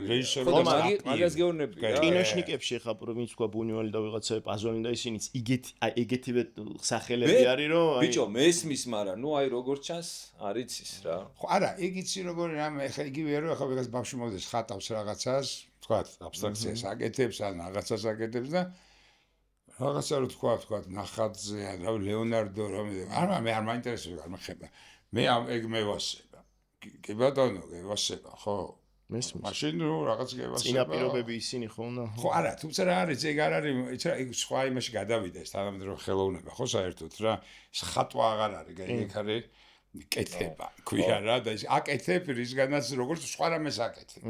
მაგას გეუბნები. კინოშნიკებში ხა ვინც თქვა ბუნიუელი და ვიღაცები პაზონი და ისინიც ეგეთივე სახელები არის, რომ ბიჭო, მესმის, მაგრამ ნუ აი როგორც ჩანს, არ იცის რა. ხო, არა, ეგ იცი როგორი რამე, ეხლა იგივეა, რომ ეხლა ვიღაც ბავშვი მოდის ხატავს რაღაცას, თქვა აბსტრაქციას აკეთებს ან რაღაცას აკეთებს და რაღაცა რო თქვა ნახატზე ან რა ლეონარდო რამე არა მე არ მაინტერესებს არ მეხება მე ეგ მევასება კი ბატონო გევასება ხო მესმის მაშინ რო რაღაც გევასება წინაპირობები ისინი ხო უნდა ხო არა თუმცა რა არის ეგ არ არის იცი რა ეგ სხვა იმაში გადავიდა ეს თანამედროვე ხელოვნება ხო საერთოდ რა ხატვა აღარ არის ეგ არის კეთება ქვია რა და ის აკეთებ რისგანაც როგორც სხვა რამეს აკეთებ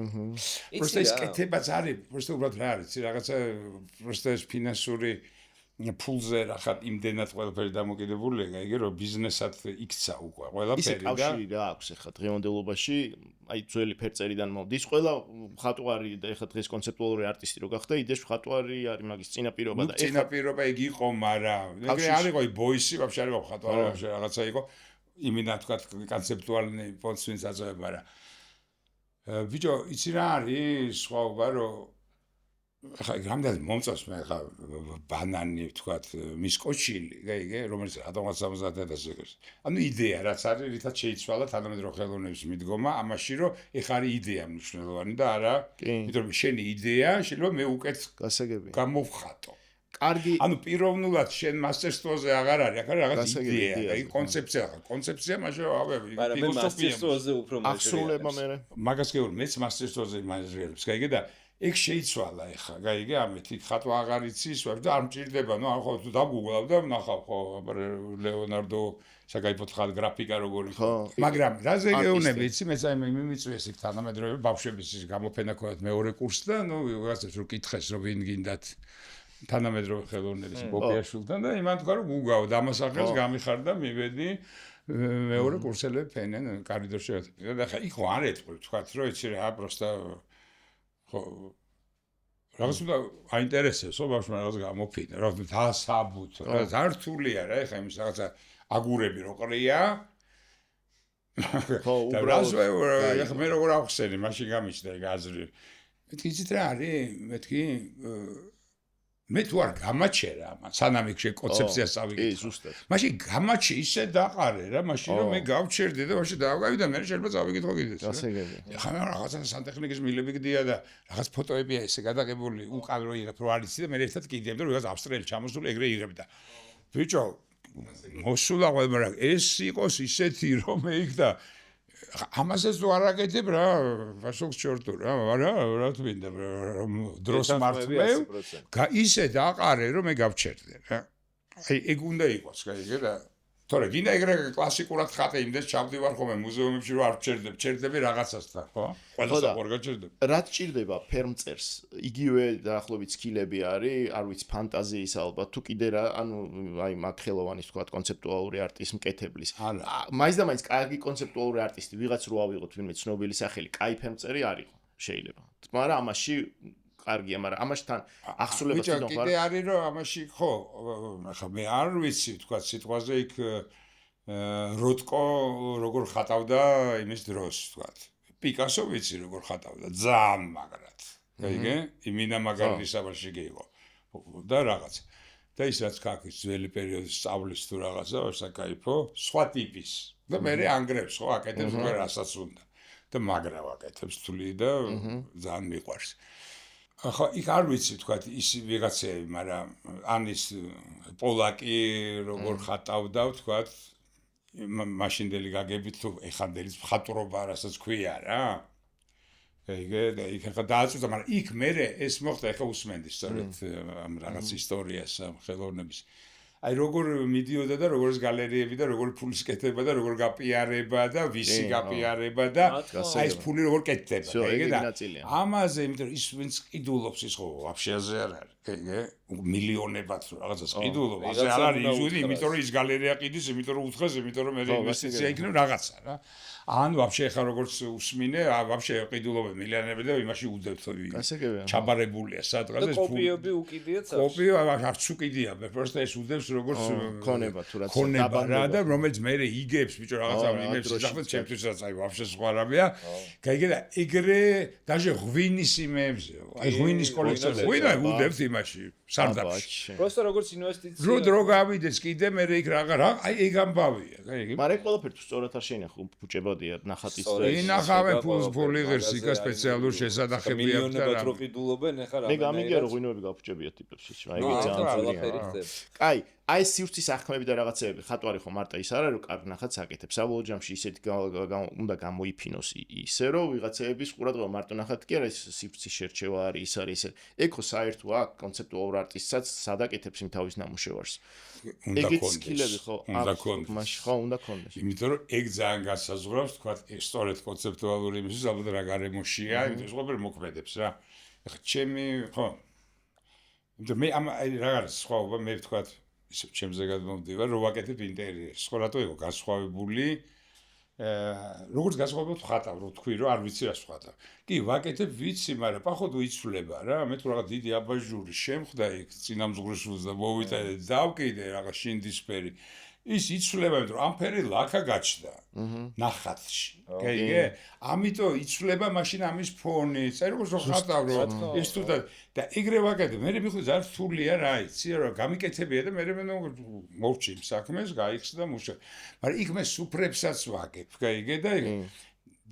просто ეს კეთებაც არის просто უბრალოდ რა არის რაღაცა просто ეს ფინანსური ფულზე რა იმდენად ყველაფერი დამოკიდებულია იგი რომ ბიზნესად იქცა უკვე ყველაფერი და კავშირი რა აქვს ახლა დღევანდელობაში აი ძველი ფერწერიდან მოდის ყველა ხატვარი და ახლა დღეს კონცეპტუალური არტისტი რო გახდა იდეაში ხატვარი არის მაგის წინაპირობა და წინაპირობა ეგ იყო მაგრამ ეგრე არ იყო ბოისი ვაფშე არ იყო ხატვარი ვაფშე რაღაცა იყო იმენა თქვა კონცეპტუალური პონცვინს აწევება რა ბიჭო იცი რა არის სხვაობა რომ ხა რამდენი მომწონს მე ხა ბანანი ვთქვათ მის კოჩილი გაიგე რომელიც 170,000 ეგრეს ანუ იდეა რაც არის რითაც შეიცვალა თანამედროვე ხელოვნების მიდგომა ამაში რომ ეხა არის იდეა მნიშვნელოვანი და არა იმიტომ რომ შენი იდეა შეიძლება მე უკეთ გასაგებია გამოვხატო კარგი ანუ პიროვნულად შენ მასტერსტოზე აღარ არის აქ არის რაღაც იდეა აი კონცეფცია მაშინ ავები მაგრამ მე მასტერსტოზე უფრო აღსრულება მე მაგას გეუბნები მეც მასტერსტოზე მაჟრიელებს გაიგე და ეგ შეიცვალა ეხა, გაიგე, ამეთი ხატვა აღარ იცის, და არ მჭირდება, ნუ ხო თუ დაგუგლავ და ნახავ ხო, ლეონარდო საკაიფო თხარ გრაფიკა როგორი ხო. მაგრამ რაზე გეუბნები, იცი, მეც აი მიმიწვიეს იქ თანამედროვე ბავშვების ის გამოფენა ქონდათ მეორე კურსი და ნუ ვიღაცებს რო კითხეს, რომ ვინ გინდათ თანამედროვე ხელოვნების ბობიაშვილთან და იმან თქვა რომ გუგავ დამასახელს გამიხარდა, მივედი მეორე კურსელები ფენენ კარიდორში და ხა იქ ხო არ ეთქვი, თქვათ რომ იცი რა, პროსტა ხო რაღაც უნდა აინტერესებს ხო ბავშვმა რაღაც გამოფინა რა დასაბუთო რა ზართულია რა ეხა იმის რაღაცა აგურები რო ყრია ხო უბრალოდ ეხა მე როგორ ახსენე მაშინ გამიჩნდა ეგ აზრი მეთქი იცით რა არის მეთქი მე თუ არ გამაჩერა სანამ იქ კონცეფციას წავიგე კი ზუსტად მაშინ გამაჩი ისე დაყარე რა მაშინ რომ მე გავჩერდი და მაშინ დავგავი და მე შეიძლება წავიგითხო კიდეც გასაგებია ხა რაღაცა სანტექნიკის მილები გდია და რაღაც ფოტოებია ესე გადაღებული უკან რო იღებ რო არის და მე ერთად კიდევ და რაღაც ავსტრიელი ჩამოსული ეგრე იღებდა ბიჭო მოსულა ყველა მაგრამ ეს იყოს ისეთი რომ მე იქ და ამასაც თუ არ აკეთებ რა ვაშოქს ჩორტო რა რა თქინდა დროს მართლებ ისე დაყარე რომ მე გავჩერდე რა აი ეგ უნდა იყოს გაიგე და თორე გინდა ეგრე კლასიკურად ხატე იმდეს ჩავდივარ ხოლმე მუზეუმებში რომ არ ჩერდები რაღაცასთან ხო ყველას აღარ გაჩერდებ რა ჭირდება ფერმწერს იგივე დაახლოებით სკილები არის არ ვიცი ფანტაზიის ალბათ თუ კიდე რა ანუ აი მაგხელოვანის თქვა კონცეპტუალური არტის მკეთებლის მაინც და მაინც კარგი კონცეპტუალური არტისტი ვიღაც რო ავიღოთ ვინმე ცნობილი სახელი კაი ფერმწერი არისო შეიძლება მაგრამ ამაში კარგია, მაგრამ ამაში თან ახსულებას თვითონ ხარ. კიდე არის რომ ამაში ხო, ახლა მე არ ვიცი თქვა სიტყვაზე იქ როტკო როგორ ხატავდა იმის დროს თქვა. პიკასო ვიცი როგორ ხატავდა, ძალიან მაგრად. გაიგე? იმინა მაგარი საბაში გეიღო. და რაღაც. და ის რაც ქაქის ძველი პერიოდის სწავლის თუ რაღაცა, საკაიფო, სხვა ტიპის. და მე ანგრევს ხო, აკეთებს უკვე რასაც უნდა. და მაგრა ვაკეთებს თვლი და ძალიან მიყვარს. ახლა იქ არ ვიცი თქვა ის ვიღაცები, მაგრამ ანის პოლაკი როგორ ხატავდა თქვა მაშინდელი გაგებით თუ ეხანდელი მხატვრობა რასაც ქვია რა. ეგე და იქ ახლა დააწუხა, მაგრამ იქ მე ეს მოხდა ახლა უსმენდი სწორედ ამ რაღაც ისტორიას ამ ხელოვნების. აი როგორ მიდიოდა და როგორ გალერეები და როგორ ფულის კეთება და როგორ გაპიარება და ვისი გაპიარება და აი ეს ფული როგორ კეთდება ეგე და ამაზე იმიტომ ის ვინც ყიდულობს ის ხო ვაფშეაზე არ არის ეგე მილიონებად რაღაცას ყიდულობ, ასე არ არის იზუდი, იმიტომ რომ ის გალერეა ყიდის, იმიტომ რომ უთხეს, იმიტომ რომ მე ინვესტიცია იქნება რაღაცა რა. ან вообще ხა როგორც უსმინე, вообще ყიდულობ მილიონები და იმაში უძებთ. ჩაბარებულია სადღაც ეს კოპიები უკიდიათ არ. კოპიო არც უკიდია, просто ეს უძებს როგორც ქონება თუ რაც დაბანდა და რომელიც მე იგებს ბიჭო რაღაცა იმებს ძახმეთ ჩემთვისაც აი вообще სხვა რამეა. გაიგე და ეგრე даже ღვინის იმებზე, აი ღვინის კოლექციაზე ღვინა უძებს იმაში. სარდაფში. просто როგორც ინვესტიცია. რო გავიდეს კიდე მე იქ რა აი ეგ ამბავია, გაიგე? მაგრამ ყველაფერი სწორად არ შეინახო, ბუჭებოდია ნახატის და ინახავენ ფული ღირს იქა სპეციალურ შესაძახები აქვს და რა. მილიონებად რო ყიდულობენ, ეხლა რა. მე გამიგია რომ ღვინოები გაფუჭებიათ ტიპებში, მაგრამ ეგ ძალიან ძვირია. კაი, აი ეს სივრცის ახმები და რაღაცეები, ხატვარი ხო მარტო ის არა რომ კარგ ნახატს აკეთებს. საბოლოო ჯამში ისეთი უნდა გამოიფინოს ისე რომ ვიღაცეების ყურადღება მარტო ნახატი კი არა, ეს სივრცის შერჩევა არის, ის არის ესე. ეგ ხო საერთო აქვს კონცეპტუალურ არტისტსაც სადაკეთებს იმ თავის ნამუშევარს. ეგეც სკილები ხო აქვს, მაშინ ხო უნდა ქონდეს. იმიტომ რომ ეგ ძალიან გასაზღვრავს, თქვა, სწორედ კონცეპტუალური იმისთვის, ალბათ რა გარემოშია, იმიტომ რომ ყველაფერი მოქმედებს რა. ეხლა ჩემი ხო. იმიტომ მე ამ რა არის სხვაობა, მე ვთქვა ისე ჩემზე გადმოვდივარ, რომ ვაკეთებ ინტერიერს. ხო რატო იყო განსხვავებული? როგორც განსხვავებულად ვხატავ, რომ თქვი რომ არ ვიცი რა ვხატავ. კი, ვაკეთებ ვიცი, მაგრამ პახოდ უიცვლება რა. მე თუ რაღაც დიდი აბაჟური შემხდა იქ წინამძღვრიშვილს და მოვიტანე დავკიდე რაღაც შინდისფერი. ის იცვლება, იმიტომ რომ ამ ფერი ლაქა გაჩნდა. ნახატში. გაიგე? ამიტომ იცვლება მაშინ ამის ფონი. წერ როგორც რო ხატავ რომ ის თუ და ეგრე ვაკეთებ. მე მიხდი ძალიან რთულია რა, იცი რა, გამიკეთებია და მე მოვჭი იმ საქმეს, გაიხსნა და მუშა. მაგრამ იქ მე სუფრებსაც ვაკეთებ, გაიგე და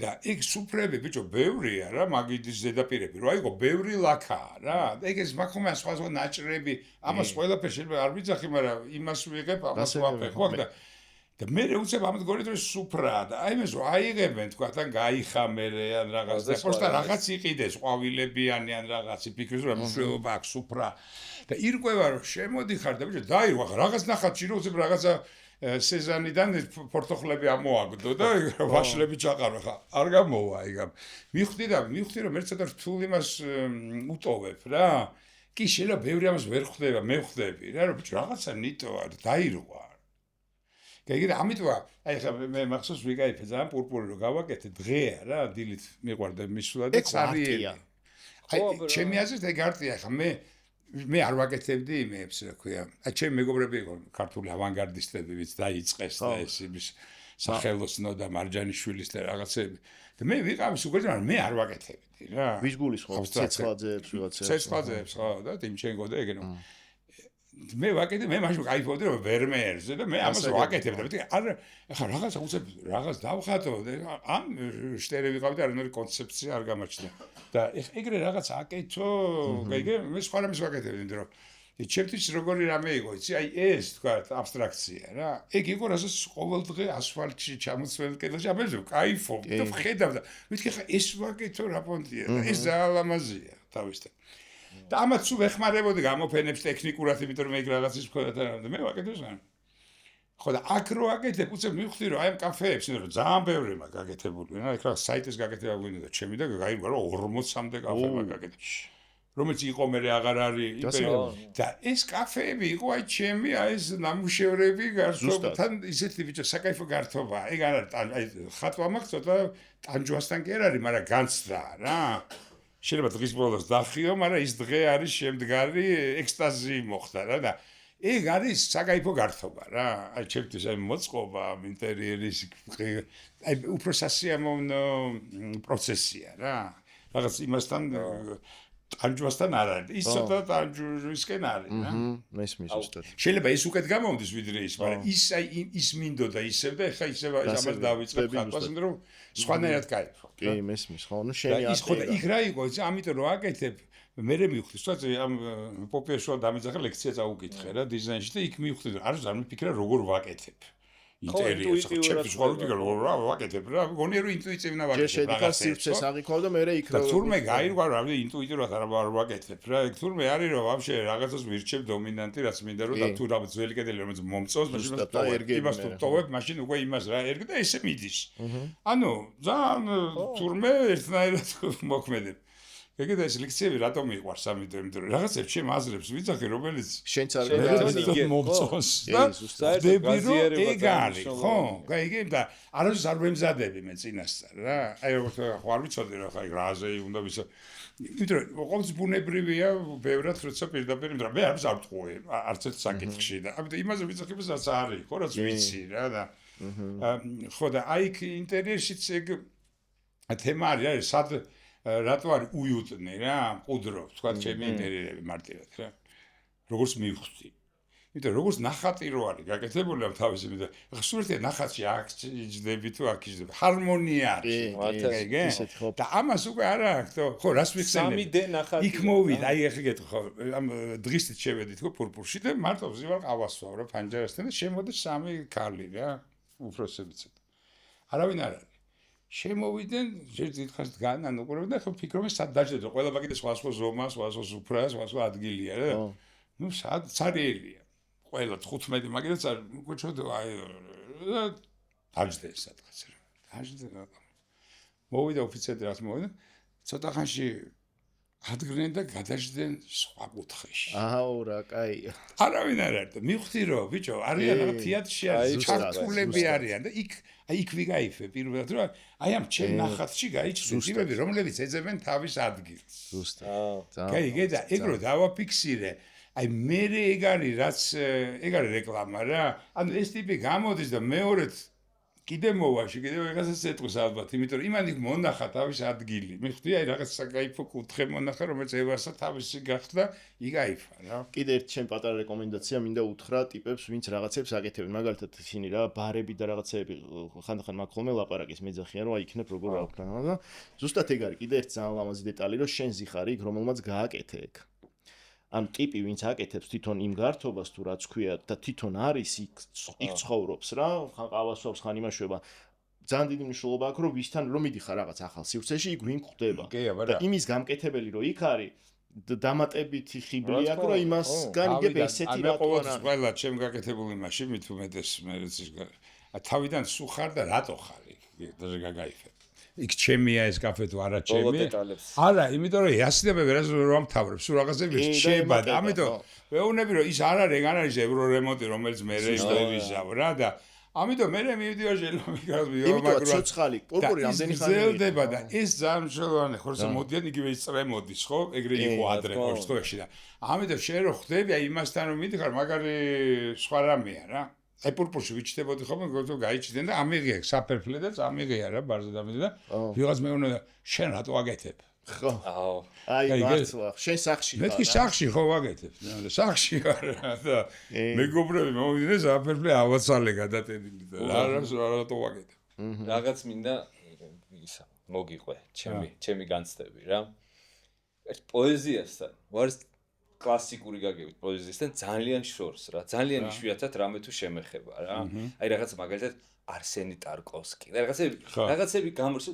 და ეგ სუფრები ბიჭო ბევრია რა მაგიდის ზედაპირები რა იყო ბევრი ლაქაა რა ეგ ეს მაგხომია სხვა ნაჭრები ამას ყველაფერს შეიძლება არ ვიძახი მაგრამ იმას ვიღებ ამას ვაფერ ხო და მე უცებ ამდგორი დროს სუფრაა და აი მეს აიღებენ თქვა თან გაიხამერე ან რაღაც და просто რაღაც იყიდეს ყვავილებიანი ან რაღაცი ფიქრის რომ მშვენობა აქვს სუფრა და ირკვევა რომ შემოდიხარ და ბიჭო დაირვა რაღაც ნახატში რომ უცებ რაღაცა სეზანიდან პორტოხლები ამოაგდო და ვაშლები ჩაყარო ხა არ გამოვა ეგ მივხვდი რომ მე ცოტა რთულ იმას უტოვებ რა კი შეიძლება ბევრი ამას ვერ ხვდება მე ხვდები რა რომ რაღაცა ნიტოა დაირვა გაიგე ამიტომ აი ხა მე მახსოვს ვიკაიფე ძალიან პურპური რომ გავაკეთე დღეა რა დილით მიყვარდა მისვლა და цаრია აი ჩემი აზრით ეგ არტია ხა მე არ ვაკეთებდი იმებს რა ქვია. აი ჩემი მეგობრები იყო ქართული ავანგარდისტები, ვიც დაიწყეს და ეს იმის სახელოსნო და მარჯანიშვილის და რაღაცები. და მე ვიყავს უკვე მაგრამ მე არ ვაკეთებდი რა. ვის გულის ხო ცეცხლაძეებს ვიღაცებს. ცეცხლაძეებს ხო და ტიმჩენკო და ეგენო. მე ვაკეთე მე მაშინ кайფობდი რომ ვერმეერზე და მე ამას ვაკეთებდი. მეტყვი არ ახლა რაღაცა უცებ რაღაც დავხატო და ამ შტერი ვიყავდი არანაირი კონცეფცია არ გამაჩნდა. და ეგრე რაღაც აკეთო, გაიგე? მე სხვა რამეს ვაკეთებდი, იმიტომ რომ ჩემთვის როგორი რამე იყო, იცი? აი ეს თქვა აბსტრაქცია რა. ეგ იყო რასაც ყოველდღე ასფალტში ჩამოცვენ კედელში, აბა кайფობ და ვხედავ და მეთქი ხა ეს ვაკეთო რა პონტია და ეს ძალიან ლამაზია თავისთან. და ამაც თუ ვეხმარებოდი გამოფენებს ტექნიკურად, იმიტომ რომ ეგ რაღაცის მქონდა და მე ვაკეთე ზან. ხო და აქ რო აკეთებ, უცებ მივხვდი რომ აი ამ კაფეებს, იმიტომ რომ ძალიან ბევრი მაგ გაკეთებული, რა, იქ რა საიტის გაკეთება გვინდა და ჩემი და გაიგო რომ 40-მდე კაფე მაგ გაკეთე. რომელიც იყო მე აღარ არის იმპერიალი. და ეს კაფეები იყო აი ჩემი აი ეს ნამუშევრები გართობთან ისეთი ბიჭო საკაიფო გართობა. ეგ არ არის აი ხატვა მაქვს ცოტა ტანჯვასთან კი არ არის, მაგრამ განცდა რა. შეიძლება დღის ბოლოს დახიო, მაგრამ ის დღე არის შემდგარი ექსტაზი მოხდა რა და ეგ არის საკაიფო გართობა რა. აი ჩემთვის აი მოწყობა ინტერიერის აი უფრო სასიამოვნო პროცესია რა. რაღაც იმასთან ტანჯვასთან არ არის. ის ცოტა ტანჯვისკენ არის რა. მესმის ზუსტად. შეიძლება ეს უკეთ გამომდის ვიდრე ის, მაგრამ ის აი ის მინდოდა ისევ და ეხა ისევ ამას დავიწყებ ხატვას, იმიტომ რომ სხვანაირად кайფო. კი, მესმის, ხო, ну შენი ის ხო და იქ რა იყო, ამიტომ რომ აკეთებ მე მივხვდი, სწორედ ამ პოპიაშოა დამეძახე ლექცია წაუკითხე რა დიზაინში და იქ მივხვდი რომ არ მიფიქრე როგორ ვაკეთებ. ინტერიერს ჩემთვის ხო რა ვაკეთებ რა გონია რომ ინტუიტიურად ვაკეთებ რაღაცა სივრცეს აღიქვა და მე იქ და თურმე გაირვა რა ინტუიტიურად არ ვაკეთებ რა ეგ თურმე არის რომ ვაფშე რაღაცას ვირჩევ დომინანტი რაც მინდა რომ და თუ რა ძველი კედელი რომელიც მომწონს იმას თუ ტოვებ მაშინ უკვე იმას რა ერგ და ესე მიდის ანუ ძალიან თურმე ერთნაირად მოქმედებ ეგეთ ეს ლექციები რატომ მიყვარს ამიტომ რომ რაღაცებს ჩემ აზრებს ვიცახე რომელიც შენც არ მომწონს და ვდები რომ ეგ არის ხო გაიგე და არასდროს არ ვემზადები მე წინასწარ რა აი როგორც ხო არ ვიცოდი რა ხაი რაზე უნდა ვისო იმიტომ რომ ყოველთვის ბუნებრივია ბევრად როცა პირდაპირ იმიტომ მე არ ვწყვე არც ერთ საკითხში და ამიტომ იმაზე ვიცახებას რაც არის ხო რაც ვიცი რა და ხო და აი ინტერიერშიც ეგ თემა არის სად რატო არის უიუტნი რა მყუდრო თქვა ჩემი ინტერიერები მარტივად რა როგორც მივხვდი იმიტომ როგორც ნახატი რო არის გაკეთებული ამ თავის იმით ახლა სულ ერთი ნახატში აქ იჯდები თუ აქ იჯდები ჰარმონია არის და ამას უკვე არა აქვს ხო რას ვიხსენებ 3D ნახატი იქ მოვიდა აი ახლა გეტყვი ხო ამ დღისით შევედი თქო პურპურში და მარტო ვზივარ ყავასვავ რა ფანჯარასთან და შემოდი 3 ქალი რა უფროსებიც არავინ არ არის შემოვიდნენ ჯერ დიდხანს დგან ან უყურებდნენ ხო ფიქრობენ სად დაждდეთ ყველა მაგით სხვა ზომა სხვა სუფრა სხვა ადგილია რა ნუ სად ცარიელია ყველა 15 მაგიდაც არ უჩოდო აი დაждდეთ სადღაც რა დაждდეთ მოვიდა ოფიცერი რაც მოვიდა ცოტა ხანში ადგნენ და გადაждდნენ სხვა კუთხეში აჰა რა კაია არავინ არ არის და მივხვდი რომ ბიჭო არიან რა თეატრში არის ჩართულები არიან და იქ ვიგაიფე პირველად რომ აი ამ ჩემ ნახატში გაიჩნდა ტიპები რომლებიც ეძებენ თავის ადგილს ზუსტად გაიგე და ეგ რო დავაფიქსირე აი მე ეგ არის რაც ეგ არის რეკლამა რა ანუ ეს ტიპი გამოდის და მეორედ კიდე მოვაში კიდე რაღაცას ეტყვის ალბათ იმიტომ რომ იმან იქ მონახა თავის ადგილი მე ხვდი აი რაღაც საკაიფო კუთხე მონახა რომელიც ევასა თავისი გახდა იგაიფა რა კიდე ერთ ჩემ პატარა რეკომენდაცია მინდა უთხრა ტიპებს ვინც რაღაცებს აკეთებენ მაგალითად ისინი რა ბარები და რაღაცეები ხანდახან მაგ ხოლმე ლაპარაკის მეძახიან რომ აი იქნებ როგორ ავქნა და ზუსტად ეგ არის კიდე ერთ ძალიან ლამაზი დეტალი რომ შენ ზიხარი იქ რომელმაც გააკეთე ეგ ამ ტიპი ვინც აკეთებს თვითონ იმ გართობას თუ რაც ქვია და თვითონ არის იქ ცხოვრობს რა ხან ყავასვავს ხან იმაშვება ძალიან დიდი მნიშვნელობა აქვს რომ ვისთან რომ მიდიხარ რაღაც ახალ სივრცეში იქ ვინ ხვდება და იმის გამკეთებელი რომ იქ არის დამატებითი ხიბლი აქვს რომ იმას განიგებ ესეთი რატოა ყველა ჩემ გაკეთებული მაშინ მით უმეტეს მე თავიდან სულ ხარ და რატო ხარ იქ გაგაიფე იქ ჩემია ეს კაფე თუ არა ჩემი არა იმიტომ რომ იასდება ვერას რომ ამთავრებ სულ რაღაცები რჩება და ამიტომ ვეუბნები რომ ის არ არის ეგ არ არის ევრორემონტი რომელიც მე რევიზავ რა და ამიტომ მე მივიდიო ჟელომიკას იმიტომ ცოცხალი პურპური რამდენი ხანი გრძელდება და ეს ძალიან მნიშვნელოვანია ხო რომ მოდიან იგივე ის წრემოდის ხო ეგრე იყო ადრე კორსტოვში და ამიტომ შენ რო ხვდები აი იმასთან რომ მიდიხარ მაგარი სხვა რამეა რა აი პურპურში ვიჩდებოდი ხოლმე გოგო გაიჩდნენ და ამიღია საფერფლე და წამიღია რა ბარზე დამიდე და ვიღაც მეუბნა შენ რატო აგეთებ ხო აი მართლა შენ სახში ხარ მეთქი სახში ხო ვაგეთებ სახში ხარ და მეგობრები მოვიდნენ საფერფლე ავაცალე გადატენილი და რატო ვაგეთებ რაღაც მინდა ისა მოგიყვე ჩემი განცდები რა ერთ პოეზიასთან ვარ კლასიკური გაგებით პოეზიასთან ძალიან შორს რა ძალიან იშვიათად რამე თუ შემეხება რა აი რაღაც მაგალითად არსენი ტარკოვსკი და რაღაცები გამორსო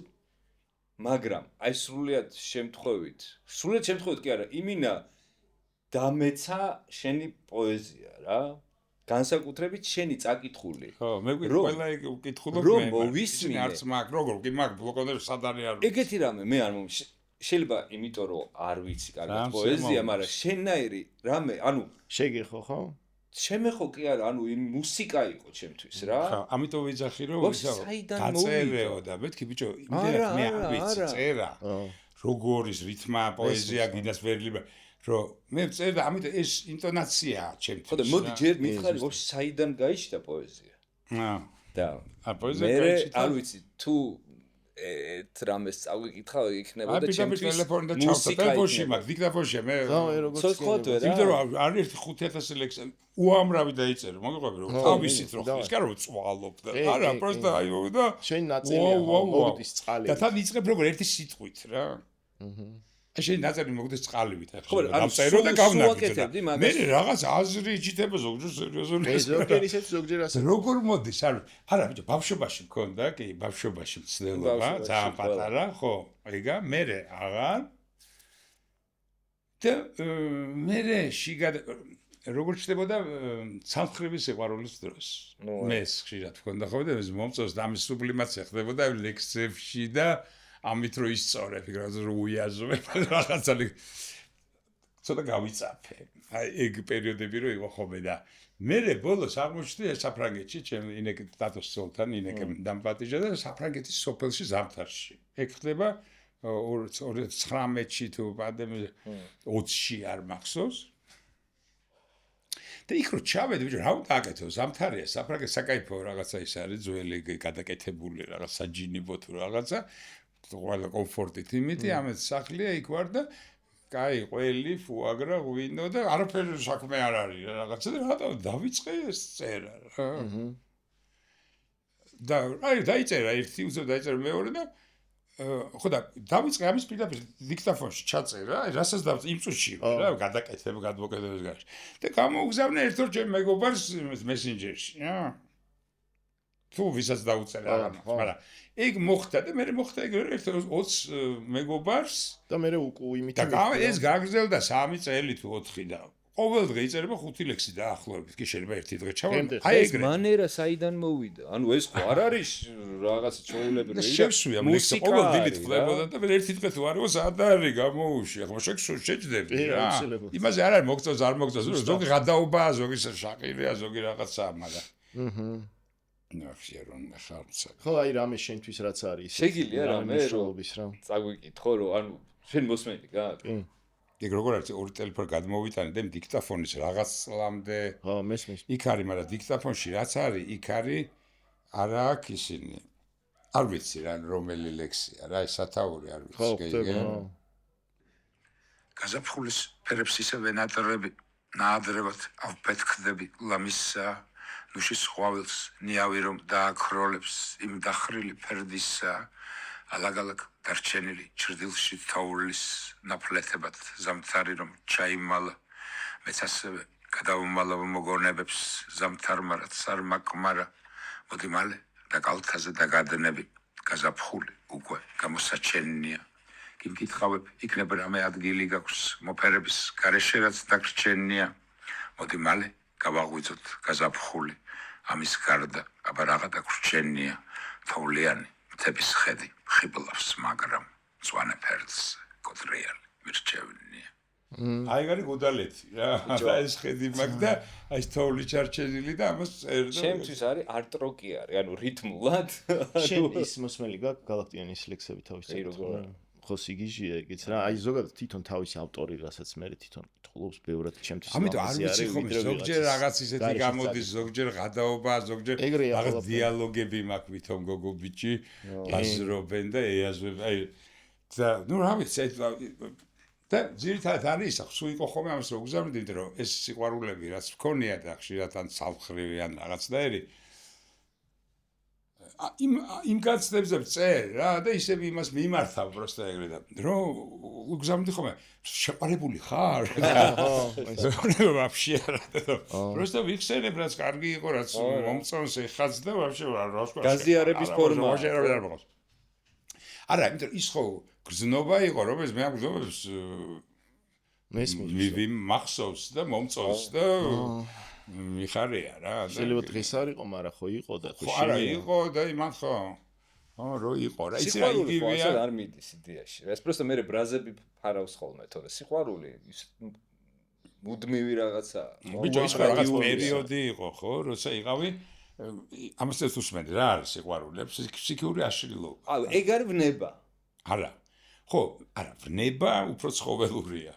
მაგრამ აი სრულიად შემთხვევით კი არა იმინა დამეცა შენი პოეზია რა განსაკუთრებით შენი წაკითხული ხო მე ყველა უკითხულობ მე რომ მოვისმინე არც მაგ როგორ კი მაგ ბლოკონერ სადარი არ ეგეთი რამე მე არ შეიძლება იმიტომ რომ არ ვიცი კარგად პოეზია მაგრამ შენნაირი რამე ანუ შეგეხო ხო შემეხო კი არა ანუ იმ მუსიკა იყო ჩემთვის რა ხო ამიტომ ვიძახი რომ ისაო დაწერეო და მეთქი ბიჭო იმდენად მე არ ვიცი წერა როგორის რითმა პოეზია გინდას ვერლიბა რომ მე წერ და ამიტომ ეს ინტონაციაა ჩემთვის ხო და მოდი ჯერ მითხარი რომ საიდან გაიჩნდა პოეზია და პოეზია გაიჩნდა არ ვიცი თუ რამეს წავიკითხავ იქნებოდა ჩემთვის ტელეფონი და ჩავსა ტელეფონში მაგ დიქტაფონში მე იმიტომ რომ არის ერთი 5000 ლექსი უამრავი დაიწერე მოგიყვები რომ თავისით რო ის კი არა რომ წვალობ და არა პროსტა აიო და შენ ნაწილია მოგდის წყალი და თან იწყებ როგორ ერთი სიტყვით რა შენ ნაწერი მოგდეს წყალივით ხო დამწერო და გავნაკეთე მე რაღაც აზრი იჩიტება ზოგჯერ სერიოზული ზოგჯერ ისეთ ზოგჯერ ასე როგორ მოდის არა ბიჭო ბავშვობაში მქონდა კი ბავშვობაში მცდელობა ძალიან პატარა ხო ეგა მე აღარ და მე შიგად როგორ ჩდებოდა სამხრების სიყვარულის დროს მე ხშირად მქონდა ხო და ეს მომწონს და ამის სუბლიმაცია ხდებოდა ლექსებში და ამით რო ისწორებ, რაღაცა რო უიაზრებ, რაღაცა ცოტა გავიწაფე. აი ეგ პერიოდები რო იყო ხოლმე და მერე ბოლოს აღმოჩნდა საფრანგეთში, ჩემ ინეკ დატოს ცოლთან, ინეკემ დამპატიჟა და საფრანგეთის სოფელში ზამთარში. ეგ ხდება 2019-ში თუ პანდემია 20-ში არ მახსოვს. და იქ რო ჩავედი, ბიჭო, რა უნდა აკეთო? ზამთარია, საფრანგეთი საკაიფო რაღაცა ის არის, ძველი გადაკეთებული რაღაც საჯინიბო თუ რაღაცა, ყველა კომფორტით იმითი, ამეთ სახლია იქ ვარ და კაი, ყველი, ფუაგრა, ღვინო და არაფერი საქმე არ არის რაღაცა და რატო დავიწყე ეს წერა რა. და აი დაიწერა ერთი, უცებ დაიწერა მეორე და ხო და დავიწყე ამის პირდაპირ დიქტაფონში ჩაწერა, აი რასაც დავიწყე იმ წუთში რა, გადაკეთებ, გადმოკეთების გარშე. და გამოუგზავნე ერთ-ერთ ჩემ მეგობარს მესენჯერში, რა. თუ ვისაც დაუწერა რაღაც, მაგრამ ეგ მოხდა და მე მოხდა ეგ ერთ 20 მეგობარს და მე იმით და ეს გაგრძელდა 3 წელი თუ 4 და ყოველ დღე იწერება 5 ლექსი დაახლოებით კი შეიძლება ერთი დღე ჩავალო აი ეგრე მანერა საიდან მოვიდა ანუ ეს ხო არ არის რაღაც ჩაულებრივი შევსვია ლექსი ყოველ დილით ხდებოდა და მე ერთი დღე თუ არ იყო საათ არის გამოუში ახლა შეჭდები რა იმაზე არ არის მოგწონს არ მოგწონს ზოგი გადაობაა ზოგი შაყირია ზოგი რაღაცაა მაგრამ ნახიერონ ხარცა ხო აი რამე შენთვის რაც არის შეგილია რამე რომ წაგვიკითხო რომ ანუ შენ მოსმენი გააკეთე ეგ როგორ არის ორი ტელეფონი გადმოვიტანე და დიქტაფონის რაღაც წლამდე ხო მესმის იქ არის მაგრამ დიქტაფონში რაც არის იქ არის არა აქვს ისინი არ ვიცი რა რომელი ლექსია რა ეს სათაური არ ვიცი გეიგე გაზაფხულის ფერებს ისევე ნაადრევად ავფეთქდები ლამისა ნუშის ყვავილს ნიავი რომ დააქროლებს იმ დახრილი ფერდისა ალაგ-ალაგ დარჩენილი ჭრდილში თაურის ნაფლეთებად ზამთარი რომ ჩაიმალა მეც ასევე გადავმალავ მოგონებებს ზამთარმარად სარმაკმარა მოდი მალე და კალთაზე დაგადნები გაზაფხული უკვე გამოსაჩენია გიმკითხავებ იქნებ რამე ადგილი გაქვს მოფერების გარეშე რაც დაგრჩენია მოდი მალე გავაღვიძოთ გაზაფხული ამის გარდა აბა რაღა დაგრჩენია თოვლიანი მთების ხედი ხიბლავს მაგრამ წვანე ფერდს კოტრიალი მირჩევნია აი გარი გუდალეთი რა ეს ხედი მაგ და აი თოვლი ჩარჩენილი და ამას წერდა ჩემთვის არის არტროკი არის ანუ რითმულად შენ ის მოსმელი გაქვს გალაქტიანის ლექსები თავის ხო სიგიჟია ეგეც რა აი ზოგადად თვითონ თავისი ავტორი რასაც მე თვითონ კითხულობს ბევრად ჩემთვის ამიტომ არ ვიცი ხომ ზოგჯერ რაღაც ისეთი გამოდის ზოგჯერ გადაობა ზოგჯერ რაღაც დიალოგები მაქვს ვითომ გოგო ბიჭი აზრობენ და ეაზრებენ აი და ნუ რა ვიცი და ძირითადად არის სულ იყო ხომ ამას რომ გზავნიდი იმიტომ რომ ეს სიყვარულები რაც მქონია და ხშირად ან ცალხრივი ან რაღაცნაირი იმ კაცებზე წერ რა და ისევ იმას მიმართავ პროსტა ეგრე და რომ გზავნიდი ხომ შეყარებული ხარ ხო ვაფშე არა პროსტა ვიხსენებ რაც კარგი იყო რაც მომწონს ეხაც და ვაფშე გაზიარების ფორმა არა იმიტომ ის ხო გზნობა იყო რომ ეს მე ამ გზნობას მესმის მახსოვს და მომწონს და მიხარია რა შეიძლება დღეს არ იყო მაგრამ ხო იყო და ხო არა იყო და იმან ხო რო იყო რა იცი რა იგივეა არ მიდის იდეაში ეს პროსტა მე ბრაზები ფარავს ხოლმე თორე სიყვარული ის მუდმივი რაღაცაა ბიჭო ის რაღაც პერიოდი იყო ხო როცა იყავი ამას ეს უსმენდი რა არის სიყვარული ფსიქიური აშლილობა აი ეგ არ ვნება არა ხო არა ვნება უფრო ცხოველურია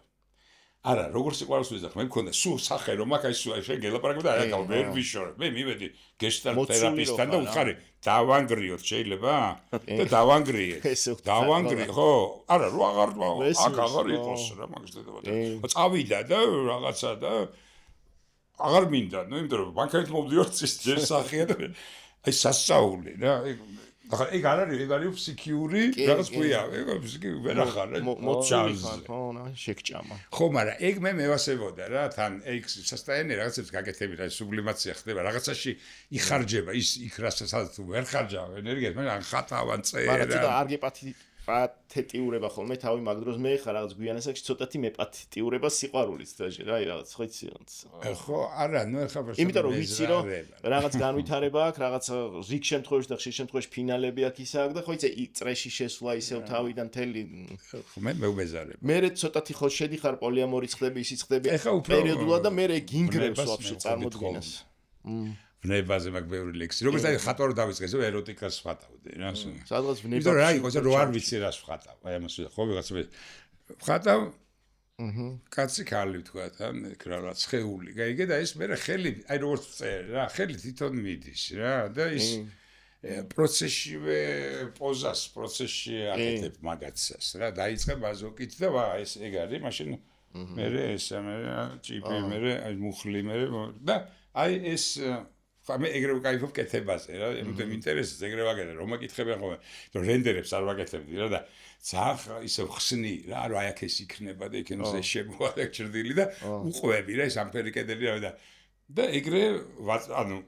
არა როგორ სიყვარულს ვიზახ მე მქონდა სულ სახე რომ აქ აი შენ გელაპარაკებ და არა ვერ ვიშორებ მე მივედი გეშტალტ თერაპისტთან და უთხარი დავანგრიოთ შეიძლება და დავანგრიე ხო არა რო აღარ იყოს რა მაგის და წავიდა და რაღაცა და აღარ მინდა ნუ იმიტომ რომ ბანკით მოვდიოთ ის ჯერ სახეა და აი სასწაული რა ახლა ეგ არ არის ეგ არის ფსიქიური რაღაც ქვია ეგ ფსიქი ვერ ახარ მოწავი ხო რა შეგჭამა ხო მაგრამ ეგ მე მევასებოდა რა თან ეგ სასტაენი რაღაცებს გაკეთები რა სუბლიმაცია ხდება რაღაცაში იხარჯება ის იქ რასაც ვერ ხარჯავ ენერგიას მაგრამ ხათავან წერა მაგრამ ცოტა არ გეპათი პათეტიურება ხოლმე თავი მაგ დროს მე ხარ რაღაც გვიანასაკში ცოტათი მეპათეტიურება სიყვარულიც დაჟე რა რაღაც ხო იცი ხო არა ნუ ეხლა პროცესი იმიტომ რომ ვიცი რომ რაღაც განვითარება აქვს რაღაც რიგ შემთხვევაში და ხშირ შემთხვევაში ფინალები აქვს ისა აქვს და ხო იცი წრეში შესვლა ისევ თავიდან თელი მე მეუბეზარებ მე ცოტათი ხო შედიხარ პოლიამორი ხდები ისიც ხდები პერიოდულად და მე გინგრევს ვაფშე წარმოდგენას ვნებაზე მაგ ბევრი ლექსი. როგორც აი ხატვარო დავიწყე, ზო ეროტიკას ვხატავდი, რა. სადღაც ვნებაში. იმიტომ რა იყოს, რომ არ ვიცი რას ვხატავ. აი ამას ხო ვიღაცა ვხატავ. კაცი ქალი თქვა და რა ცხეული. გაიგე და ეს მე ხელი, აი როგორც წერ რა, ხელი თვითონ მიდის რა და ის პროცესშივე პოზას, პროცესში აკეთებ მაგაცას რა. დაიწყე ბაზოკით და ვა ეს ეგ არის, მაშინ მე ეს მე ჭიპი მე აი მუხლი მე და აი ეს მე ეგრევე кайფობ კეთებაზე რა, იმიტომ ინტერესს ეგრევე ვაგერე რომ მაკითხებიან ხოლმე, რომ რენდერებს არ ვაკეთებდი რა და ძალიან ისე ხსნი რა, რომ აი აქ ეს იქნება და იქ ეს შემოვა ჩრდილი და უყვები რა ეს ამფერი კედელი რა და ეგრე ანუ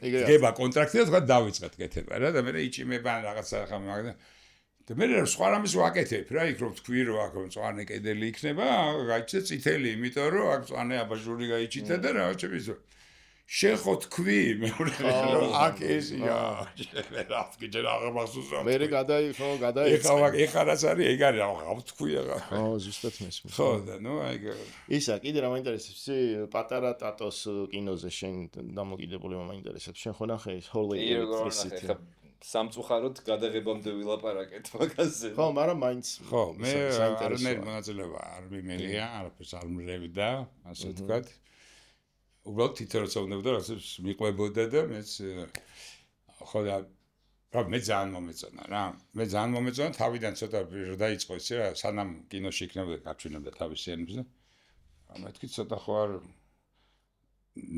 გება კონტრაქტი და თქვა დავიწყეთ კეთება რა და მე იჭიმება რაღაცა ხა მაგ და მე სხვა რამეს ვაკეთებ რა იქ რომ თქვი რომ აქ მწვანე კედელი იქნება, გაიჩნდა წითელი, იმიტომ რომ აქ მწვანე აბაჟური გაიჩიტა და რა ჩემის შეხო თქვი მეორე რომ აქ ესია რა თქვი რა აღმასუს რა მე გადაიხო ეხა რაც არის ეგ არის რა თქვი რა ხო ზუსტად მესმის ხო და ნუ აი ისა კიდე რა მაინტერესებს პატარა ტატოს კინოზე შენ დამოკიდებულება მაინტერესებს შენ ხო ნახე ეს Holy Electricity სამწუხაროდ გადაღებამდე ვილაპარაკეთ მაგაზე ხო მაგრამ მაინც ხო მე არანაირ მონაწილეობა არ მიმელია არაფერს არ მრევდა ასე ვთქვათ უბრალოდ თვითონ როცა უნდა რაღაცებს მიყვებოდა და მეც ხო და რა მე ძალიან მომეწონა რა მე ძალიან მომეწონა თავიდან ცოტა დაიწყო ისე რა სანამ კინოში იქნებოდა გაჩვენებდა თავის სცენებს და მეთქი ცოტა ხო არ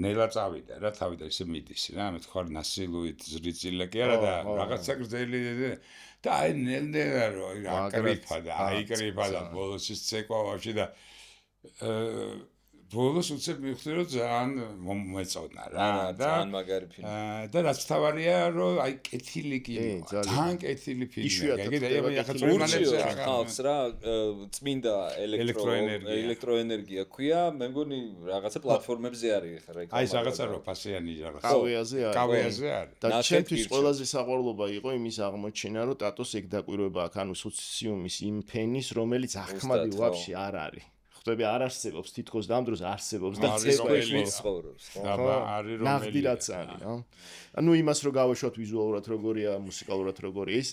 ნელა წავიდა რა თავიდან ისე მიდის რა მე ხო არ ნასილუით ზრიწილა კი არა და რაღაცა გრძელი და აი ნელ-ნელა რა აკრიფა და აიკრიფა და ბოლოს ის ცეკვა ვაფშე და ბოლოს უცებ მივხვდი რომ ძალიან მომეწონა რა და ძალიან მაგარი ფილმი და რაც თავარია რომ აი კეთილი კინო ძალიან კეთილი ფილმია გიგე და აი ახლა წვიმანებზე ხალხს რა წმინდა ელექტროენერგია ქვია მე მგონი რაღაცა პლატფორმებზე არის ხა აი რაღაცა რო ფასიანი რაღაცა კავეაზე არის და ჩემთვის ყველაზე საყვარლობა იყო იმის აღმოჩენა რომ ტატოს ეგ დაკვირვება აქვს ანუ სოციუმის იმ ფენის რომელიც ახმადი ვაფშე არ არის ხტები არ არსებობს თითქოს ამ დროს არსებობს და ცეკვებში ცხოვრობს აბა არის რომელიც ნახდი რაც არის რა ანუ იმას რო გავაშვათ ვიზუალურად როგორია მუსიკალურად როგორია ის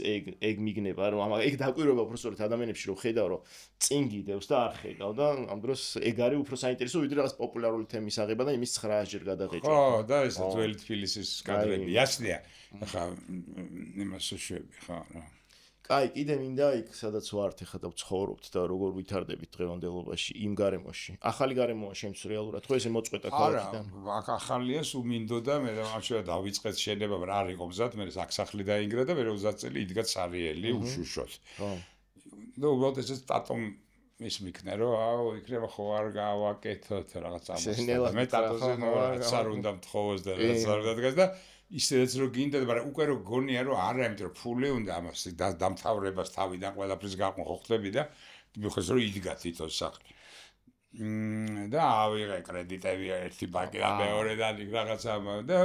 ეგ მიგნება რომ ეგ დაკვირვება უფრო სწორედ ადამიანებში რომ ხედავ რომ წინ გიდევს და არ ხედავ და ამ დროს ეგ არის უფრო საინტერესო ვიდრე რაღაც პოპულარული თემის აღება და იმის 9-ჯერ გადაღეჭვა ხო და ეს ძველი თბილისის კადრები ясნია ხა იმას შვები ხა რა კაი, კიდე მინდა იქ სადაც ვართ ახლა და ვცხოვრობთ და როგორ ვითარდებით დღევანდელობაში იმ გარემოში. ახალი გარემოა შენც რეალურად ხო ესე მოწყვეტა ქალაქიდან? არა, ახალია სულ მინდოდა მე ამაშია დავიწყეთ შენება, მაგრამ არ იყო მზად, მე საქსახლი დაინგრა და მე 30 წელი იდგა ცარიელი უშუშოთ. ხო. და უბრალოდ ეს ტატომ ის მიქნა რომ აუ იქნება ხო არ გავაკეთოთ რაღაც ამას. მე ტატოზე რაც არ უნდა მთხოვოს და რაც არ უნდა დგას და ისედაც რო გინდა, მაგრამ უკვე რო გონია რომ არა, იმიტომ რომ ფული უნდა ამას დამთავრებას თავიდან ყველაფრის გაყო ხხლები და მიხოს რომ იდგა თვითონ სახლი. და ავიღე კრედიტები ერთი ბანკი და მეორე და რაღაცა და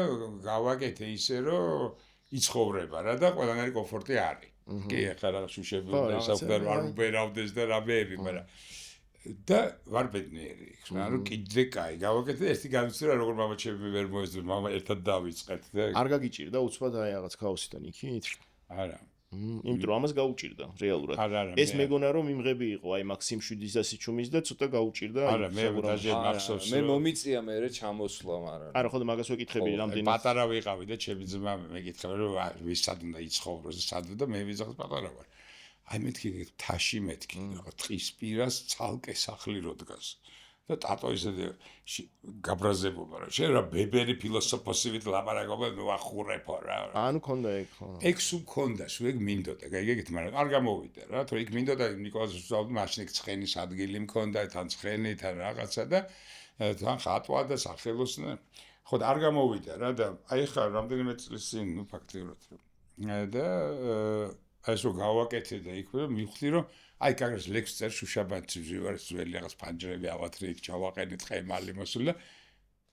გავაკეთე ისე რომ იცხოვრება რა და ყველანაირი კომფორტი არის. კი, ახლა რა შუშები და საერთოდ არ უბერავდეს და რამეები, მაგრამ და ვარ ბედნიერი, ხმა რომ კიდე კაი გავაკეთე ერთი გამიცირა როგორ მამაჩემი ვერ მოეძო მამა ერთად დავიწყეთ და არ გაგიჭირდა უცბად აი რაღაც ქაოსიდან იქით? არა. იმიტომ რომ ამას გაუჭირდა რეალურად. ეს მეგონა რომ იმღები იყო აი მაქსიმ 700 ჩუმის და ცოტა გაუჭირდა არა მე დაჟე მახსოვს მე მომიწია მე ჩამოსვლა მაგრამ არა ხო და მაგას ვეკითხები რამდენი პატარა ვიყავი და ჩემი ძმა მეკითხა რომ ვის სად უნდა იცხოვროს სად და მე ვიზახს პატარა ვარ აი მეთქი თაში მეთქი ტყის პირას ცალკე სახლი რო დგას და ტატო ისე გაბრაზებობა რა შენ რა ბებერი ფილოსოფოსივით ლაპარაკობა ნუ ახურეფო რა ანუ ქონდა ეგ ხო ეგ სულ ქონდა სულ ეგ მინდოდა გაიგეთ მაგრამ არ გამოვიდა რა თორე იქ მინდოდა ნიკოლას ვსწავლობ მაშინ იქ ცხენის ადგილი მქონდა თან ცხენი თან რაღაცა და თან ხატვა და სახელოსნო ხო და არ გამოვიდა რა და აი ხა რამდენიმე წლის წინ ნუ ფაქტიურად და ეს რო გავაკეთე და იქ მივხვდი რომ აი კაგრას ლექს წერ შუშაბანცი ვარ ძველი რაღაც ფანჯრები ავათრი იქ ჩავაყენით ხემალი მოსულა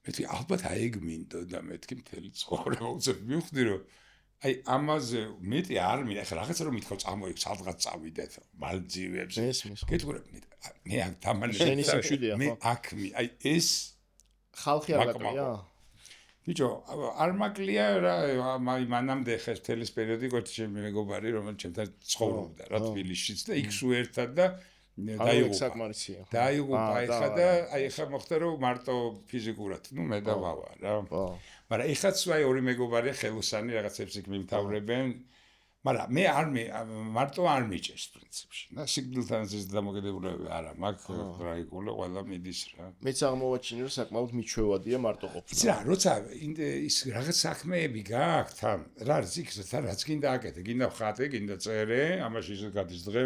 მეთქი ალბათ აი ეგ მინდოდა მეთქი მთელი ცხოვრება უცებ მივხვდი რომ აი ამაზე მეტი არ მინდა ახლა რაღაცა რომ მithქო წამოიქ სადღაც წავიდეთ მალძივებზე კეთურებ მე აქ დამალე მე აქ აი ეს ხალხი არ გაკლია ბიჭო არ მაკლია რა მანამდე ხეს თელის პერიოდი გოჩი ჩემი მეგობარი რომელიც ჩემთან ცხოვრობდა რა თბილისშიც და იქ სულ ერთად და დაიღუპა ეხა და აი ეხა მოხდა რომ მარტო ფიზიკურად ნუ მე და ვავა რა მაგრამ ეხაც აი ორი მეგობარია ხელოსანი რაღაცებს იქ მიმთავრებენ მაგრამ მე არ მარტო არ მიჭერს პრინციპში და სიგნალთან ეს დამოკიდებულება არა მაქვს რაიკულე ყველა მიდის რა მეც აღმოვაჩინე რომ საკმაოდ მიჩვევადია მარტო ყოფნა იცი რა როცა ის რაღაც საქმეები გააქვთ ამ რა ზიქ რაც გინდა აკეთე გინდა ხატე გინდა წერე ამაში ისე გადის დღე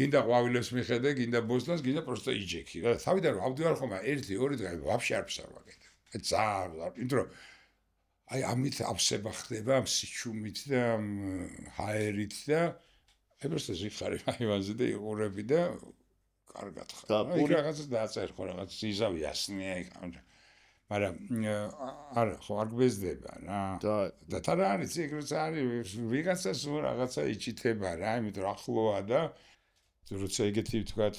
გინდა ყვავილებს მიხედე გინდა ბოსტონს გინდა პროსტო იჯექი რა თავიდან რომ ავდივარ ხომა 1-2 დღე ვაფშე არ ვსარვაკეთე ზარ იმიტომ აი ამით აფსება ხდება ამ სიჩუმით და ამ ჰაერით და ებროსე ზიხარი აივანზე და იყურები და კარგად ხარ. აი რაღაცა დააწერ ხო რაღაც იზავი ასნია იქ. მაგრამ არა ხო არ გვეზდება რა. და თან არის ეგრეც არის ვიღაცას რაღაცა იჩითება რა, იმიტომ რომ ახლოა და როცა ეგეთი თქვათ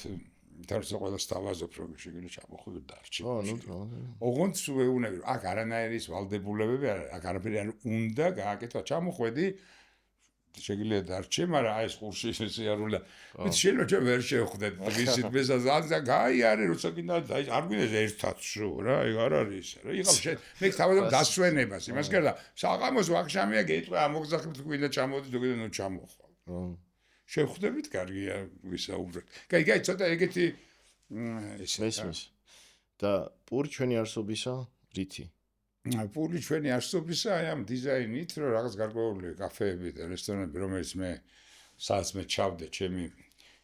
თორსა ყველა სტავაზობ რომ შეგვიძლია ჩამოხვიდე დარჩი. ოღონდ ვეუნები აქ არანაირი ის ვალდებულებები აქ არაფერი არ უნდა გააკეთო ჩამოხვედი შეგვიძლია დარჩი, მაგრამ აი ეს ყურში სიარულა მე შეიძლება ჩვენ ვერ შევხვდეთ ისეთ მეზაზ და გაიარე როცა გინდა არ გვინდა ერთად შო რა ეგ არ არის რა იღავ მე თავადამ დასვენებას იმას კერდა საღამოს ვახშამია გეტყვი ამოგზახებთ გვინდა ჩამოდი თუ გინდა ნუ ჩამოხვალ შევხვდებით კარგია ვისაუბრეთ. კაი, ცოტა ეგეთი ესმის. და პური ჩვენი არსობისა რითი? პური ჩვენი არსობისა აი ამ დიზაინით, რომ რაღაც გარკვეული კაფეები და რესტორანები, რომელიც მე სადაც მე ჩავდე ჩემი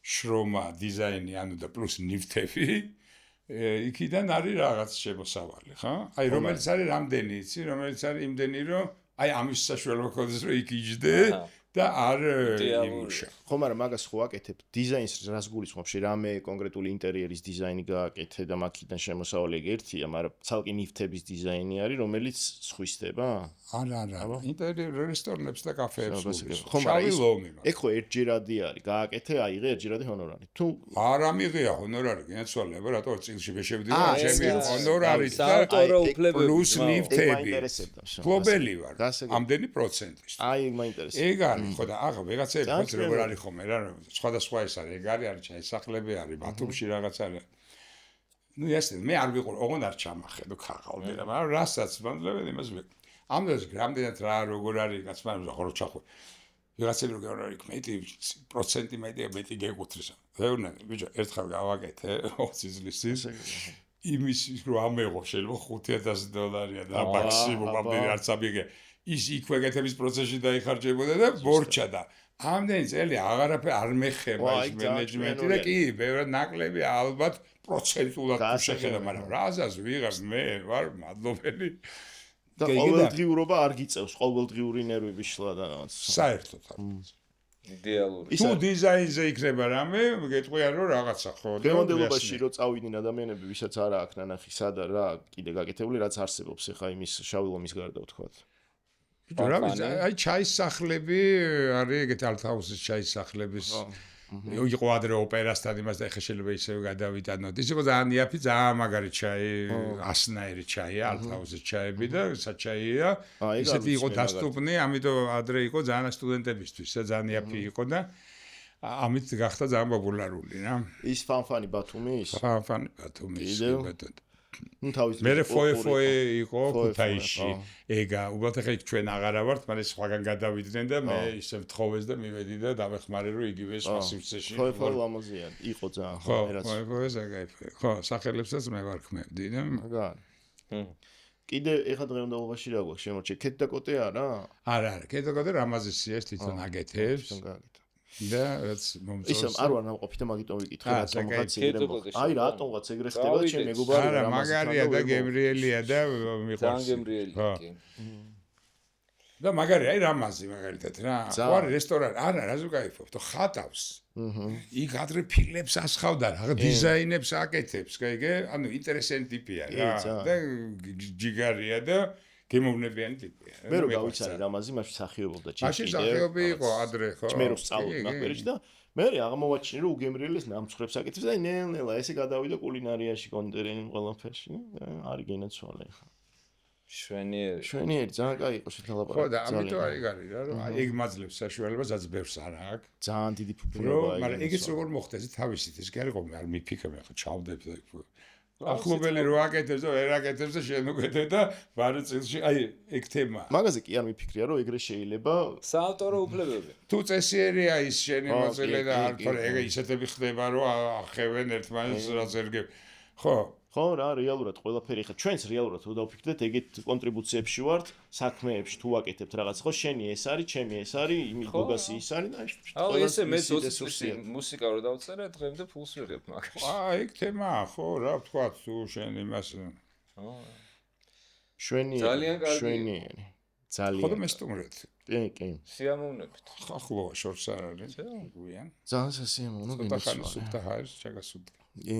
შრომა, დიზაინი, ანუ და პლუს ნივთები, იქიდან არის რაღაც შემოსავალი, ხო? აი რომელიც არის რამდენი, იცი, რომელიც არის იმდენი, რომ აი ამის საშუალება გქონდეს, რომ იქ იჯდე და არ იმუშა. ხო, მაგრამ მაგას ხო აკეთებ დიზაინს რას გულისხმობ? რამე კონკრეტული ინტერიერის დიზაინი გააკეთე და მაქიდან შემოსავალი ერთია, მაგრამ ცალკე ნივთების დიზაინი არის, რომელიც სხვისდება? არა. ინტერიერ რესტორნებს და კაფეებს გულისხმობ. ხო, მაგრამ ეგ ხო ერთჯერადი არის. გააკეთე, აიღე ერთჯერადი ჰონორარი. თუ არ ამიღია ჰონორარი, გინაცვალება, რატო წილში ვეშევდი და ჩემი ჰონორარი და პლუს ნივთები. ფლობელი ვარ. ამდენი პროცენტის. აი, ეგ მაინტერესებს. ეგ არის ხო და აღა ვიღაცები ხო როგორ არის ხომ რა სხვადასხვა ეს არის ეგ არის ჩაისახლები არის ბათუმში რაღაც არის ნუ ესე მე არ ვიყურ ოღონდ არ ჩამახედო ხახავდი და მაგრამ რასაც მანდლებდი იმას ამ დროს გრამდენად რა როგორ არის კაც მაგრამ ხო ჩახვე ვიღაცები როგორ არის მეტი პროცენტი მეტი გეკუთრის ვეუნა ბიჭო ერთხელ გავაკეთე 20 წლის იმის რომ ამეღო შეიძლება $5,000 და მაქსიმუმ ამდენი არც ამიგე ის იქვე გეთების პროცესში დაიხარჯებოდა და მორჩა და ამდენი წელი აღარაფერ არ მეხება ის მენეჯმენტი და კი ბევრად ნაკლები ალბათ პროცენტულად თუ შეხედა მაგრამ რაზას ვიღარ მე ვარ მადლობელი და ყოველდღიურობა არ გიწევს ყოველდღიური ნერვების შლა და რაღაც საერთოდ იდეალური თუ დიზაინზე იქნება რამე გეტყვია რომ რაღაცა ხო დემონდელობაში რომ წავიდნენ ადამიანები ვისაც არა აქ ნანახი სადა რა კიდე გაკეთებული რაც არსებობს ახლა იმის შავი ლომის გარდა ვთქვათ რა ვიცი აი ჩაის სახლები არის ეგეთ ალტჰაუსის ჩაის სახლების იყო ადრე ოპერასთან იმას და ეხა შეიძლება ისევ გადავიტანოთ ის იყო ძალიან იაფი ძალიან მაგარი ჩაი ასნაირი ჩაია ალტჰაუსის ჩაები და საჩაია ისეთი იყო დასტუპნი ამიტომ ადრე იყო ძალიან სტუდენტებისთვის ძალიან იაფი იყო და ამით გახდა ძალიან პოპულარული რა ის ფანფანი ბათუმის ფანფანი ბათუმის ბატონო ნუ თავის მე ფოე იყო ქუთაისში ეგა უბრალოდ ახლა ჩვენ აღარა ვართ მაგრამ სხვაგან გადავიდნენ და მე ისე ვთხოვეს და მივედი და დავეხმარე რომ იგივე სხვა სივრცეში ფოე ლამაზია იყო ძალიან ხო ფოე ზაგაიფე ხო სახელებსაც მე ვარ ქმევდი და მაგარი კიდე ეხა დღევანდელობაში რა გვაქვს შემორჩა კეტაკოტე არა არა კეტაკოტე რამაზისია ეს თვითონ აკეთებს და რაც მომწონს ისე არ ვარ ნამყოფი და მაგიტომ ვიკითხე რატომღაც ეგრე აი რატომღაც ეგრე ხდება ჩემ მეგობარი არა მაგარია და გემრიელია და მიყვარს გემრიელია კი და მაგარი აი რამაზი მაგალითად რა. ხო არის რესტორანი, არა, რაზე გაიფობ, თო ხატავს. იქ ადრე ფილმებს ასხავდა, რა დიზაინებს აკეთებს, კაიგე? ანუ ინტერესანტი ტიპია რა. და ჯიგარია და გემოვნებიანი ტიპია. მე რო გავიცანი რამაზი, მაშინ სახიობობდა ჯერ კიდევ. მაშინ სახიობი იყო ადრე, ხო? ჭმეროს სწავლობდა ნახევარში და მე აღმოვაჩინე რომ უგემრიელეს ნამცხრებს აკეთებს და ნელ-ნელა ესე გადავიდა კულინარიაში, კონდერენი ყველაფერში. არის გენაცვალე ხა. შვენიერი ძალიან კაი იყო შეთელაპარაკი. ხო და ამიტომ არის რა რომ ეგ მაძლევს საშუალებას რაც ბევრს არ აქვს. ძალიან დიდი ფუფუნობა იყო. მაგრამ ეგეც როგორ მოხდა ეს თავისით ეს კი არ იყო მე არ მიფიქრე ხო ჩავდებ და ახლობელი რო აკეთებს და ვერ აკეთებს და შენ უკეთე და ვარ წილში აი ეგ თემა. მაგაზე კი არ მიფიქრია რომ ეგრე შეიძლება საავტორო უფლებები. თუ წესიერია ის შენი მოწილე და არ თორე ეგ ისეთები ხდება რომ ახევენ ერთმანეთს რაც ერგებ. ხო ხო რა რეალურად ყველაფერი ხა ჩვენც რეალურად თუ დავფიქრდეთ ეგეთ კონტრიბუციებში ვართ საქმეებში თუ ვაკეთებთ რაღაც ხო შენი ეს არის ჩემი ეს არის იმის გოგასი ის არის და აუ ესე მე 20 მუსიკა რო დავწერე დღემდე ფულს ვიღებ მაგაში ეგ თემაა ხო რა ვთქვა თუ შენ იმას შვენიერი ძალიან ხო და მესტუმრეთ კი სიამოვნებით ახლოა შორს არ არის გვიან ძალიან სასიამოვნო გინდა სუფთა ხარ ჩაგასუდგა კი